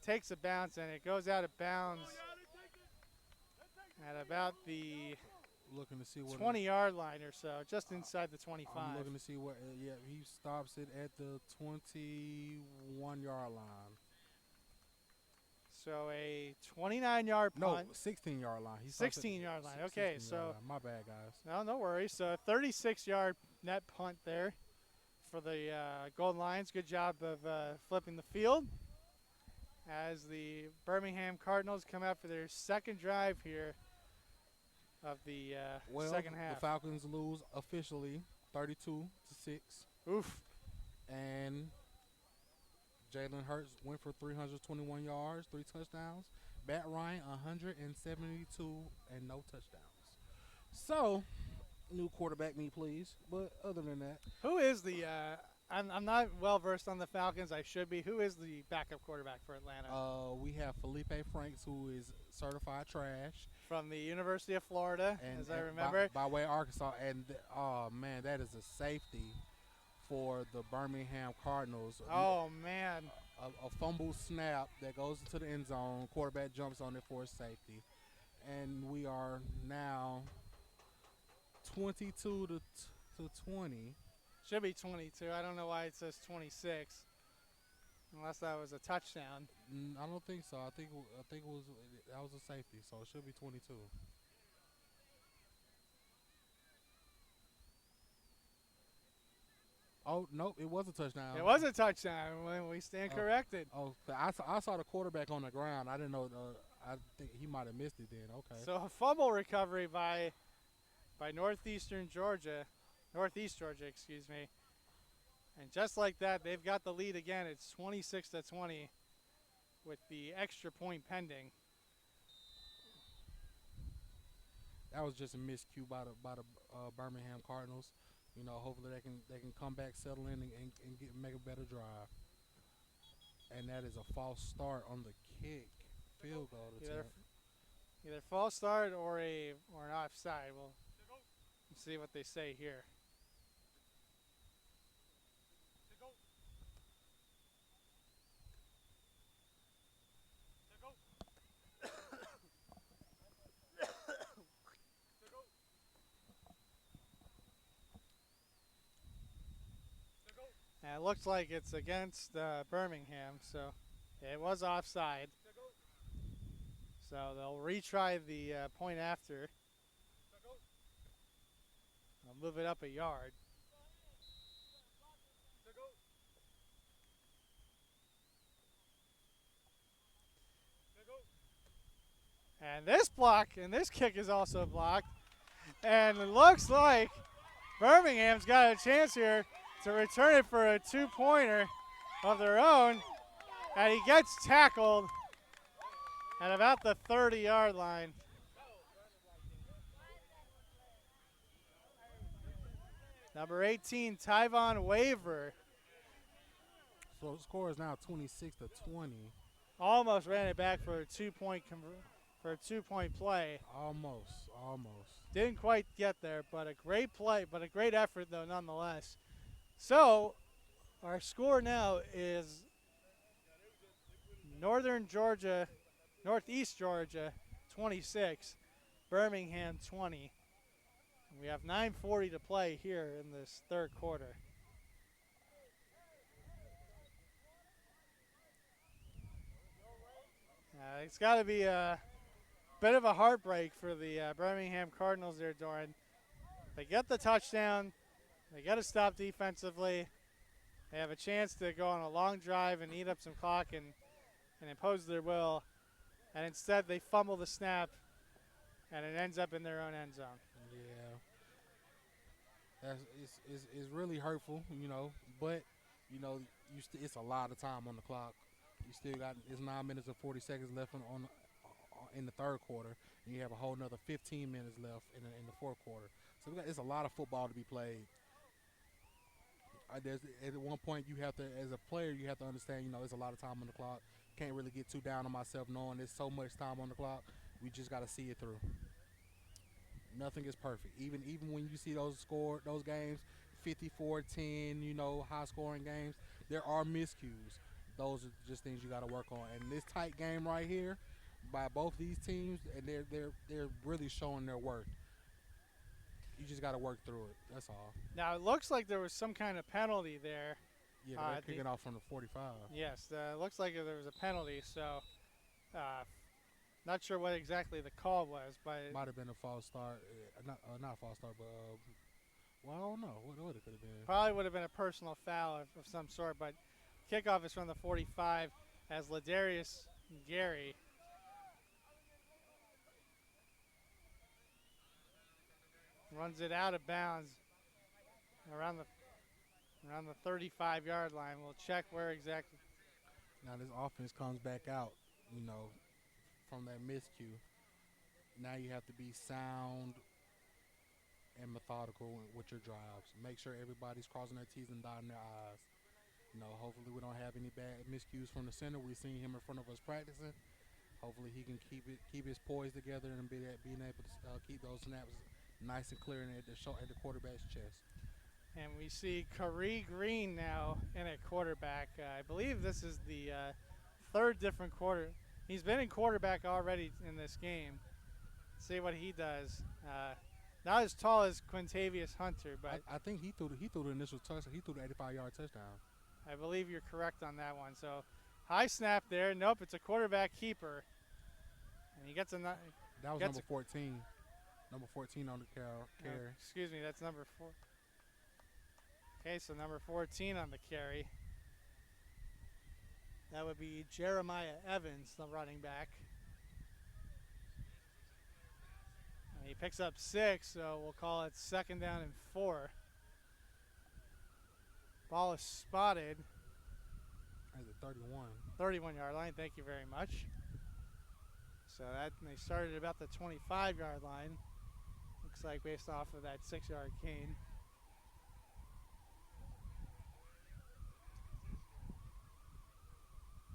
Takes a bounce and it goes out of bounds at about the Looking to see what 20-yard line or so, just inside the 25. I'm looking to see what. Yeah, he stops it at the 21-yard line. So a 29-yard punt. No, 16-yard line. 16-yard line. Okay, 16-yard so line. My bad, guys. no worries. So a 36-yard net punt there for the Golden Lions. Good job of flipping the field as the Birmingham Cardinals come out for their 2nd drive here of the second half. The Falcons lose officially 32-6. Oof. And Jalen Hurts went for 321 yards, 3 touchdowns. Matt Ryan 172 and no touchdowns. So, new quarterback me, please. But other than that, Who is the I'm not well versed on the Falcons. I should be. Who is the backup quarterback for Atlanta? we have Felipe Franks, who is certified trash. From the University of Florida, And, as I and remember. by way of Arkansas. And, oh, man, that is a safety for the Birmingham Cardinals. Oh, man. A fumble snap that goes into the end zone. Quarterback jumps on it for a safety. And we are now 22 to 20. Should be 22. I don't know why it says 26. Unless that was a touchdown. I don't think so. I think it was that was a safety, so it should be 22. Oh nope, it was a touchdown. It was a touchdown when we stand corrected. Oh, I saw the quarterback on the ground. I didn't know. I think he might have missed it then. Okay. So a fumble recovery by Northeast Georgia, excuse me. And just like that, they've got the lead again. It's 26-20 with the extra point pending. That was just a miscue by the Birmingham Cardinals. You know, hopefully they can come back, settle in, and make a better drive. And that is a false start on the kick, field goal attempt. Either false start or an offside. We'll see what they say here. And it looks like it's against Birmingham, so it was offside. So they'll retry the point after. They'll move it up a yard. And this block and this kick is also blocked. And it looks like Birmingham's got a chance here to return it for a 2-pointer of their own. And he gets tackled at about the 30-yard line. Number 18, Tyvon Waver. So the score is now 26-20. Almost ran it back for a 2-point play. Almost. Didn't quite get there, but a great play, but a great effort though nonetheless. So our score now is Northeast Georgia 26, Birmingham 20. We have 9:40 to play here in this third quarter. It's got to be a bit of a heartbreak for the Birmingham Cardinals there, Doran. They get the touchdown. They got to stop defensively. They have a chance to go on a long drive and eat up some clock and impose their will. And instead they fumble the snap, and it ends up in their own end zone. Yeah, it's really hurtful, But it's a lot of time on the clock. You still got it's 9 minutes and 40 seconds left in the third quarter, and you have a whole another 15 minutes left in the fourth quarter. So it's a lot of football to be played. At one point, you have to, as a player, you have to understand, there's a lot of time on the clock. Can't really get too down on myself knowing there's so much time on the clock. We just got to see it through. Nothing is perfect. Even when you see those games, 54-10, high scoring games, there are miscues. Those are just things you got to work on. And this tight game right here, by both these teams, and they're really showing their worth. You just got to work through it. That's all. Now it looks like there was some kind of penalty there. Yeah, they're kicking off from the 45. Yes, it looks like there was a penalty. So, not sure what exactly the call was, but it might have been a false start. Not a false start, but I don't know what it could have been. Probably would have been a personal foul of some sort. But kickoff is from the 45 as Ladarius Gary runs it out of bounds around the 35-yard line. We'll check where exactly. Now this offense comes back out, from that miscue. Now you have to be sound and methodical with your drives. Make sure everybody's crossing their T's and dotting their I's. Hopefully we don't have any bad miscues from the center. We've seen him in front of us practicing. Hopefully he can keep his poise together and being able to keep those snaps nice and clear at the quarterback's chest. And we see Khari Green now in at quarterback. I believe this is the third different quarter. He's been in quarterback already in this game. See what he does. Not as tall as Quintavious Hunter, but I think he threw the initial touchdown. He threw the 85-yard touchdown. I believe you're correct on that one. So high snap there. Nope, it's a quarterback keeper. And he gets that was number 14. Number 14 on the carry. Excuse me, that's number 4. Okay, so number 14 on the carry. That would be Jeremiah Evans, the running back. And he picks up 6, so we'll call it 2nd down and 4. Ball is spotted. That's a 31. 31-yard line, thank you very much. So they started about the 25-yard line. Looks like based off of that 6-yard gain.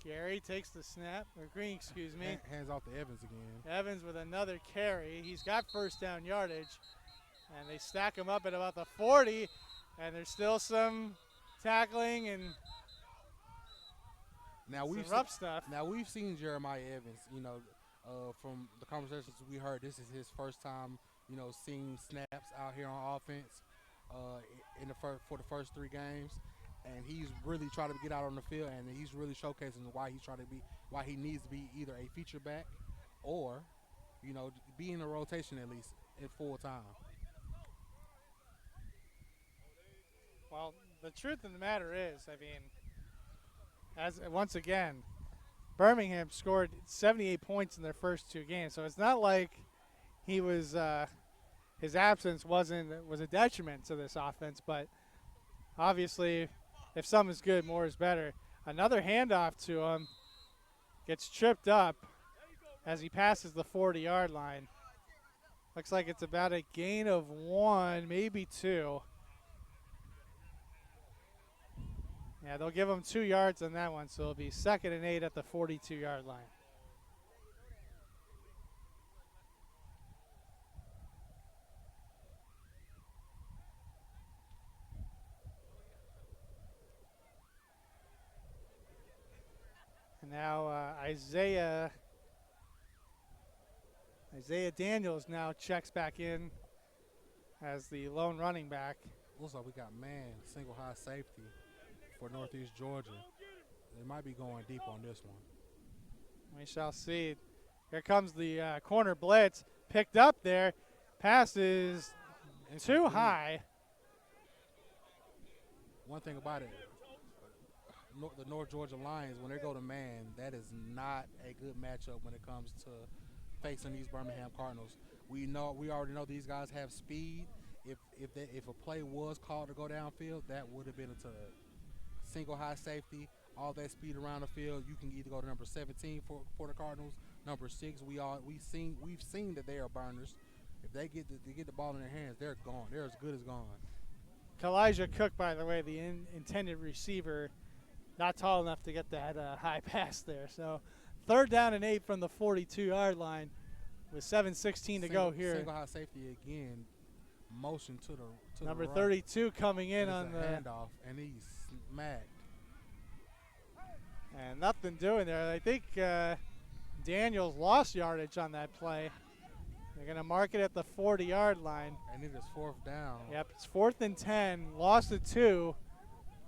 Gary takes the snap, or Green, excuse me. Hands off to Evans again. Evans with another carry. He's got first down yardage. And they stack him up at about the 40. And there's still some tackling and some rough stuff. Now we've seen Jeremiah Evans, from the conversations we heard, this is his first time, seeing snaps out here on offense for the first 3 games. And he's really trying to get out on the field, and he's really showcasing why he needs to be either a feature back or, be in a rotation at least at full time. Well, the truth of the matter is, once again, Birmingham scored 78 points in their first 2 games, so it's not like he was his absence was a detriment to this offense, but obviously, if some is good, more is better. Another handoff to him. Gets tripped up as he passes the 40-yard line. Looks like it's about a gain of 1, maybe 2. Yeah, they'll give him 2 yards on that one, so it'll be 2nd and 8 at the 42-yard line. And now Isaiah Daniels now checks back in as the lone running back. Looks like we got man single high safety for Northeast Georgia. They might be going deep on this one. We shall see. Here comes the corner blitz. Picked up there. Pass is too high. One thing about it, the North Georgia Lions, when they go to man, that is not a good matchup when it comes to facing these Birmingham Cardinals. We already know these guys have speed. If a play was called to go downfield, that would have been a tug. Single high safety, all that speed around the field. You can either go to number 17 for the Cardinals, number 6. We've seen that they are burners. If they get the ball in their hands, they're gone. They're as good as gone. Kalijah Cook, by the way, the intended receiver, not tall enough to get that high pass there. So 3rd down and 8 from the 42-yard line with 7:16 to go here. Single high safety again. Motion to the Number right. 32 coming in on the handoff, and he's smacked. And nothing doing there. I think Daniels lost yardage on that play. They're going to mark it at the 40-yard line. And it is 4th down. Yep, it's 4th and 10. Lost it 2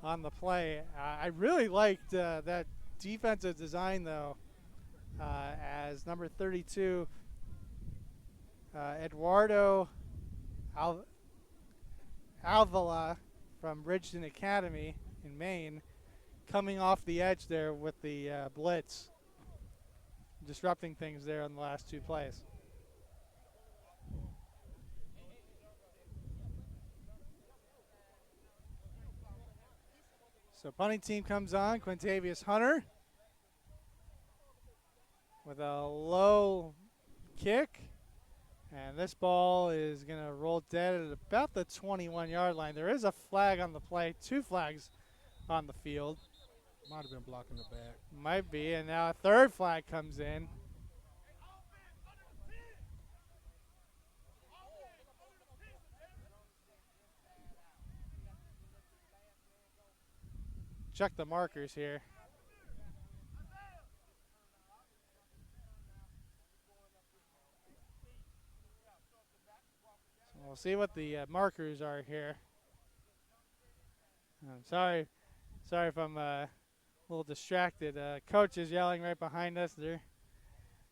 on the play. I really liked that defensive design, though, as number 32, Eduardo Alvala from Bridgeton Academy in Maine, coming off the edge there with the blitz, disrupting things there on the last 2 plays. So punting team comes on, Quintavious Hunter with a low kick. And this ball is going to roll dead at about the 21-yard line. There is a flag on the play, 2 flags on the field. Might have been blocking the back. Might be, and now a 3rd flag comes in. Check the markers here. So we'll see what the markers are here. I'm sorry if I'm a little distracted. Coach is yelling right behind us there.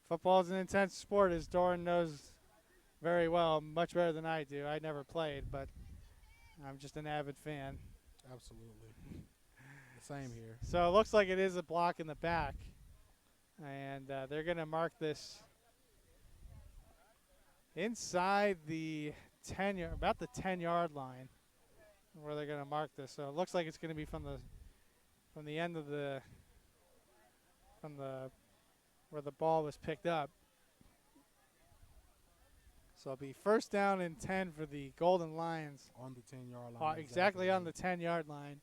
Football is an intense sport, as Doran knows very well, much better than I do. I never played, but I'm just an avid fan. Absolutely. Same here. So it looks like it is a block in the back. And they're going to mark this inside the 10-yard, about the 10-yard line, where they're going to mark this. So it looks like it's going to be from the end of where the ball was picked up. So it'll be 1st down and 10 for the Golden Lions. On the 10-yard line. Exactly on the 10-yard line.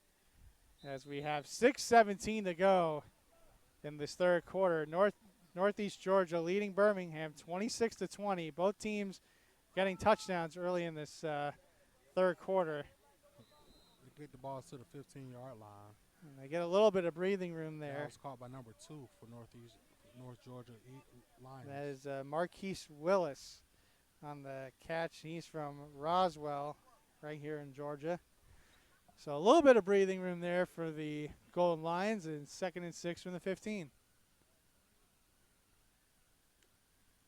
As we have 6:17 to go in this 3rd quarter. Northeast Georgia leading Birmingham 26-20. Both teams getting touchdowns early in this 3rd quarter. They get the ball to the 15-yard line. And they get a little bit of breathing room there. That was caught by number 2 for North Georgia Lions. That is Marquise Willis on the catch. He's from Roswell, right here in Georgia. So a little bit of breathing room there for the Golden Lions, and 2nd and 6 from the 15.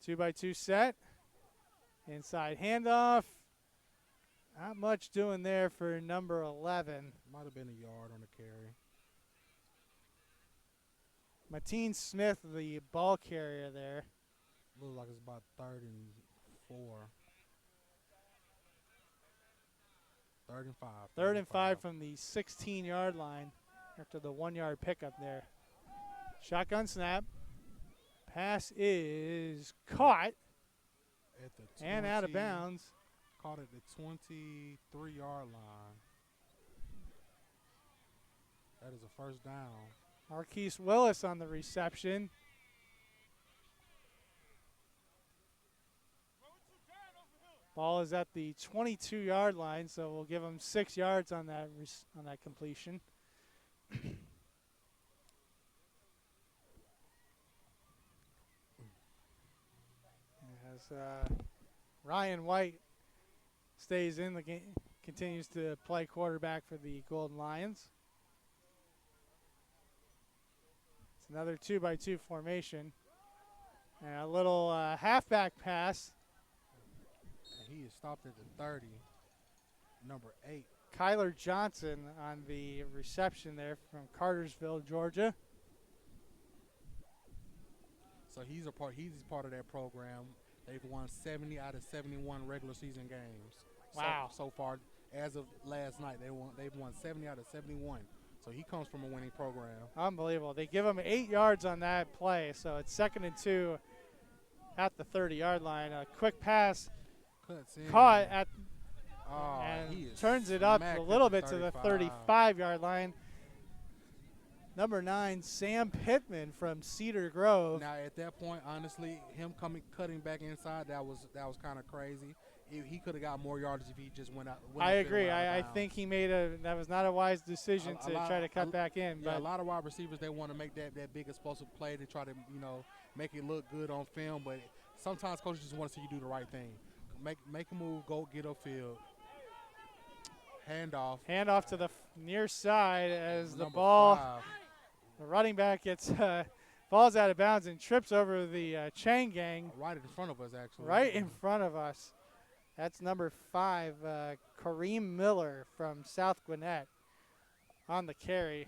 2-by-2 set. Inside handoff. Not much doing there for number 11. Might have been a yard on the carry. Mateen Smith, the ball carrier there. Looks like it's about 3rd and 4. 3rd and 5. 3rd and 5 from the 16-yard line after the 1-yard pickup there. Shotgun snap. Pass is caught At the 20, and out of bounds. Caught at the 23-yard line. That is a 1st down. Marquise Willis on the reception. Ball is at the 22-yard line, so we'll give him 6 yards on that completion. As Ryan White stays in the game, continues to play quarterback for the Golden Lions. It's another 2-by-2 formation. And a little halfback pass. And he is stopped at the 30, number 8. Kyler Johnson on the reception there from Cartersville, Georgia. So he's part of that program. They've won 70 out of 71 regular season games. Wow. So far, as of last night, they've won 70 out of 71. So he comes from a winning program. Unbelievable. They give him 8 yards on that play, so it's 2nd and 2 at the 30-yard line. A quick pass caught at and turns it up a little bit to the 35-yard line. Number 9, Sam Pittman from Cedar Grove. Now at that point, honestly, him cutting back inside, that was kind of crazy. He could have got more yardage if he just went out. I agree. I think he made that was not a wise decision to try to cut back in. Yeah, but a lot of wide receivers, they want to make that big explosive play to try to make it look good on film. But sometimes coaches just want to see you do the right thing. Make a move, go get upfield. Handoff to the near side as the number ball. 5. The running back gets falls out of bounds and trips over the chain gang. Right in front of us, actually. Right in front of us. That's number 5, Kareem Miller from South Gwinnett on the carry.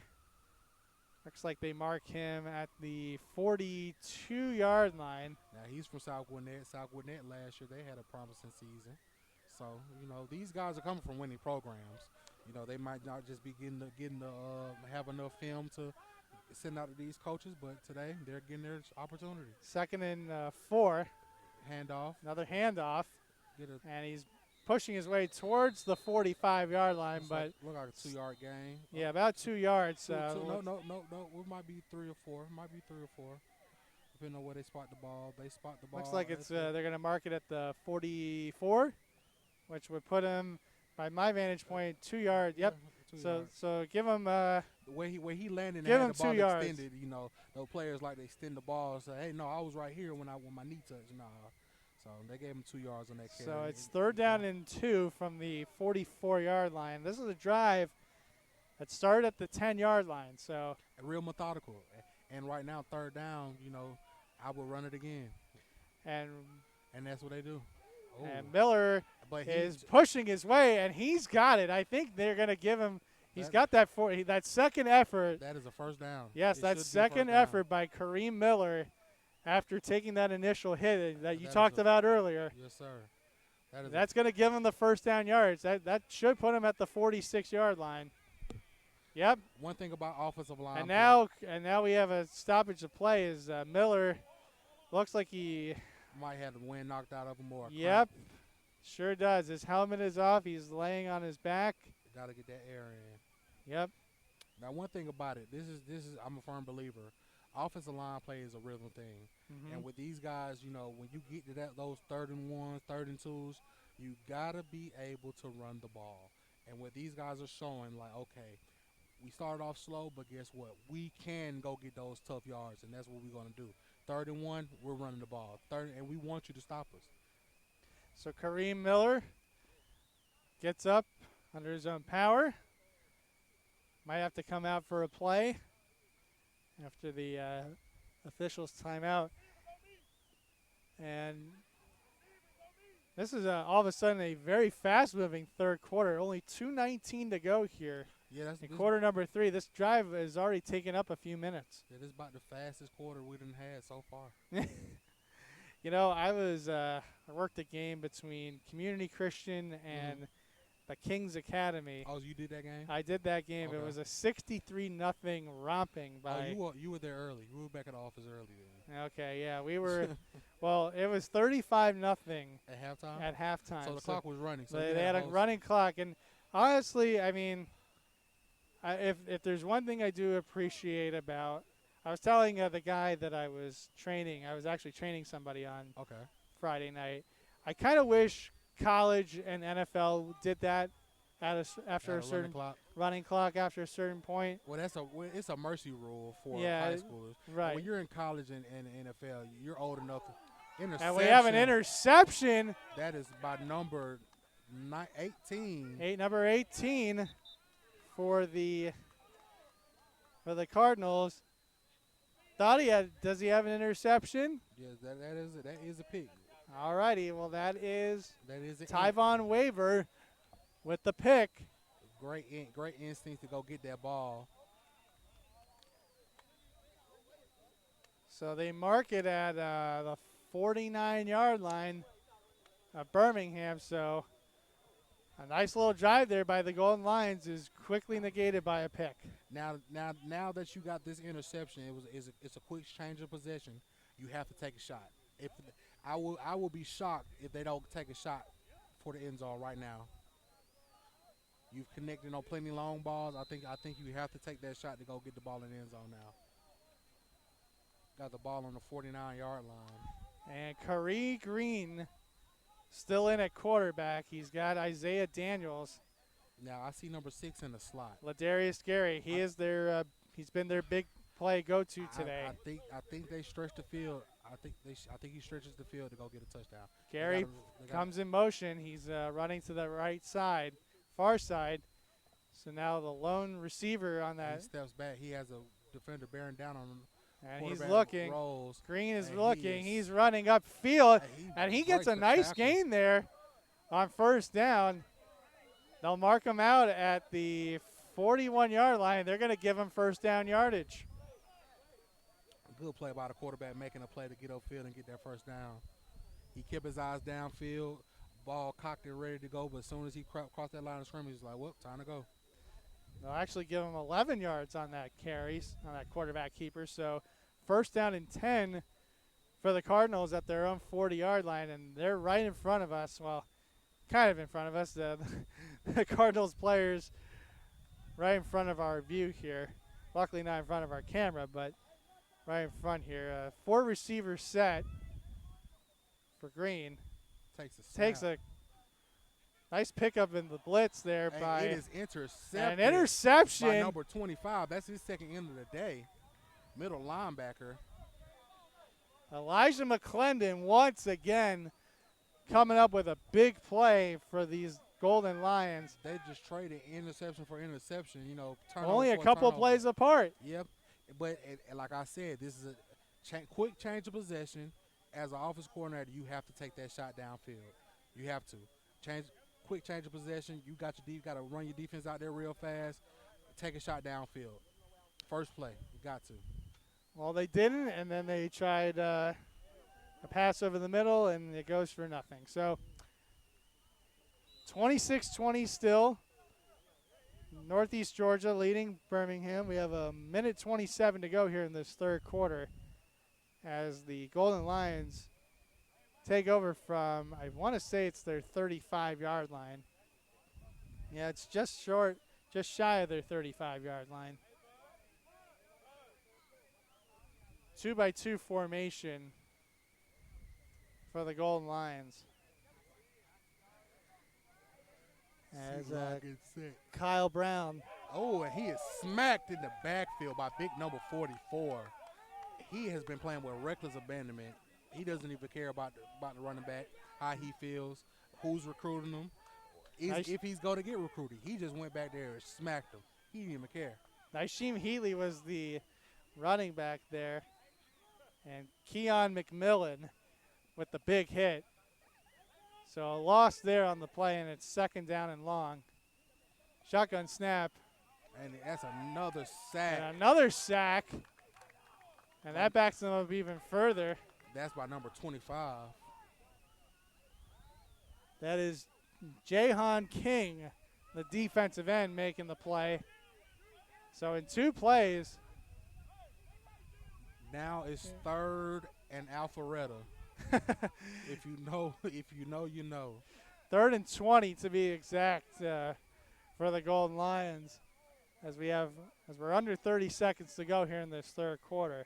Looks like they mark him at the 42-yard line. Now, he's from South Gwinnett. South Gwinnett last year, they had a promising season. So, these guys are coming from winning programs. They might not just be getting to have enough film to send out to these coaches, but today they're getting their opportunity. 2nd and 4. Handoff. Another handoff. And he's pushing his way towards the 45-yard line, but look like a 2-yard gain. Yeah, about 2 yards. No. It might be 3 or 4. Depending on where they spot the ball. Looks like it's they're going to mark it at the 44, which would put him, by my vantage point, 2 yards. Yep. 2 so yards. so give him where he landed and give had him the ball 2 yards. extended. Those players like to extend the ball and say, hey, no, I was right here when my knee touched. Nah. So they gave him 2 yards on that carry. So it's 3rd down and 2 from the 44-yard line. This is a drive that started at the 10-yard line. So real methodical. And right now, 3rd down, I will run it again. And that's what they do. Ooh. And Miller is pushing his way, and he's got it. I think they're going to give him – he's got that second effort. That is a 1st down. Yes, that's second effort by Kareem Miller after taking that initial hit that you talked about earlier. Yes, sir. That's going to give him the 1st down yards. That should put him at the 46-yard line. Yep. One thing about offensive line. And now we have a stoppage of play as Miller looks like he might have the wind knocked out of him more. Yep. Sure does. His helmet is off. He's laying on his back. Got to get that air in. Yep. Now, one thing about it, this is I'm a firm believer. Offensive line play is a rhythm thing. Mm-hmm. And with these guys, when you get to those 3rd and 1s, 3rd and 2s, you got to be able to run the ball. And what these guys are showing, like, okay, we started off slow, but guess what? We can go get those tough yards, and that's what we're going to do. 3rd and 1, we're running the ball. And we want you to stop us. So Kareem Miller gets up under his own power. Might have to come out for a play after the officials' timeout. And this is all of a sudden a very fast-moving 3rd quarter. Only 2:19 to go here. Yeah, in quarter number 3. This drive has already taken up a few minutes. Yeah, this is about the fastest quarter we done had so far. I worked a game between Community Christian and the Kings Academy. Oh, you did that game? I did that game. Okay. It was a 63-0 romping by. Oh, you were there early. You were back at the office early then. Okay, yeah, we were. Well, it was 35-0 at halftime. At halftime. So the clock was running. So they had a running clock, and honestly, I mean, if there's one thing I do appreciate about, I was telling the guy that I was actually training somebody on Friday night. I kind of wish college and NFL did that after a certain running clock after a certain point. Well, it's a mercy rule for high schoolers. Right. When you're in college and NFL, you're old enough. And we have an interception. That is by number 18. Number 18 for the Cardinals. Does he have an interception? Yes, that is a pick. All righty. Well, that is It. Tyvon Waver with the pick. Great instinct to go get that ball. So they mark it at the 49-yard line of Birmingham. So a nice little drive there by the Golden Lions is quickly negated by a pick. Now that you got this interception, it's a quick change of possession. You have to take a shot. If I will be shocked if they don't take a shot for the end zone right now. You've connected on plenty long balls. I think you have to take that shot to go get the ball in the end zone now. Got the ball on the 49-yard line. And Khari Green still in at quarterback. He's got Isaiah Daniels. Now I see number 6 in the slot. Ladarius Gary. He's been their big play go-to today. I think they stretch the field. I think he stretches the field to go get a touchdown. Gary comes in motion. He's running to the right side, far side. So now the lone receiver on that. He steps back. He has a defender bearing down on him. And he's looking. Rolls, Green is looking. He's running upfield. And he gets a nice gain there on first down. They'll mark him out at the 41-yard line. They're going to give him first down yardage. Good play by the quarterback, making a play to get upfield and get that first down. He kept his eyes downfield, ball cocked and ready to go, but as soon as he crossed that line of scrimmage, he's like, well, time to go. They'll actually give him 11 yards on that carries, on that quarterback keeper. So first down and 10 for the Cardinals at their own 40-yard line, and they're right in front of us. Well, kind of in front of us, the Cardinals players right in front of our view here. Luckily not in front of our camera, but right in front here. 4 receivers set for Green. Takes a nice pickup in the blitz there by. It is intercepted. An interception by number 25. That's his second end of the day. Middle linebacker. Elijah McClendon once again coming up with a big play for these Golden Lions. They just traded interception for interception. Only a couple of plays apart. Yep. But like I said, this is a quick change of possession. As an offensive coordinator, you have to take that shot downfield. You have to quick change of possession. You got to run your defense out there real fast. Take a shot downfield. First play, you got to. Well, they didn't, and then they tried a pass over the middle, and it goes for nothing. So 26-20 still. Northeast Georgia leading Birmingham. We have a minute 27 to go here in this third quarter as the Golden Lions take over from, I want to say it's their 35-yard line. Yeah, it's just shy of their 35-yard line. 2-by-2 formation for the Golden Lions. As Kyle Brown. Oh, and he is smacked in the backfield by big number 44. He has been playing with reckless abandonment. He doesn't even care about the running back, how he feels, who's recruiting him, if he's going to get recruited. He just went back there and smacked him. He didn't even care. Nyshim Healy was the running back there. And Keon McMillan with the big hit. So a loss there on the play, and it's second down and long. Shotgun snap. And that's another sack. And another sack. And that backs them up even further. That's by number 25. That is Jahan King, the defensive end, making the play. So in 2 plays. Now it's third and Alpharetta. If you know, you know. 3rd and 20 to be exact for the Golden Lions, as we're under 30 seconds to go here in this third quarter.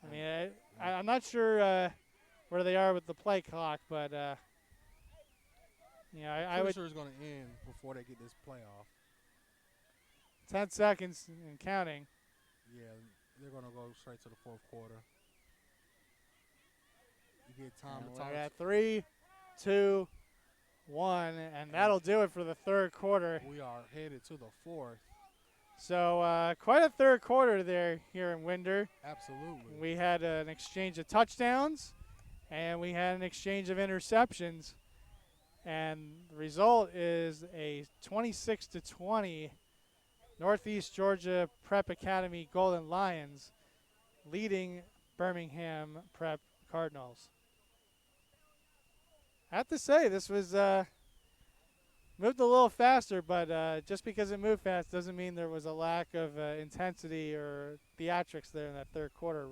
I mean, I'm not sure where they are with the play clock, but I would. Sure it's going to end before they get this playoff. 10 seconds and counting. Yeah, they're going to go straight to the fourth quarter. You get time to talk. We're at 3, 2, and that'll do it for the third quarter. We are headed to the fourth. So quite a third quarter there here in Winder. Absolutely. We had an exchange of touchdowns, and we had an exchange of interceptions. And the result is a 26-20 Northeast Georgia Prep Academy Golden Lions leading Birmingham Prep Cardinals. I have to say, this was moved a little faster, but just because it moved fast doesn't mean there was a lack of intensity or theatrics there in that third quarter,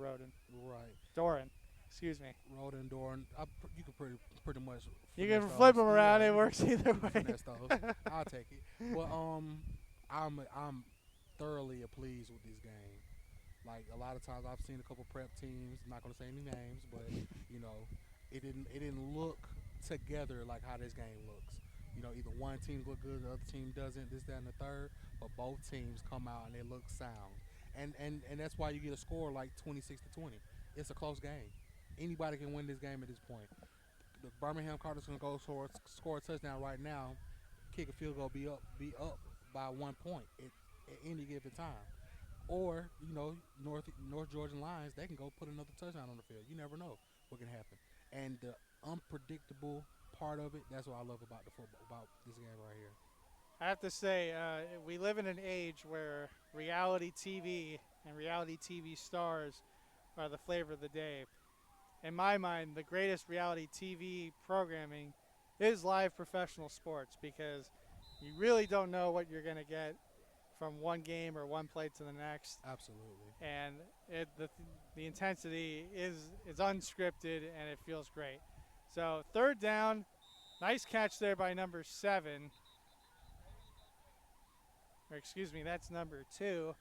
Doran. Excuse me. Roden, Doran. You can pretty much. You can finesse flip those. them around. Yeah, It works either you can way. finesse those. I'll take it. But I'm thoroughly pleased with this game. Like a lot of times I've seen a couple prep teams. I'm not gonna say any names, but you know, it didn't look together like how this game looks. You know, either one team look good, the other team doesn't. This, that, and the third. But both teams come out and they look sound. And that's why you get a score like 26-20. It's a close game. Anybody can win this game at this point. The Birmingham Cardinals can go score a touchdown right now, kick a field goal, be up by 1 point at any given time. Or, you know, North Georgian Lions, they can go put another touchdown on the field. You never know what can happen. And the unpredictable part of it, that's what I love about the football, about this game right here. I have to say, we live in an age where reality TV and reality TV stars are the flavor of the day. In my mind, the greatest reality TV programming is live professional sports, because you really don't know what you're going to get from one game or one play to the next. Absolutely. And the intensity is unscripted, and it feels great. So third down, nice catch there by number 7. Or excuse me, that's number 2.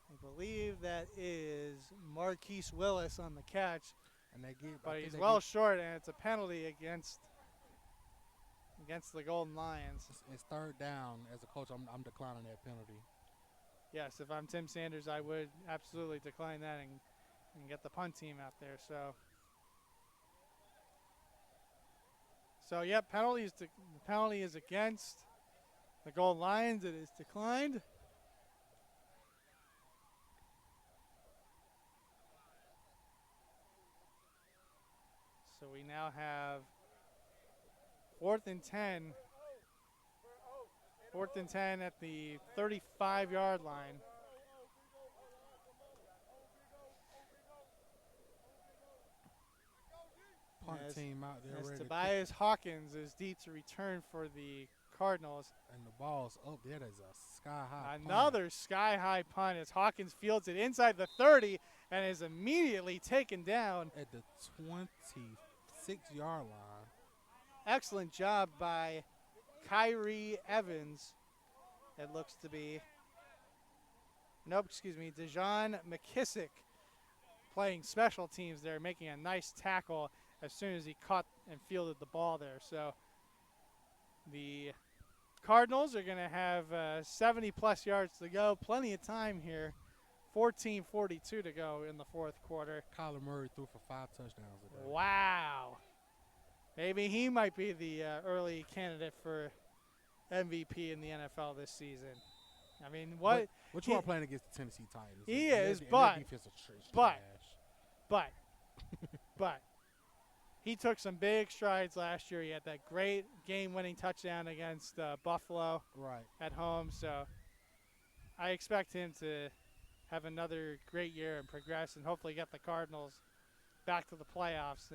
I believe that is Marquise Willis on the catch. And they get, But he's well short, and it's a penalty against the Golden Lions. It's third down. As a coach, I'm declining that penalty. Yes, if I'm Tim Sanders, I would absolutely decline that and get the punt team out there. So yep, the penalty is against the Golden Lions. It is declined. So we now have 4th and 10. 4th and 10 at the 35-yard line. Punt team out there ready. Tobias Hawkins is deep to return for the Cardinals. And the ball's up there. There's a sky-high Another sky-high punt as Hawkins fields it inside the 30 and is immediately taken down at the 26-yard line. Excellent job by Kyrie Evans, it looks to be. Dejon McKissick playing special teams there, making a nice tackle as soon as he caught and fielded the ball there. So the Cardinals are going to have 70-plus yards to go. Plenty of time here. 14:42 to go in the fourth quarter. Kyler Murray threw for 5 touchdowns today. Wow. Maybe he might be the early candidate for MVP in the NFL this season. I mean, what you are playing against the Tennessee Titans. He is, but he took some big strides last year. He had that great game-winning touchdown against Buffalo at home. So I expect him to have another great year and progress and hopefully get the Cardinals back to the playoffs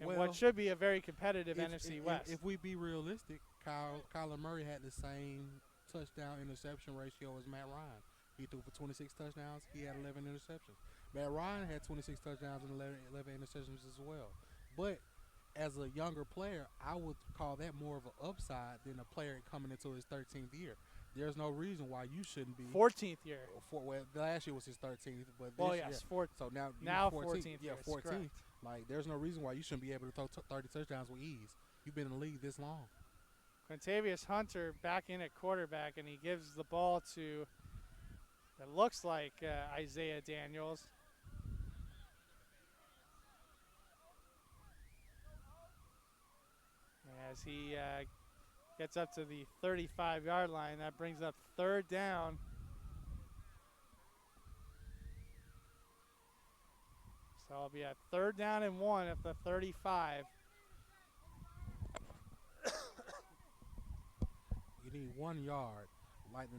in what should be a very competitive NFC West. If we be realistic, Kyler Murray had the same touchdown-interception ratio as Matt Ryan. He threw for 26 touchdowns. He had 11 interceptions. Matt Ryan had 26 touchdowns and 11 interceptions as well. But as a younger player, I would call that more of an upside than a player coming into his 13th year. There's no reason why you shouldn't be 14th year. Last year was his 13th, but this year, so now 14th. Yeah, 14th. Like, there's no reason why you shouldn't be able to throw 30 touchdowns with ease. You've been in the league this long. Quintavious Hunter back in at quarterback, and he gives the ball to, it looks like Isaiah Daniels. as he gets up to the 35-yard line. That brings up third down. So it'll be a third down and 1 at the 35. You need 1 yard. Like the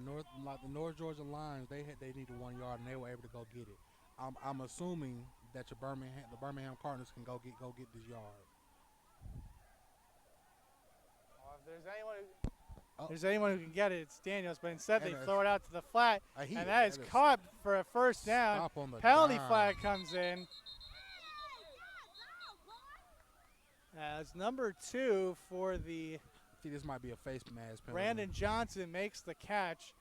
North Georgia Lions, they needed 1 yard and they were able to go get it. I'm assuming that the Birmingham Cardinals can go get this yard. Well, if there's anyone who can get it, it's Daniels. But instead, they throw it out to the flat, and that is caught for a first down. Stop on the Penalty dime. flag comes in. As number 2 for the See, this might be a face mask penalty. Brandon Johnson makes the catch.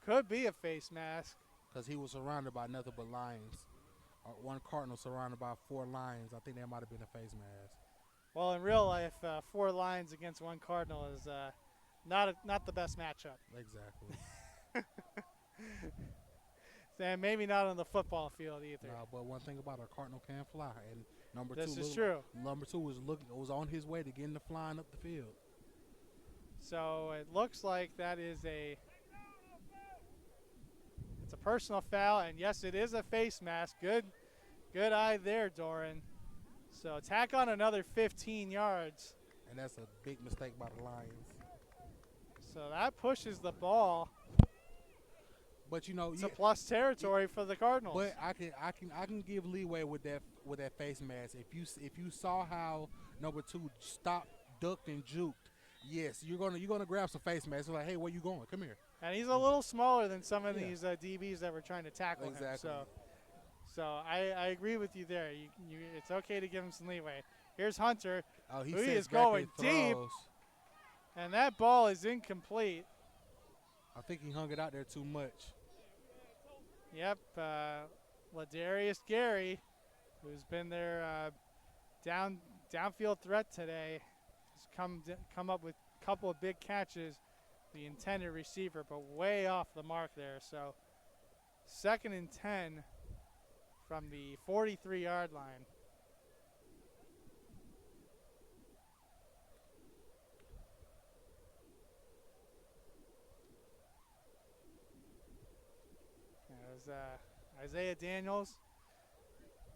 Could be a face mask. Because he was surrounded by nothing but lions. One Cardinal surrounded by 4 lions. I think that might have been a face mask. Well, in real life, 4 Lions against 1 Cardinal is not the best matchup. Exactly. And maybe not on the football field either. No, but one thing about a Cardinal can fly, and number This 2 is true. Number 2 was on his way to getting the flying up the field. So it looks like that is it's a personal foul, and yes, it is a face mask. Good eye there, Doran. So tack on another 15 yards. And that's a big mistake by the Lions. So that pushes the ball But you know, to plus territory for the Cardinals. But I can give leeway with that face mask. If you saw how number 2 stopped, ducked, and juked, yes, you're gonna grab some face masks. Like, hey, where you going? Come here. And he's a little smaller than some of these DBs that were trying to tackle Exactly. him. So I agree with you there. It's okay to give him some leeway. Here's Hunter. Oh, he is sits back going and deep, throws. and that ball is incomplete. I think he hung it out there too much. Yep, Ladarius Gary, who's been their downfield threat today, has come up with a couple of big catches, the intended receiver, but way off the mark there. So 2nd and 10 from the 43-yard line. As Isaiah Daniels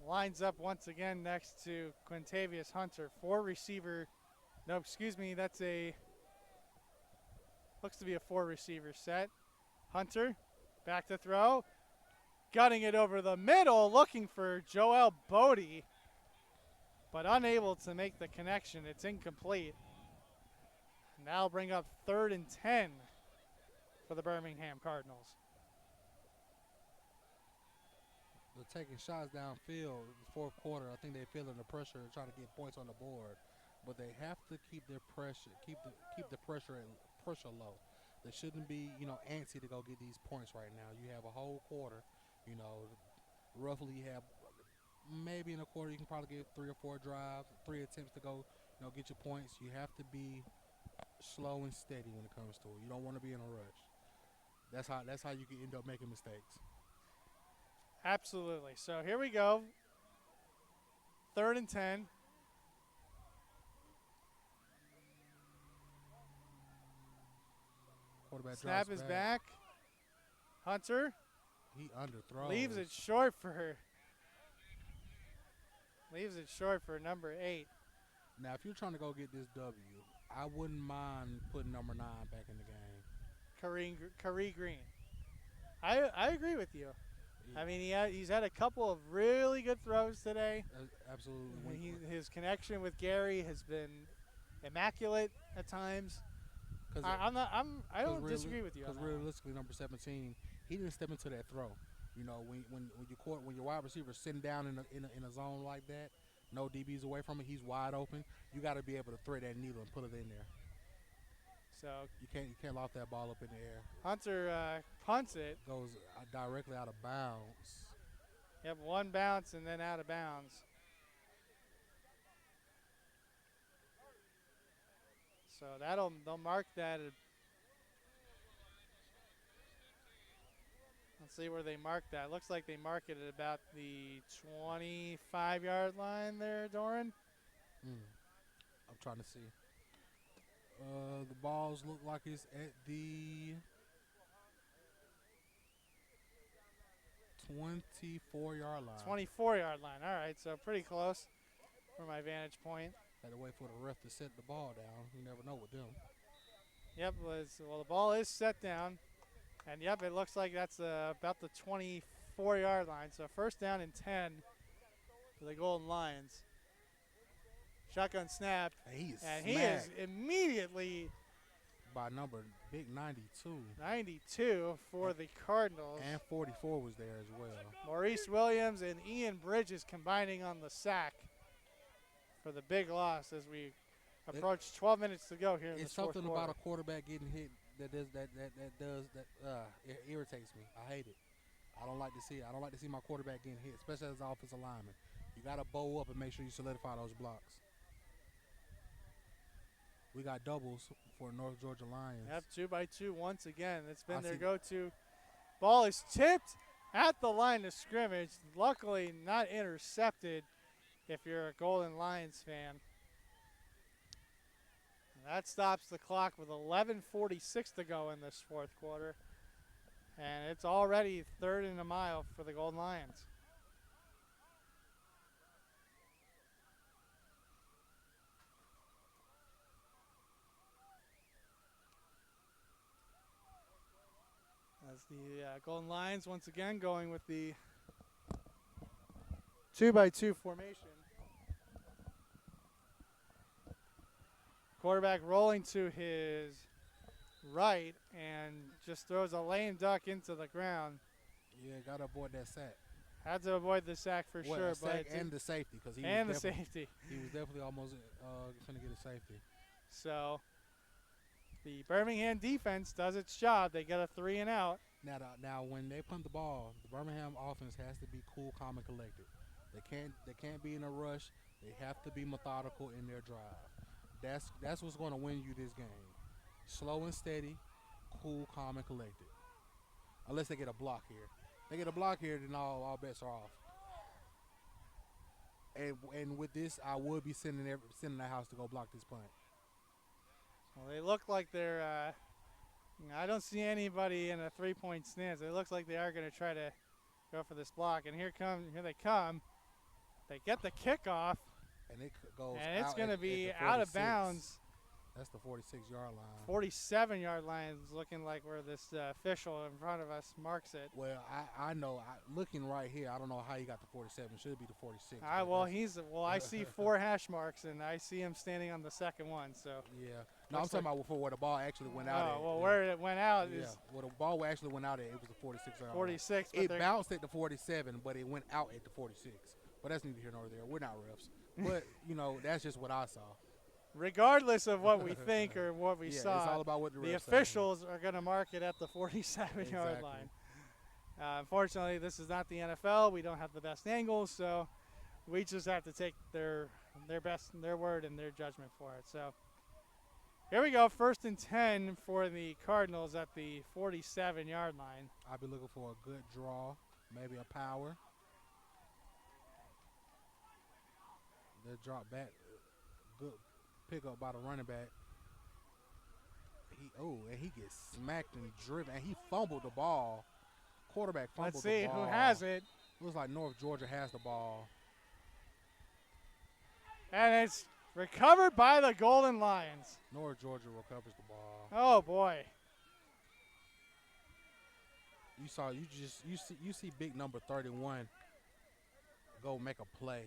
lines up once again next to Quintavious Hunter, 4 receiver. No, excuse me, looks to be a 4 receiver set. Hunter, back to throw, gutting it over the middle, looking for Joel Bodie, but unable to make the connection. It's incomplete. And that'll bring up 3rd and 10 for the Birmingham Cardinals. They're taking shots downfield in the 4th quarter. I think they're feeling the pressure and trying to get points on the board. But they have to keep their pressure, keep the pressure low. They shouldn't be, antsy to go get these points right now. You have a whole quarter, roughly you have maybe in a quarter you can probably get 3 or 4 drives, 3 attempts to go, get your points. You have to be slow and steady when it comes to it. You don't want to be in a rush. That's how you can end up making mistakes. Absolutely. So here we go. 3rd and 10. Quarterback Snap drops is back. Hunter He underthrows. leaves it short for number 8. Now, if you're trying to go get this W, I wouldn't mind putting number 9 back in the game. Karee Green. I agree with you. I mean, he's had a couple of really good throws today. Absolutely. His connection with Gary has been immaculate at times. I don't disagree with you. Because realistically, number 17, he didn't step into that throw. When your wide receiver sitting down in a zone like that, no DBs away from it, he's wide open. You got to be able to thread that needle and put it in there. So you can't loft that ball up in the air. Hunter punts it. Goes directly out of bounds. Yep, 1 bounce and then out of bounds. So they'll mark that. Let's see where they mark that. Looks like they mark it at about the 25-yard line there, Doran. I'm trying to see. The balls look like it's at the 24-yard line. 24-yard line. All right, so pretty close from my vantage point. Had to wait for the ref to set the ball down. You never know with them. Yep, well, the ball is set down. And, yep, it looks like that's about the 24-yard line. So first down and 10 for the Golden Lions. Shotgun snap. And he is immediately by number big 92. 92 for the Cardinals. And 44 was there as well. Maurice Williams and Ian Bridges combining on the sack for the big loss as we approach 12 minutes to go here in the fourth quarter. It's something about a quarterback getting hit that it irritates me. I hate it. I don't like to see it. I don't like to see my quarterback getting hit, especially as an offensive lineman. You got to bow up and make sure you solidify those blocks. We got doubles for North Georgia Lions. Yep, 2-by-2 once again. It's been their go-to. Ball is tipped at the line of scrimmage. Luckily not intercepted if you're a Golden Lions fan. And that stops the clock with 11:46 to go in this fourth quarter. And it's already 3rd and a mile for the Golden Lions. As the Golden Lions once again going with the 2-by-2 formation. Quarterback rolling to his right and just throws a lame duck into the ground. Yeah, got to avoid that sack. Had to avoid the sack for sure. Sack and the safety. He was definitely almost going to get a safety. So the Birmingham defense does its job. They get a 3 and out. Now, when they punt the ball, the Birmingham offense has to be cool, calm, and collected. They can't be in a rush. They have to be methodical in their drive. That's what's going to win you this game. Slow and steady, cool, calm, and collected. Unless they get a block here. If they get a block here, then all bets are off. And with this, I would be sending the house to go block this punt. Well, they look like they're I don't see anybody in a 3-point stance. It looks like they are going to try to go for this block. And here they come. They get the kickoff. And it goes and it's going to be out of bounds. That's the 46-yard line. 47-yard line is looking like where this official in front of us marks it. Well, I know. Looking right here, I don't know how he got the 47. Should be the 46. I see 4 hash marks, and I see him standing on the second one. So yeah. No, I'm talking about for where the ball actually went out. Oh, well, where it went out is. Where the ball actually went out at, it was the 46-yard line. 46. It bounced at the 47, but it went out at the 46. But that's neither here nor there. We're not refs. But, that's just what I saw. Regardless of what we think or what we saw, it's all about what the officials are going to mark it at the 47-yard line. Unfortunately, this is not the NFL. We don't have the best angles, so we just have to take their word and their judgment for it. So here we go, 1st and 10 for the Cardinals at the 47-yard line. I'll be looking for a good draw, maybe a power. They'll drop back, good pick up by the running back. And he gets smacked and driven, and he fumbled the ball. Quarterback fumbled the ball. Let's see who has it. Looks like North Georgia has the ball. And it's recovered by the Golden Lions. North Georgia recovers the ball. Oh boy. You see big number 31 go make a play.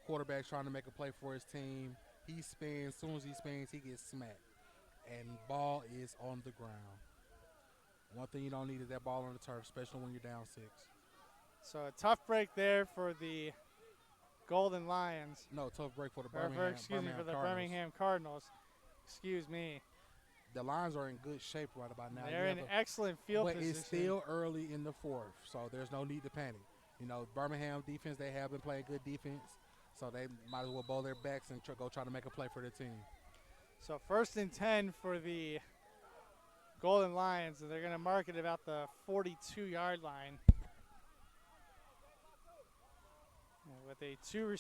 Quarterback trying to make a play for his team. He spins. As soon as he spins, he gets smacked. And ball is on the ground. One thing you don't need is that ball on the turf, especially when you're down 6. So a tough break there for the Golden Lions. No, tough break for the Birmingham Cardinals. Excuse me. The Lions are in good shape right about now. They're in excellent field position. But it's still early in the 4th, so there's no need to panic. Birmingham defense, they have been playing good defense, so they might as well bowl their backs and go try to make a play for their team. So 1st and 10 for the Golden Lions, and they're going to mark it about the 42-yard line. With a 2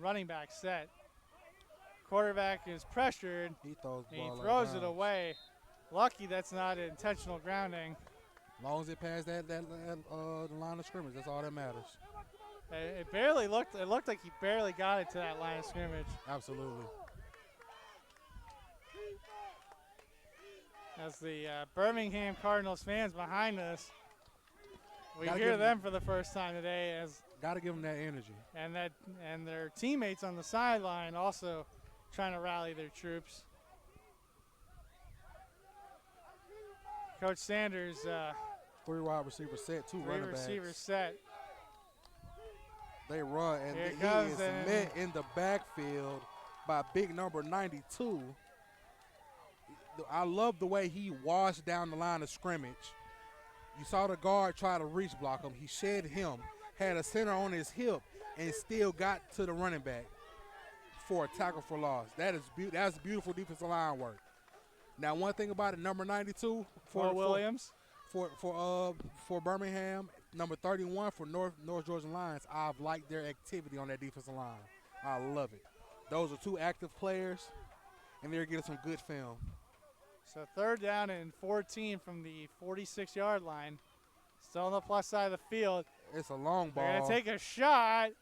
running back set. quarterback is pressured. He throws the He ball. throws it away. Lucky that's not an intentional grounding. As long as it passed the line of scrimmage, that's all that matters. It barely looked. It looked like he barely got it to that line of scrimmage. Absolutely. As the Birmingham Cardinals fans behind us, we Gotta hear give them for the first time today. Got to give them that energy. And their teammates on the sideline also trying to rally their troops. Coach Sanders. 3 wide receivers set, 2 running backs. 3 receivers set. They run, and Here he comes is and- met in the backfield by big number 92. I love the way he washed down the line of scrimmage. You saw the guard try to reach block him. He shed him, had a center on his hip, and still got to the running back for a tackle for loss. That's beautiful defensive line work. Now, one thing about it, number 92 for Williams. For Birmingham, number 31 for North Georgia Lions. I've liked their activity on that defensive line. I love it. Those are 2 active players, and they're getting some good film. So 3rd down and 14 from the 46-yard line. Still on the plus side of the field. It's a long ball. They're going to take a shot.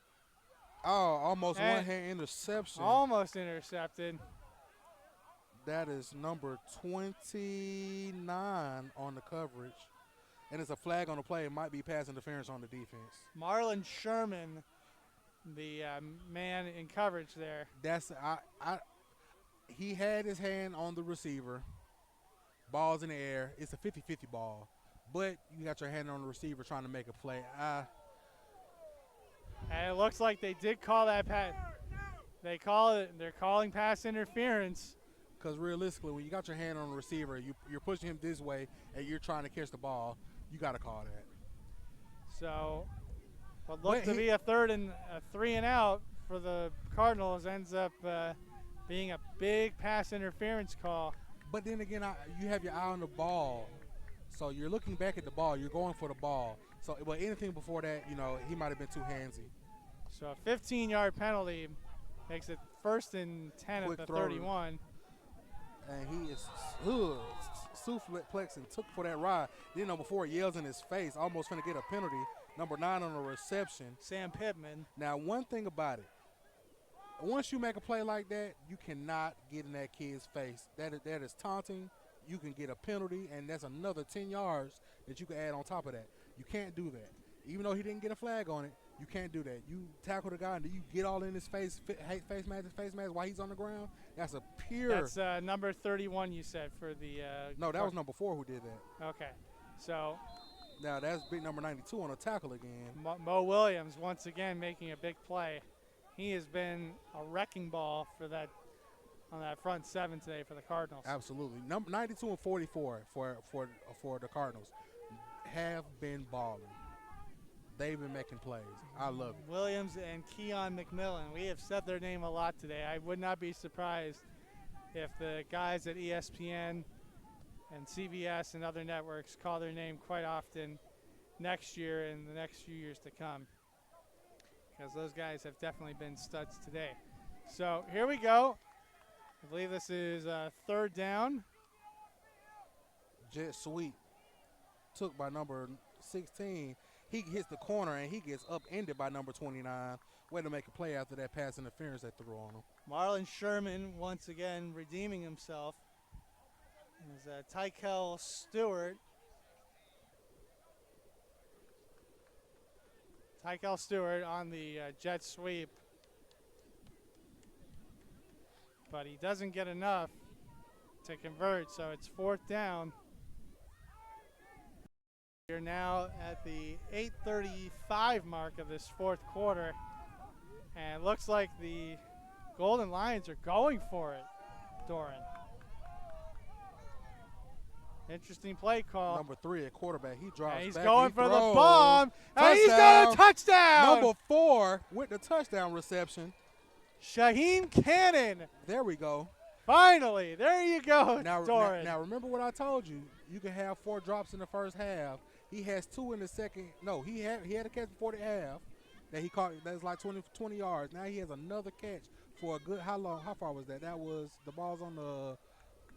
Oh, almost one-hand interception. Almost intercepted. That is number 29 on the coverage. And it's a flag on the play. It might be pass interference on the defense. Marlon Sherman, the man in coverage there. He had his hand on the receiver. Ball's in the air. It's a 50-50 ball. But you got your hand on the receiver trying to make a play. And it looks like they did call that pass. They're calling pass interference. Because realistically, when you got your hand on the receiver, you're pushing him this way, and you're trying to catch the ball, you got to call that. So what looked to be a 3rd and 3 and out for the Cardinals ends up being a big pass interference call. But then again, you have your eye on the ball. So you're looking back at the ball. You're going for the ball. So, but anything before that, he might have been too handsy. So a 15-yard penalty makes it 1st and 10 Quick at the throw. 31. And he is suplex and took for that ride. Then number 4 yells in his face, almost finna get a penalty. Number 9 on the reception. Sam Pittman. Now, one thing about it, once you make a play like that, you cannot get in that kid's face. That is taunting. You can get a penalty, and that's another 10 yards that you can add on top of that. You can't do that. Even though he didn't get a flag on it, you can't do that. You tackle the guy and you get all in his face, face mask while he's on the ground. That's a pure. That's number 31 you said for the. No, that was number 4 who did that. Okay. So. Now that's big number 92 on a tackle again. Mo Williams once again making a big play. He has been a wrecking ball for that on that front 7 today for the Cardinals. Absolutely. Number 92 and 44 for the Cardinals have been balling. They've been making plays. I love it. Williams and Keon McMillan. We have said their name a lot today. I would not be surprised if the guys at ESPN and CBS and other networks call their name quite often next year and the next few years to come, because those guys have definitely been studs today. So here we go. I believe this is 3rd down. Jet sweep took by number 16. He hits the corner and he gets upended by number 29. Way to make a play after that pass interference they threw on him. Marlon Sherman once again redeeming himself. As Tykel Stewart. Tykel Stewart on the jet sweep. But he doesn't get enough to convert, so it's 4th down. We're now at the 8:35 mark of this 4th quarter. And it looks like the Golden Lions are going for it, Doran. Interesting play call. Number 3 at quarterback. He drops and he's back. going he for throws. the bomb. And he's got a touchdown. Number 4 with the touchdown reception. Shaheem Cannon. There we go. Finally, there you go, Doran. Now remember what I told you. You can have 4 drops in the first half. He has 2 in the second. No, he had a catch before the half that he caught. That's like 20 yards. Now he has another catch for a good how long? How far was that? That was the ball's on the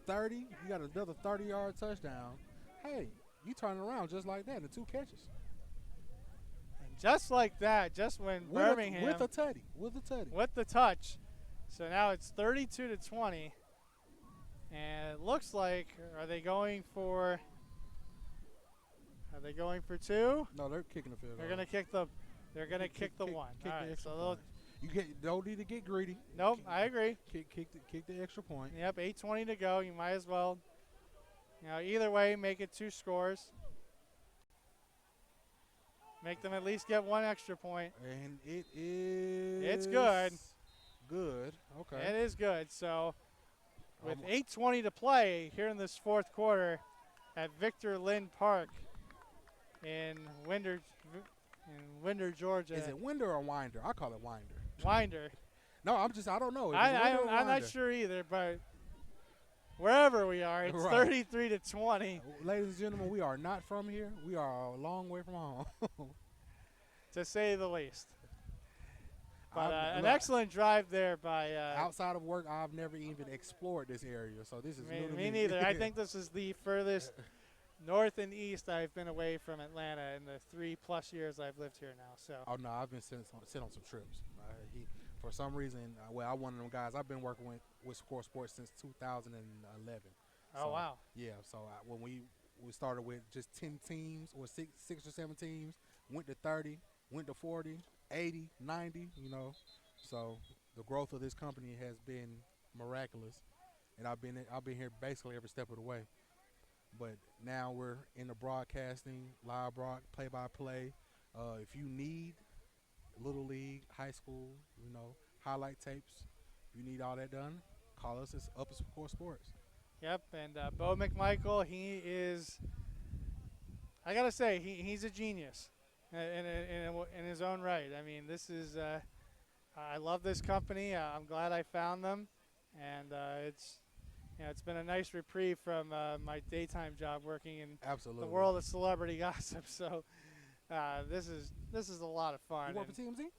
30. You got another 30-yard touchdown. Hey, you turn around just like that in 2 catches. And just like that, just when Birmingham With a tutty. With a tutty. with the touch. So now it's 32-20. And it looks like are they going for 2? No, they're kicking the field goal. They're going to kick the one. Kick All the right. extra So they'll point. Don't need to get greedy. Nope, I agree. Kick the extra point. Yep, 8:20 to go. You might as well, either way, make it 2 scores. Make them at least get 1 extra point. And it is. It's good. Good. Okay. It is good. So with 8:20 to play here in this 4th quarter at Victor Lynn Park in Winder, Georgia. Is it Winder or Winder? I call it Winder. Winder. No, I don't know. I'm not sure either, but wherever we are, it's Right. 33-20. Ladies and gentlemen, we are not from here. We are a long way from home. To say the least. But an look, excellent drive there by. outside of work, I've never even explored this area, so this is new to me. Me neither. I think this is the furthest north and east I've been away from Atlanta in the 3+ years I've lived here now. So. Oh no, I've been sent on some trips. For some reason, I'm one of them guys. I've been working with Score Sports since 2011. Oh wow. Yeah. So when we started with just 10 teams or six or 7 teams, went to 30, went to 40, 80, 90. So the growth of this company has been miraculous, and I've been here basically every step of the way. But now we're in the broadcasting, live play-by-play. If you need Little League, high school, highlight tapes, if you need all that done, call us. It's up at Score Sports. Yep, and Bo McMichael, he is, I got to say, he's a genius in his own right. I mean, this is, I love this company. I'm glad I found them, and it's been a nice reprieve from my daytime job working in Absolutely. the world of celebrity gossip. So this is a lot of fun. You work for TMZ?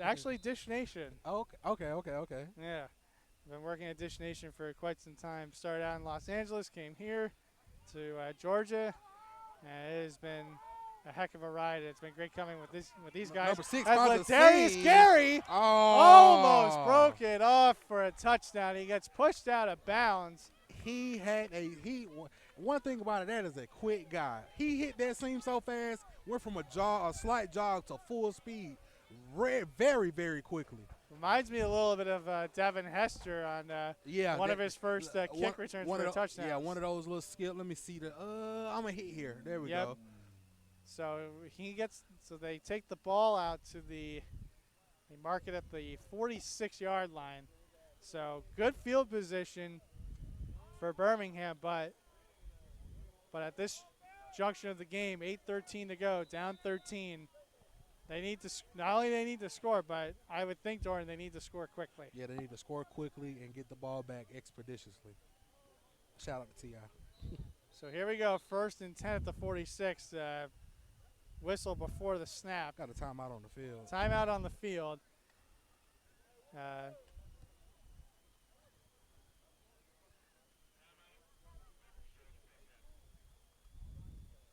Actually, Dish Nation. Okay. Yeah. I've been working at Dish Nation for quite some time. Started out in Los Angeles, came here to Georgia, and it has been a heck of a ride. It's been great coming with these guys. Number 6, as Ladarius Gary Oh. almost broke it off for a touchdown. He gets pushed out of bounds. One thing about that is a quick guy. He hit that seam so fast, went from a slight jog to full speed, very, very quickly. Reminds me a little bit of Devin Hester on one of his first kick returns for a touchdown. Yeah, one of those little skills. Let me see I'm gonna hit here. There we go. So they take the ball out to they mark it at the 46-yard line. So good field position for Birmingham, but at this junction of the game, 8:13 to go, down 13. They need to not only they need to score, but I would think, Doran, they need to score quickly. Yeah, they need to score quickly and get the ball back expeditiously. Shout out to T.I. So here we go, 1st and 10 at the 46. Whistle before the snap. Got a timeout on the field. Timeout on the field.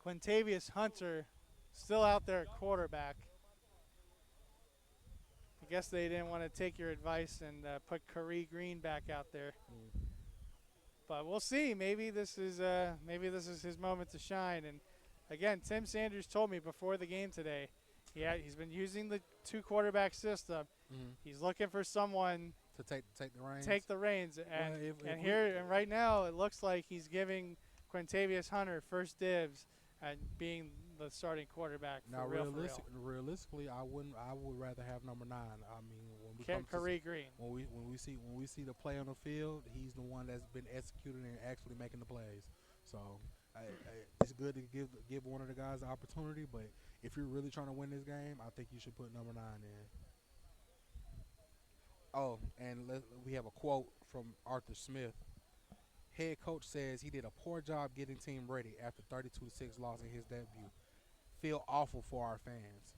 Quintavious Hunter still out there at quarterback. I guess they didn't want to take your advice and put Curry Green back out there. But we'll see. Maybe this is his moment to shine. And again, Tim Sanders told me before the game today, he's been using the 2 quarterback system. Mm-hmm. He's looking for someone to take the reins. Take the reins. And right now it looks like he's giving Quintavious Hunter first dibs at being the starting quarterback. Now, realistically, I would rather have number 9. I mean, when we come Curry Green. When we see the play on the field, he's the one that's been executing and actually making the plays. So it's good to give one of the guys the opportunity. But if you're really trying to win this game, I think you should put number 9 in. Oh, and we have a quote from Arthur Smith. Head coach says he did a poor job getting team ready after 32-6 loss in his debut. Feel awful for our fans.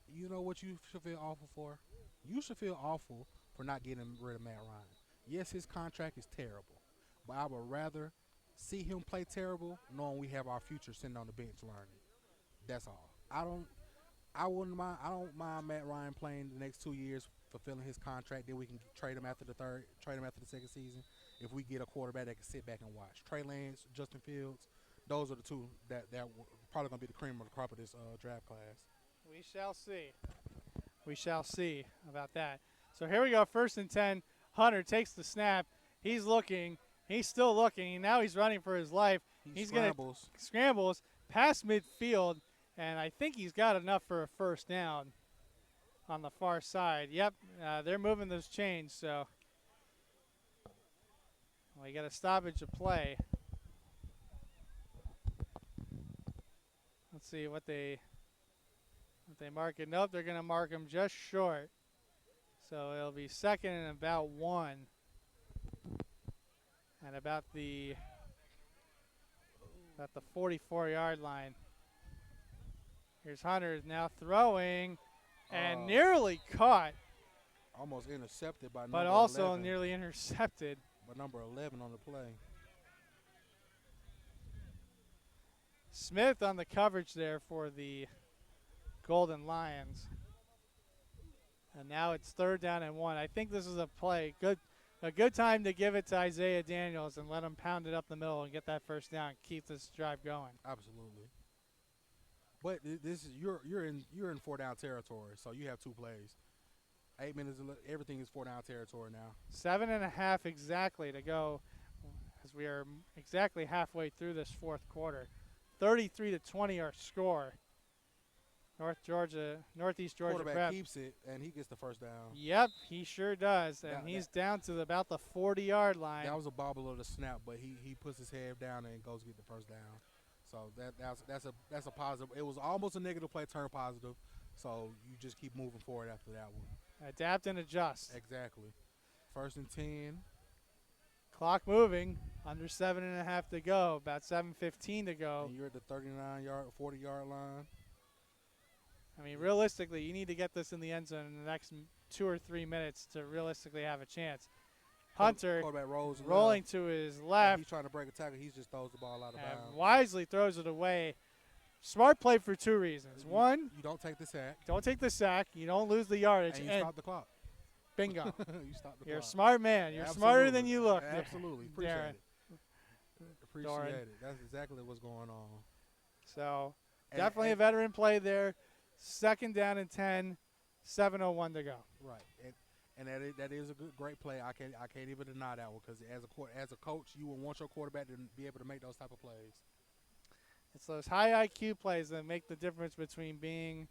You know what you should feel awful for? You should feel awful for not getting rid of Matt Ryan. Yes, his contract is terrible, but I would rather see him play terrible knowing we have our future sitting on the bench learning. That's all. I wouldn't mind. I don't mind Matt Ryan playing the next 2 years, fulfilling his contract. Then we can trade him after trade him after the second season. If we get a quarterback that can sit back and watch, Trey Lance, Justin Fields, those are the two that probably gonna be the cream of the crop of this draft class. We shall see. We shall see about that. So here we go, 1st and 10. Hunter takes the snap. He's looking. He's still looking. Now he's running for his life. He's going to scrambles past midfield, and I think he's got enough for a first down on the far side. Yep, they're moving those chains, so we got a stoppage of play. Let's see what they mark it. Nope, they're going to mark him just short. So it'll be 2nd and about 1. And about the 44-yard line. Here's Hunter now throwing and nearly caught. Almost intercepted by number but also 11. nearly intercepted. By number 11 on the play. Smith on the coverage there for the Golden Lions. And now it's 3rd down and 1. I think this is a play. A good time to give it to Isaiah Daniels and let him pound it up the middle and get that first down. Keep this drive going. Absolutely. But this is you're in 4-down territory, so you have 2 plays. 8 minutes. Everything is 4-down territory now. 7.5 exactly to go, as we are exactly halfway through this 4th quarter. 33-20 our score. Northeast Georgia Quarterback prep keeps it, and he gets the first down. Yep, he sure does, and he's down to about the 40-yard line. That was a bobble of the snap, but he puts his head down and goes get the first down. So that's a positive. It was almost a negative play, turned positive. So you just keep moving forward after that one. Adapt and adjust. Exactly. 1st and 10. Clock moving. Under 7.5 to go. About 7:15 to go. And you're at the 39-yard, 40-yard line. I mean, realistically, you need to get this in the end zone in the next 2 or 3 minutes to realistically have a chance. Hunter rolling to his left. He's trying to break a tackle. He just throws the ball out of bounds. Wisely throws it away. Smart play for 2 reasons. One, you don't take the sack. Don't take the sack. You don't lose the yardage. And you stop the clock. Bingo. You stop the You're clock. a smart man. You're smarter than you look. Absolutely. Appreciate Darren. it. Appreciate it. That's exactly what's going on. So definitely a veteran play there. 2nd down and 10, 7:01 to go. Right, and that is a great play. I can't even deny that one because as a coach, you will want your quarterback to be able to make those type of plays. It's those high IQ plays that make the difference between being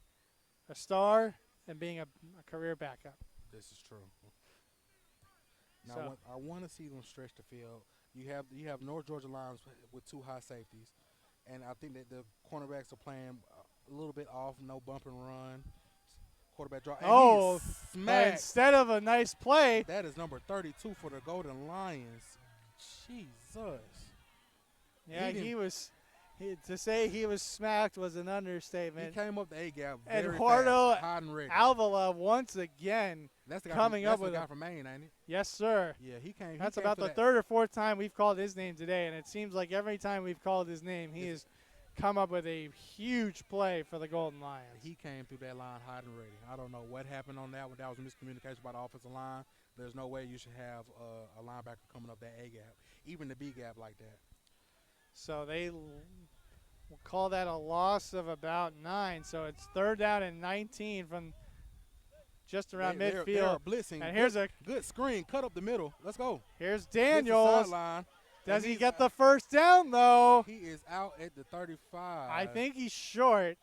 a star and being a career backup. This is true. Now I want to see them stretch the field. You have North Georgia Lions with 2 high safeties, and I think that the cornerbacks are playing a little bit off, no bump and run. Quarterback draw. And instead of a nice play. That is number 32 for the Golden Lions. Jesus. Yeah, to say he was smacked was an understatement. He came up the A-gap and very Eduardo fast, hot and ready. Alvala once again that's the guy coming up with the guy from Maine, ain't it? Yes, sir. Yeah, he came. That's he about came the 3rd or 4th time we've called his name today, and it seems like every time we've called his name, he has come up with a huge play for the Golden Lions. He came through that line hot and ready. I don't know what happened on that one. That was a miscommunication by the offensive line. There's no way you should have a linebacker coming up that A-gap, even the B-gap like that. So they will call that a loss of about 9. So it's 3rd down and 19 from just around midfield. They're blitzing. And here's a good screen, cut up the middle. Let's go. Here's Daniels. Sideline. Does he get the first down, though? He is out at the 35. I think he's short,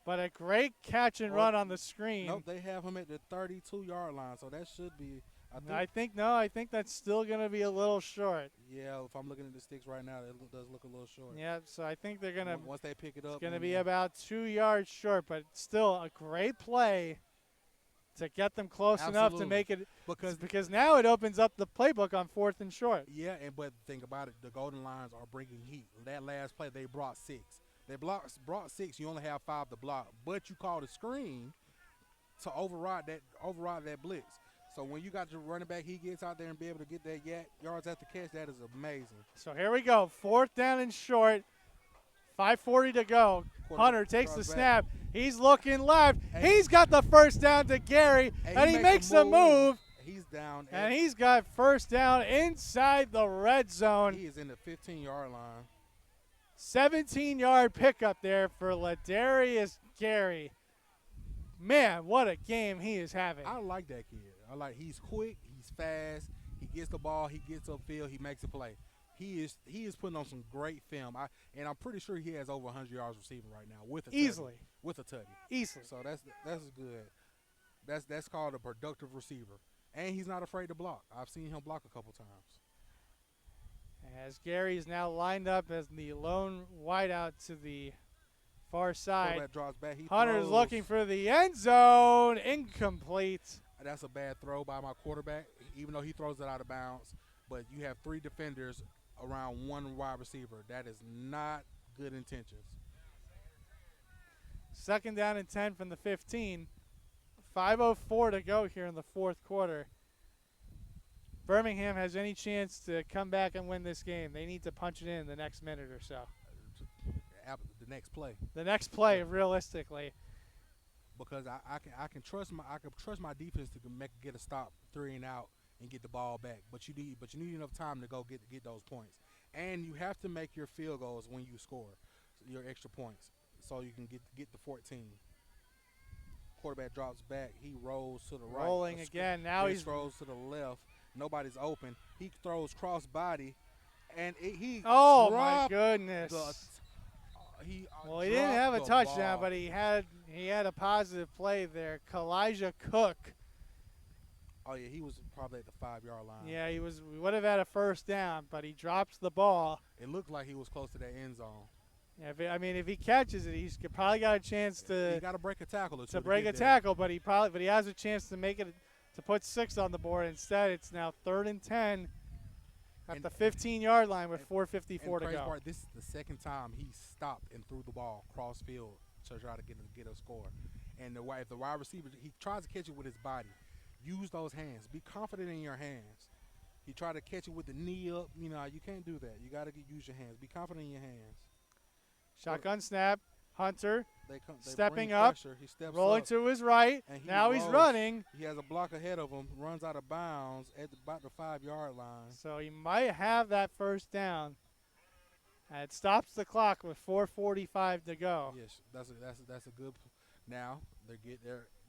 but a great catch and run on the screen. Nope, they have him at the 32-yard line, so that should be. I think that's still going to be a little short. Yeah, if I'm looking at the sticks right now, it does look a little short. Yeah, so I think they're going to. Once they pick it up. It's going to be about 2 yards short, but still a great play to get them close enough to make it. Because now it opens up the playbook on 4th and short. Yeah, but think about it. The Golden Lions are bringing heat. That last play, they brought 6. They brought 6. You only have 5 to block, but you called a screen. to override that blitz. So when you got your running back, he gets out there and be able to get that yards after catch. That is amazing. So here we go. 4th down and short. 5:40 to go. Hunter takes the snap. He's looking left. He's got the first down to Gary, and he makes a move. He's down. And he's got first down inside the red zone. He is in the 15-yard line. 17-yard pickup there for Ladarius Gary. Man, what a game he is having. I like that kid. He's quick, he's fast, he gets the ball, he gets upfield, he makes a play. He is putting on some great film. I'm pretty sure he has over 100 yards receiving right now with a easily. With a tutty. Easily. So that's good. That's called a productive receiver. And he's not afraid to block. I've seen him block a couple times. As Gary is now lined up as the lone wideout to the far side. Drops back. Hunter's looking for the end zone. Incomplete. That's a bad throw by my quarterback, even though he throws it out of bounds. But you have 3 defenders around 1 wide receiver. That is not good intentions. 2nd down and 10 from the 15. 5:04 to go here in the 4th quarter. Birmingham has any chance to come back and win this game, they need to punch it in the next minute or so. The next play. The next play, realistically. Because I can trust my defense to get a stop 3 and out and get the ball back. But you need enough time to go get those points. And you have to make your field goals when you score, your extra points, so you can get the 14. Quarterback drops back. He rolls to the right. Rolling again. Now he throws to the left. Nobody's open. He throws cross body, and he. Oh my goodness! He didn't have a touchdown, but he had a positive play there. Kalijah Cook. Oh yeah, he was probably at the 5-yard line. Yeah, he was. We would have had a first down, but he drops the ball. It looked like he was close to that end zone. Yeah, if he catches it, he's probably got a chance to. He got to break a tackle or two. To break a tackle, but he has a chance to make it to put 6 on the board. Instead, it's now 3rd and 10 at the 15-yard line with 4:54 to go. This is the 2nd time he stopped and threw the ball cross field to try to get a score. And if the wide receiver, he tries to catch it with his body. Use those hands. Be confident in your hands. He tried to catch it with the knee up. You can't do that. You got to use your hands. Be confident in your hands. Shotgun snap. Hunter they stepping up, he steps rolling up, to his right. Now he's running. He has a block ahead of him, runs out of bounds at about the 5-yard line. So he might have that first down. And it stops the clock with 4:45 to go. Yes, that's a good. Now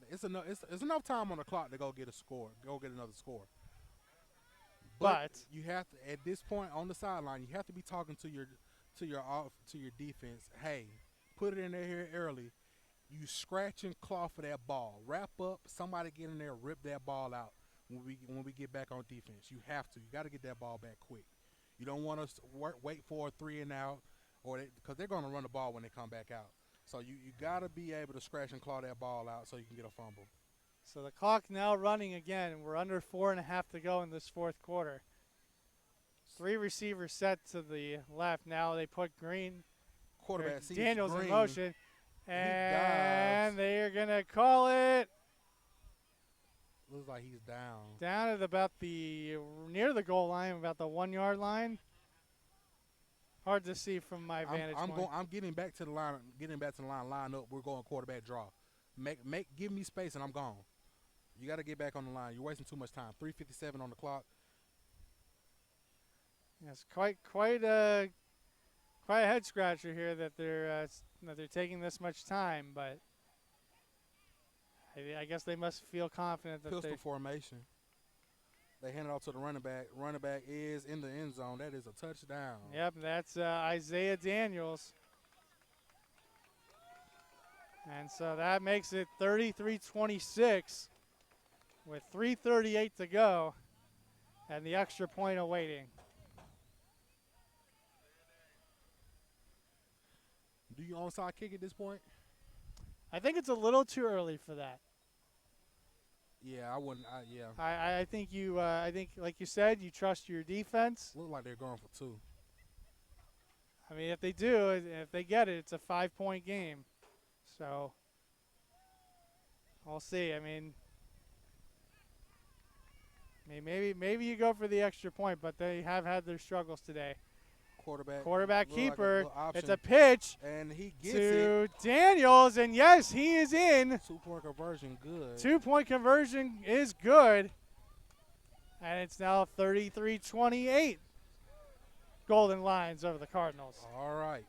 it's enough time on the clock to go get another score. But you have to, at this point on the sideline, you have to be talking to your defense. Hey, put it in there here early. You scratch and claw for that ball. Wrap up. Somebody get in there, rip that ball out when we get back on defense. You have to. You got to get that ball back quick. You don't want us to wait for a 3 and out, because they're going to run the ball when they come back out. So you got to be able to scratch and claw that ball out so you can get a fumble. So the clock now running again, and we're under 4.5 to go in this 4th quarter. 3 receivers set to the left. Now they put quarterback Daniels Green in motion, and they are going to call it. Looks like he's down. Down at about near the goal line, about the 1-yard line. Hard to see from my vantage point. I'm getting back to the line. Line up. We're going quarterback draw. Give me space, and I'm gone. You got to get back on the line. You're wasting too much time. 3:57 on the clock. It's quite a head scratcher here that they're taking this much time, but I guess they must feel confident that pistol formation. They hand it off to the running back. Running back is in the end zone. That is a touchdown. Yep, that's Isaiah Daniels. And so that makes it 33-26 with 3:38 to go and the extra point awaiting. Do you onside kick at this point? I think it's a little too early for that. Yeah, I wouldn't. Yeah. I think like you said, you trust your defense. Look like they're going for 2. I mean, if they do, if they get it, it's a 5-point game. So We'll see. I mean, maybe you go for the extra point, but they have had their struggles today. Quarterback keeper. It's a pitch and he gets to it. Daniels, and yes, he is in. 2-point conversion, good. 2-point conversion is good. And it's now 33-28. Golden Lions over the Cardinals. All right.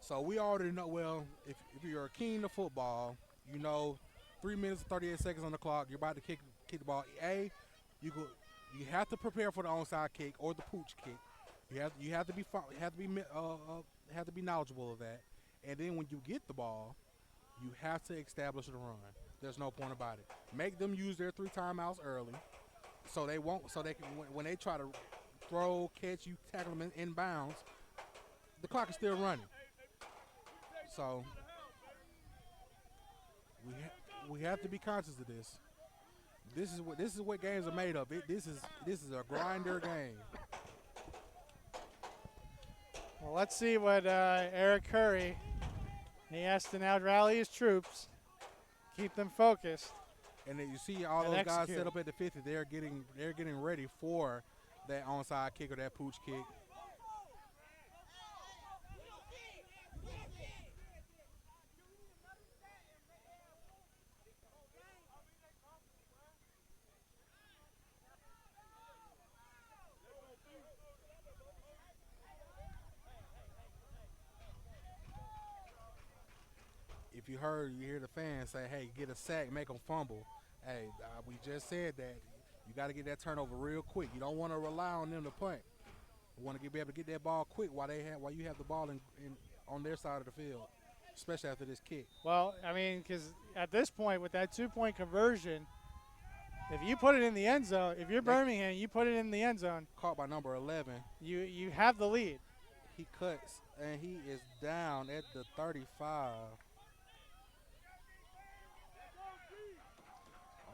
So we already know, well, if you're keen to football, you know 3 minutes and 38 seconds on the clock, you're about to kick the ball. You have to prepare for the onside kick or the pooch kick. You have to be knowledgeable of that. And then when you get the ball, you have to establish a run. There's no point about it. Make them use their 3 timeouts early, so they can when they try to throw, catch you, tackle them in bounds, the clock is still running. So we have to be conscious of this. This is what games are made of. This is a grinder game. Well, let's see what Eric Curry. He has to now rally his troops, keep them focused. And then you see all those guys set up at the 50. They're getting ready for that onside kick or that pooch kick. If you hear the fans say, hey, get a sack, make them fumble. Hey, we just said that. You got to get that turnover real quick. You don't want to rely on them to punt. You want to be able to get that ball quick while you have the ball on their side of the field, especially after this kick. Well, I mean, because at this point with that 2-point conversion, if you put it in the end zone, if you're Birmingham, you put it in the end zone. Caught by number 11. You have the lead. He cuts, and he is down at the 35.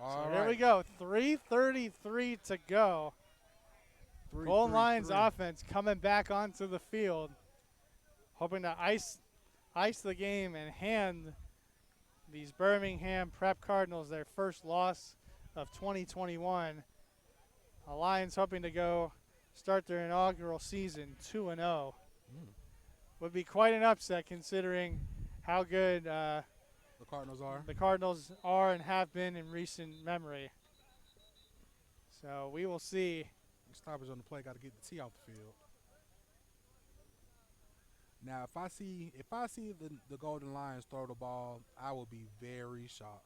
So there we go. 3:33 to go. Golden Lions offense coming back onto the field, hoping to ice the game and hand these Birmingham Prep Cardinals their first loss of 2021. The Lions hoping to start their inaugural season 2-0. Would be quite an upset considering how good the Cardinals are and have been in recent memory. So we will see. Stoppage on the play, got to get the tee off the field. Now, if I see the Golden Lions throw the ball, I will be very shocked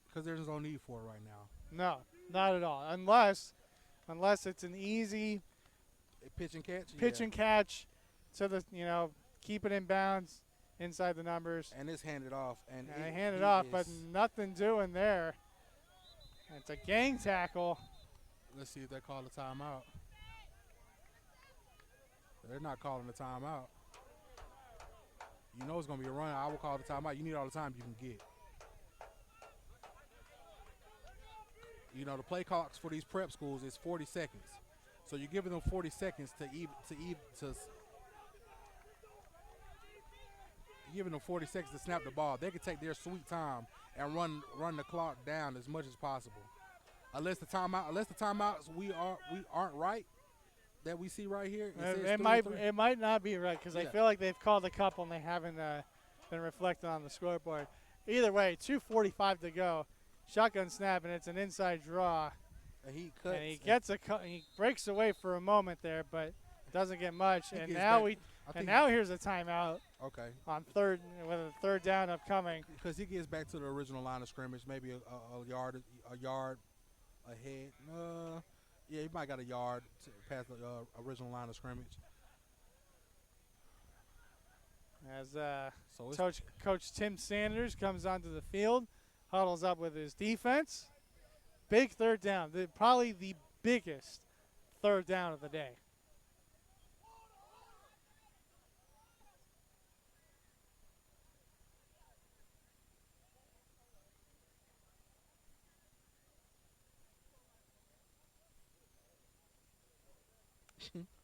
because there's no need for it right now. No, not at all. Unless it's an easy pitch and catch. And catch to the keep it in bounds inside the numbers. And it's handed off. And they hand it off, but nothing doing there. It's a gang tackle. Let's see if they call a timeout. They're not calling the timeout. You know it's going to be a run. I will call the timeout. You need all the time you can get. You know, the play clocks for these prep schools is 40 seconds. So you're giving them 40 seconds giving them 40 seconds to snap the ball. They can take their sweet time and run the clock down as much as possible. Unless the timeouts we aren't right that we see right here. It might not be right because I feel like they've called a couple and they haven't been reflected on the scoreboard. Either way, 2:45 to go. Shotgun snap, and it's an inside draw. And he cuts. And he breaks away for a moment there, but doesn't get much. And now here's a timeout. Okay. On third, with a third down upcoming. Because he gets back to the original line of scrimmage, maybe a yard ahead. He might got a yard past the original line of scrimmage. As Coach Tim Sanders comes onto the field, huddles up with his defense. Big third down, probably the biggest third down of the day.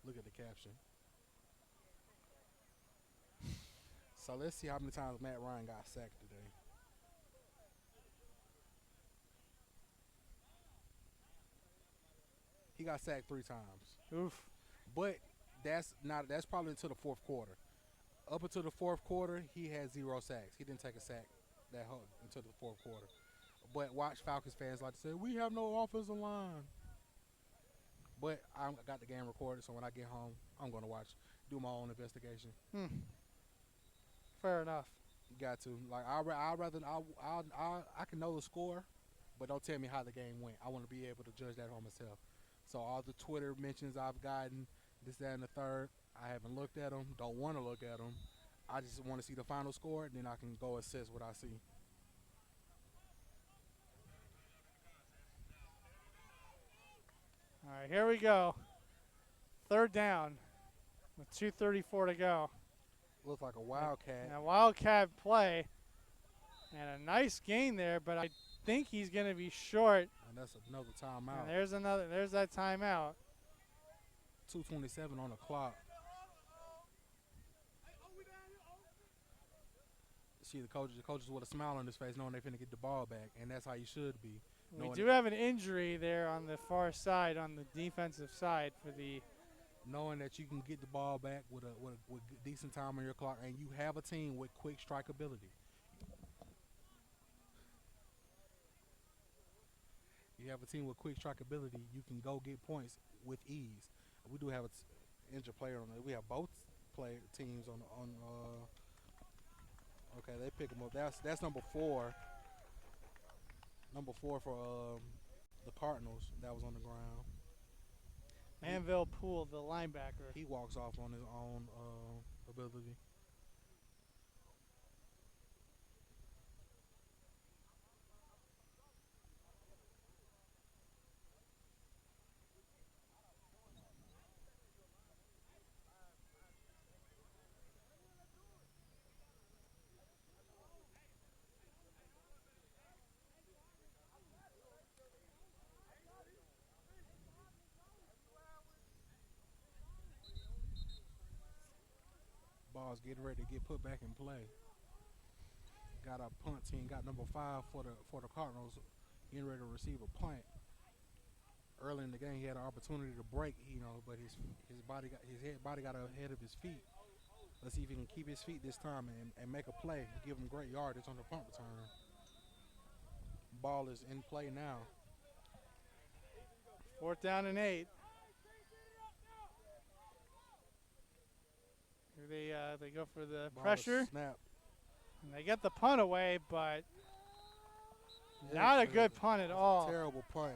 Look at the caption. So let's see how many times Matt Ryan got sacked today. got sacked 3 times. Oof. But that's probably until the fourth quarter. Up until the fourth quarter, he had 0 sacks. He didn't take a sack until the fourth quarter. But watch Falcons fans like to say, we have no offensive line. But I got the game recorded, so when I get home, I'm going to do my own investigation. Fair enough. You got to. Like, I can know the score, but don't tell me how the game went. I want to be able to judge that on myself. So all the Twitter mentions I've gotten, this, that, and the third, I haven't looked at them, don't want to look at them. I just want to see the final score, and then I can go assess what I see. All right, here we go. 3rd down with 2:34 to go. Looks like a wildcat. And a wildcat play. And a nice gain there, but I think he's going to be short. And that's another timeout. And there's that timeout. 2:27 on the clock. See the coaches with a smile on his face knowing they're finna get the ball back, and that's how you should be. We do have an injury there on the far side, on the defensive side for the. Knowing that you can get the ball back with decent time on your clock, and you have a team with quick strike ability. You have a team with quick strike ability. You can go get points with ease. We do have an injured player on it. We have both teams on. Okay, they pick him up. That's number 4. Number 4 for the Cardinals that was on the ground. Manville Poole, the linebacker. He walks off on his own ability. Ball's getting ready to get put back in play. Got a punt team. Got number 5 for the Cardinals getting ready to receive a punt. Early in the game, he had an opportunity to break, but his body got ahead of his feet. Let's see if he can keep his feet this time and make a play. Give him great yardage on the punt return. Ball is in play now. 4th down and 8. Here they go for the Ball pressure. Snap. And they get the punt away, but not a good punt at all. Terrible punt.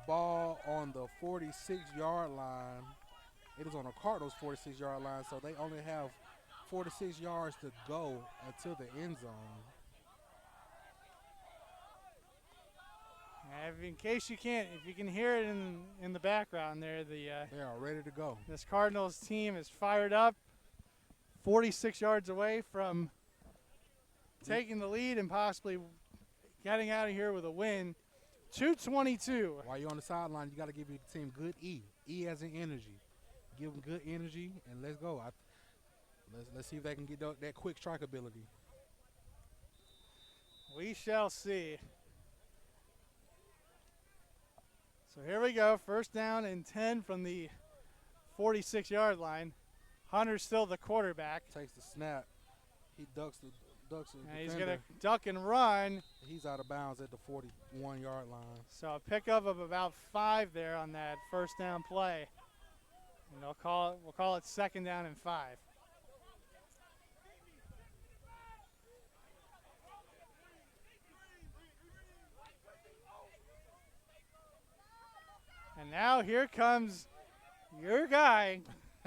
Ball on the 46-yard line. It is on the Cardinals' 46-yard line, so they only have 46 yards to go until the end zone. In case if you can hear it in the background there, they are ready to go. This Cardinals team is fired up, 46 yards away from taking the lead and possibly getting out of here with a win. 2:22. While you're on the sideline, you got to give your team good E. E as in energy. Give them good energy, and let's go. Let's see if they can get that quick strike ability. We shall see. So here we go. 1st down and 10 from the 46-yard line. Hunter's still the quarterback. Takes the snap. He ducks the and he's going to duck and run. He's out of bounds at the 41-yard line. So a pickup of about 5 there on that 1st down play. And we'll call it 2nd down and 5. And now here comes your guy,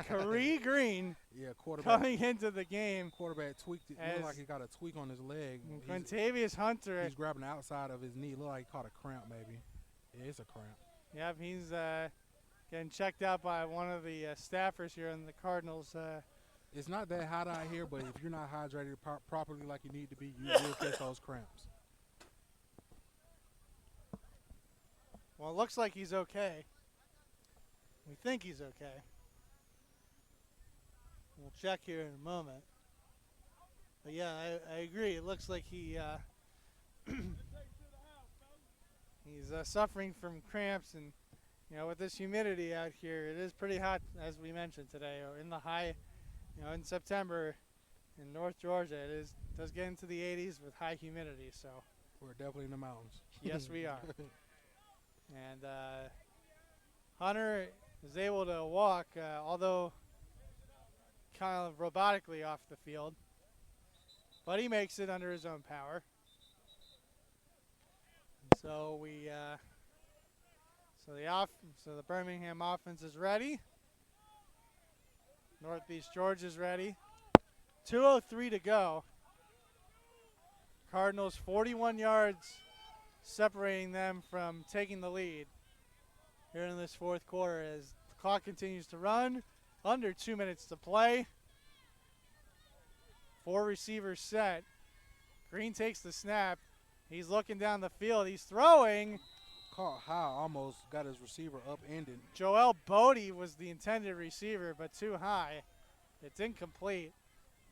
Karee Green, quarterback coming into the game. Quarterback tweaked it. Looked like he got a tweak on his leg. Quintavious Hunter. He's grabbing the outside of his knee. Looked like he caught a cramp maybe. Yeah, it's a cramp. Yep, he's getting checked out by one of the staffers here in the Cardinals. It's not that hot out here, but if you're not hydrated properly like you need to be, you will catch those cramps. Well, it looks like he's okay. We think he's okay. We'll check here in a moment. But yeah, I agree. It looks like he's suffering from cramps, and with this humidity out here, it is pretty hot, as we mentioned today, or in the high, in September in North Georgia, does get into the 80s with high humidity. So We're definitely in the mountains. yes, we are. And Hunter is able to walk, although kind of robotically off the field, but he makes it under his own power. So so the Birmingham offense is ready. Northeast Georgia's ready. 2:03 to go. Cardinals 41 yards separating them from taking the lead here in this fourth quarter as the clock continues to run. Under 2 minutes to play. 4 receivers set. Green takes the snap. He's looking down the field. He's throwing. Caught high, almost got his receiver upended. Joel Bodie was the intended receiver, but too high. It's incomplete.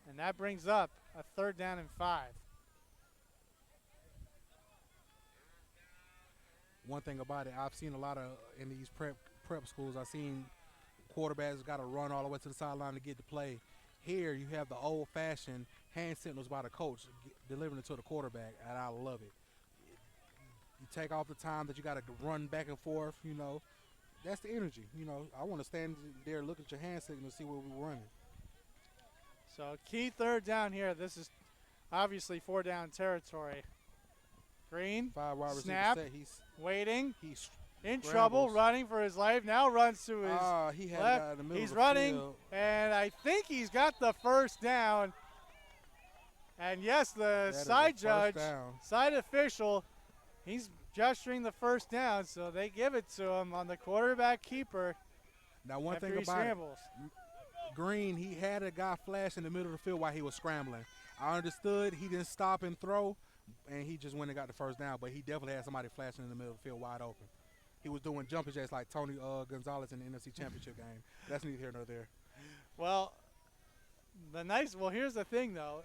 And that brings up a 3rd down and 5. One thing about it, I've seen a lot of in these prep schools, I've seen quarterbacks got to run all the way to the sideline to get the play. Here you have the old-fashioned hand signals by the coach delivering it to the quarterback, and I love it. You take off the time that you got to run back and forth, That's the energy, I want to stand there, look at your hand signal, and see where we're running. So key 3rd down here. This is obviously 4-down territory. Green, 5 wide receiver snap, set. He's waiting, He's in scrambles. trouble, running for his life. Now runs to his he had left. a guy in the middle He's of the running, field. and I think he's got the 1st down. And yes, the That is side a first judge, down. side official, he's gesturing the 1st down, so they give it to him on the quarterback keeper. Now, one after thing he about scrambles. Green, he had a guy flash in the middle of the field while he was scrambling. I understood he didn't stop and throw, and he just went and got the 1st down, but he definitely had somebody flashing in the middle of the field wide open. He was doing jumping jacks like Tony Gonzalez in the NFC Championship game. That's neither here nor there. Well, here's the thing, though.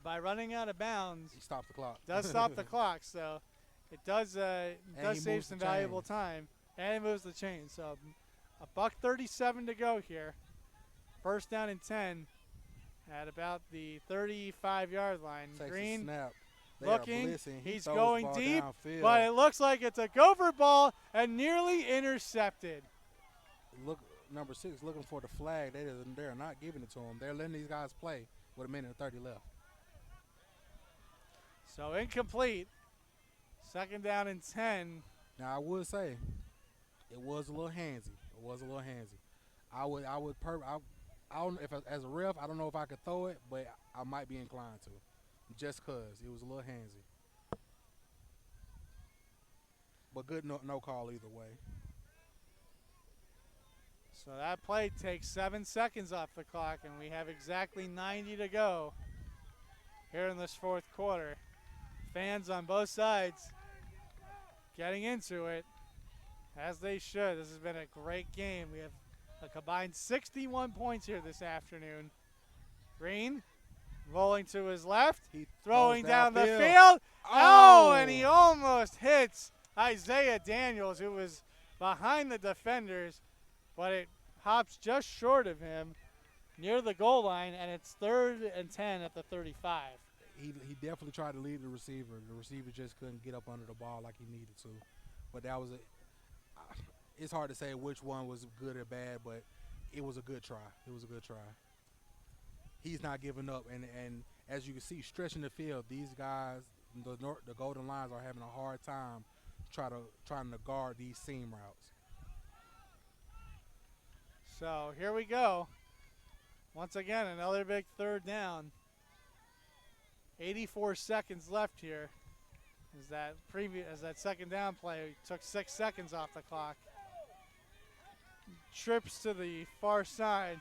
By running out of bounds, He stopped the clock. does stop the clock, so it does he save moves some the valuable chains. time, and it moves the chain. So $1:37 to go here. 1st down and 10 at about the 35-yard line. Takes Green a snap. They are looking, blitzing. He he's throws the going ball deep, downfield. but it looks like it's a gopher ball and nearly intercepted. Look, number 6 looking for the flag. They're not giving it to him. They're letting these guys play with 1:30 left. So incomplete. 2nd down and 10. Now I would say it was a little handsy. I don't as a ref, I don't know if I could throw it, but I might be inclined to, just cause it was a little handsy. But good no call either way. So that play takes 7 seconds off the clock, and we have exactly 90 to go here in this 4th quarter. Fans on both sides getting into it, as they should. This has been a great game. We have a combined 61 points here this afternoon. Green rolling to his left, He throwing throws down the downfield. field. Oh, and he almost hits Isaiah Daniels, who was behind the defenders, but it hops just short of him near the goal line, and it's 3rd and 10 at the 35. He definitely tried to lead the receiver. The receiver just couldn't get up under the ball like he needed to. But that was it's hard to say which one was good or bad, but it was a good try. He's not giving up, and as you can see, stretching the field, these guys, the Golden Lions, are having a hard time trying to guard these seam routes. So here we go. Once again, another big 3rd down. 84 seconds left here. As that 2nd down play took 6 seconds off the clock. Trips to the far side.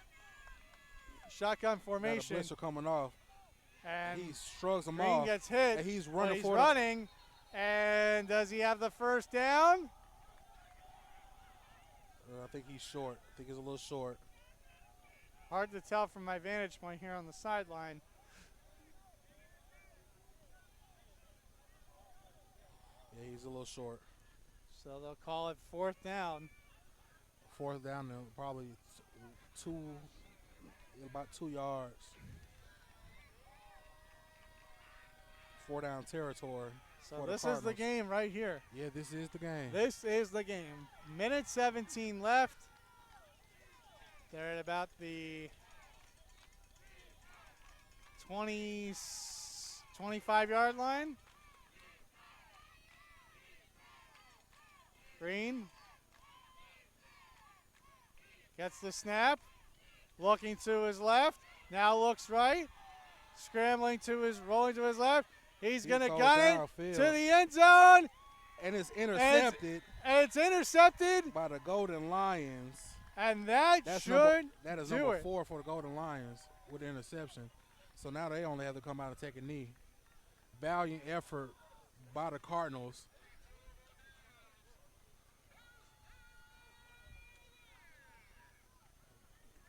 Shotgun formation. Got a blitzer coming off. And He shrugs him Green off. gets hit. And he's but running he's for running. And does he have the 1st down? I think he's short. I think he's a little short. Hard to tell from my vantage point here on the sideline. Yeah, he's a little short. So they'll call it 4th down. Fourth down to probably two, about 2 yards. 4 down territory. So for the this is the Cardinals. game right here. Yeah, this is the game. This is the game. Minute 17 left. They're at about the 25-yard line. Green gets the snap. Looking to his left. Now looks right. Rolling to his left. He's going to gun it downfield. to the end zone. And it's intercepted And it's intercepted. by the Golden Lions. And that That is do number it. 4 for the Golden Lions with the interception. So now they only have to come out and take a knee. Valiant effort by the Cardinals.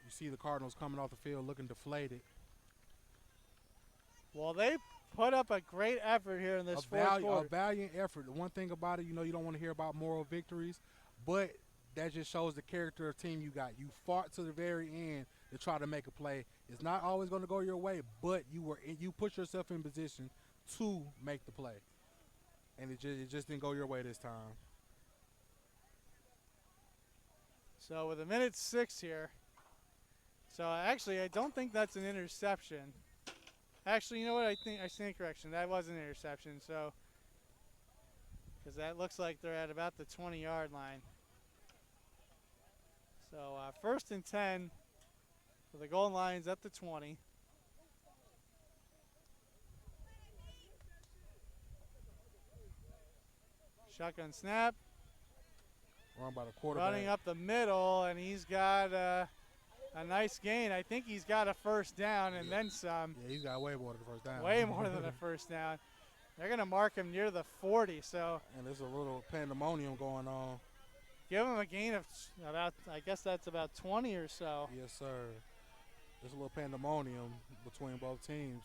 You see the Cardinals coming off the field looking deflated. Well, they put up a great effort here in this fourth A quarter. valiant effort. The one thing about it, you don't want to hear about moral victories, but that just shows the character of team you got. You fought to the very end to try to make a play. It's not always going to go your way, but you put yourself in position to make the play, and it just didn't go your way this time. So with a minute 6 here. So actually, I don't think that's an interception. Actually, you know what? I stand correction. That was an interception. So, because that looks like they're at about the 20-yard line. So 1st and 10 for the Golden Lions at the 20. Shotgun snap. Run by the quarterback. Running up the middle, and he's got a nice gain. I think he's got a first down and then some. Yeah, he's got way more than the first down. Way more than a first down. They're going to mark him near the 40, so And there's a little pandemonium going on. give him a gain of about, I guess that's about 20 or so. Yes, sir. There's a little pandemonium between both teams.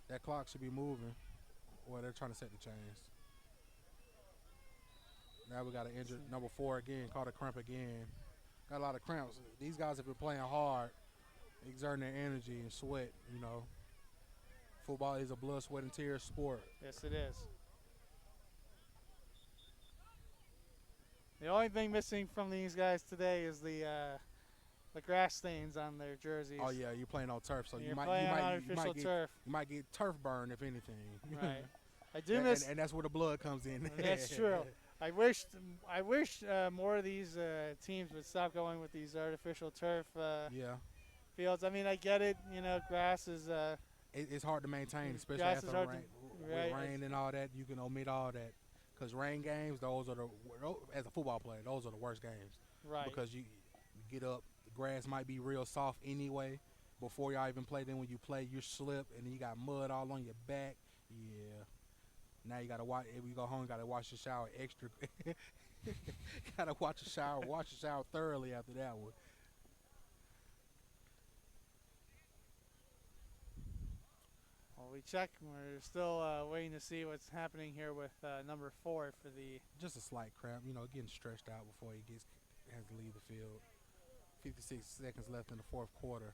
That clock should be moving. Well, they're trying to set the chains. Now we got an injured number 4 again, caught a cramp again. Got a lot of cramps. These guys have been playing hard, exerting their energy and sweat, Football is a blood, sweat, and tears sport. Yes, it is. The only thing missing from these guys today is the grass stains on their jerseys. Oh, yeah, you're playing on turf, so You're playing on artificial turf. You might get turf burn, if anything. Right. I do miss. And that's where the blood comes in. That's true. I wish more of these teams would stop going with these artificial turf fields. I mean, I get it. Grass is. It's hard to maintain, especially Grass after is the hard rain. to- With right. rain and all that, you can omit all that. Because rain games, as a football player, those are the worst games. Right. Because you get up, the grass might be real soft anyway. Before y'all even play, then when you play, you slip, and then you got mud all on your back. Yeah. Now you gotta watch. If you go home, you gotta wash your shower extra. Gotta wash your shower thoroughly after that one. Well, we check. We're still waiting to see what's happening here with number 4 for the. Just a slight cramp, getting stretched out before he has to leave the field. 56 seconds left in the fourth quarter.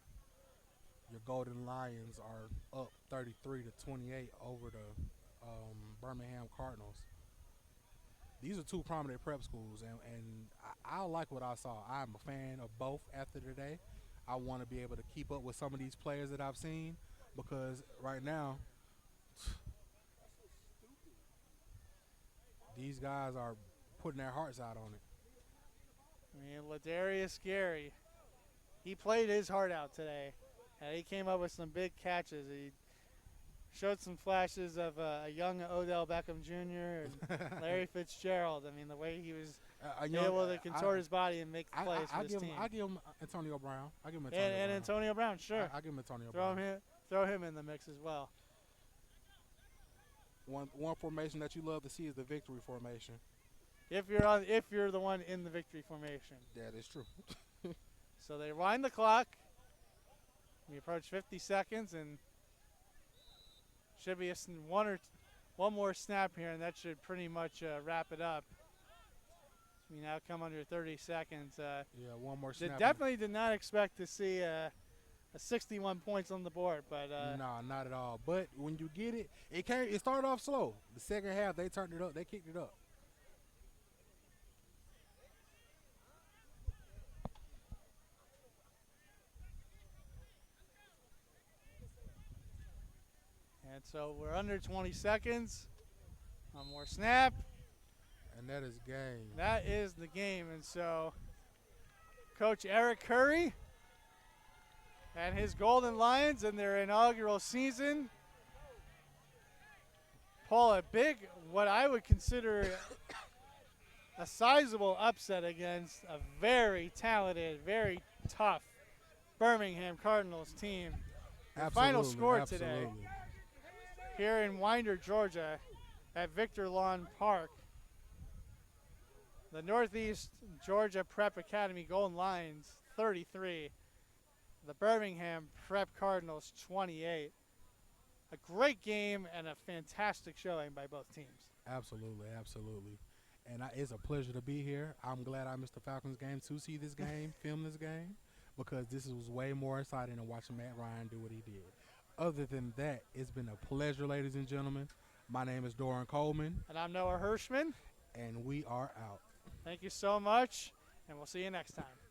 Your Golden Lions are up 33-28 over the Birmingham Cardinals. These are two prominent prep schools, and I like what I saw. I'm a fan of both after today. I want to be able to keep up with some of these players that I've seen because right now, these guys are putting their hearts out on it. I mean, Ladarius Gary, he played his heart out today, and he came up with some big catches. He showed some flashes of a young Odell Beckham Jr. and Larry Fitzgerald. I mean, the way he was able to contort his body and make the plays for his team. I give him Antonio Brown. And Antonio Brown, sure. I give him Antonio Brown. Throw him in the mix as well. One formation that you love to see is the victory formation. If you're the one in the victory formation. That is true. So they wind the clock. We approach 50 seconds and should be one more snap here, and that should pretty much wrap it up. We now come under 30 seconds. Yeah, one more snap. Definitely did not expect to see a 61 points on the board, but no, not at all. But when you get it, it started off slow. The second half, they turned it up. They kicked it up. and so we're under 20 seconds. One more snap. And that is game. That is the game. And so Coach Eric Curry and his Golden Lions in their inaugural season pull a big, what I would consider a sizable upset against a very talented, very tough Birmingham Cardinals team. The final score today here in Winder, Georgia at Victor Lawn Park. The Northeast Georgia Prep Academy Golden Lions 33. The Birmingham Prep Cardinals 28. A great game and a fantastic showing by both teams. Absolutely, absolutely. And it's a pleasure to be here. I'm glad I missed the Falcons game to see this game, film this game, because this was way more exciting than watching Matt Ryan do what he did. Other than that, it's been a pleasure, ladies and gentlemen. My name is Doran Coleman. And I'm Noah Hirschman. And we are out. Thank you so much, and we'll see you next time.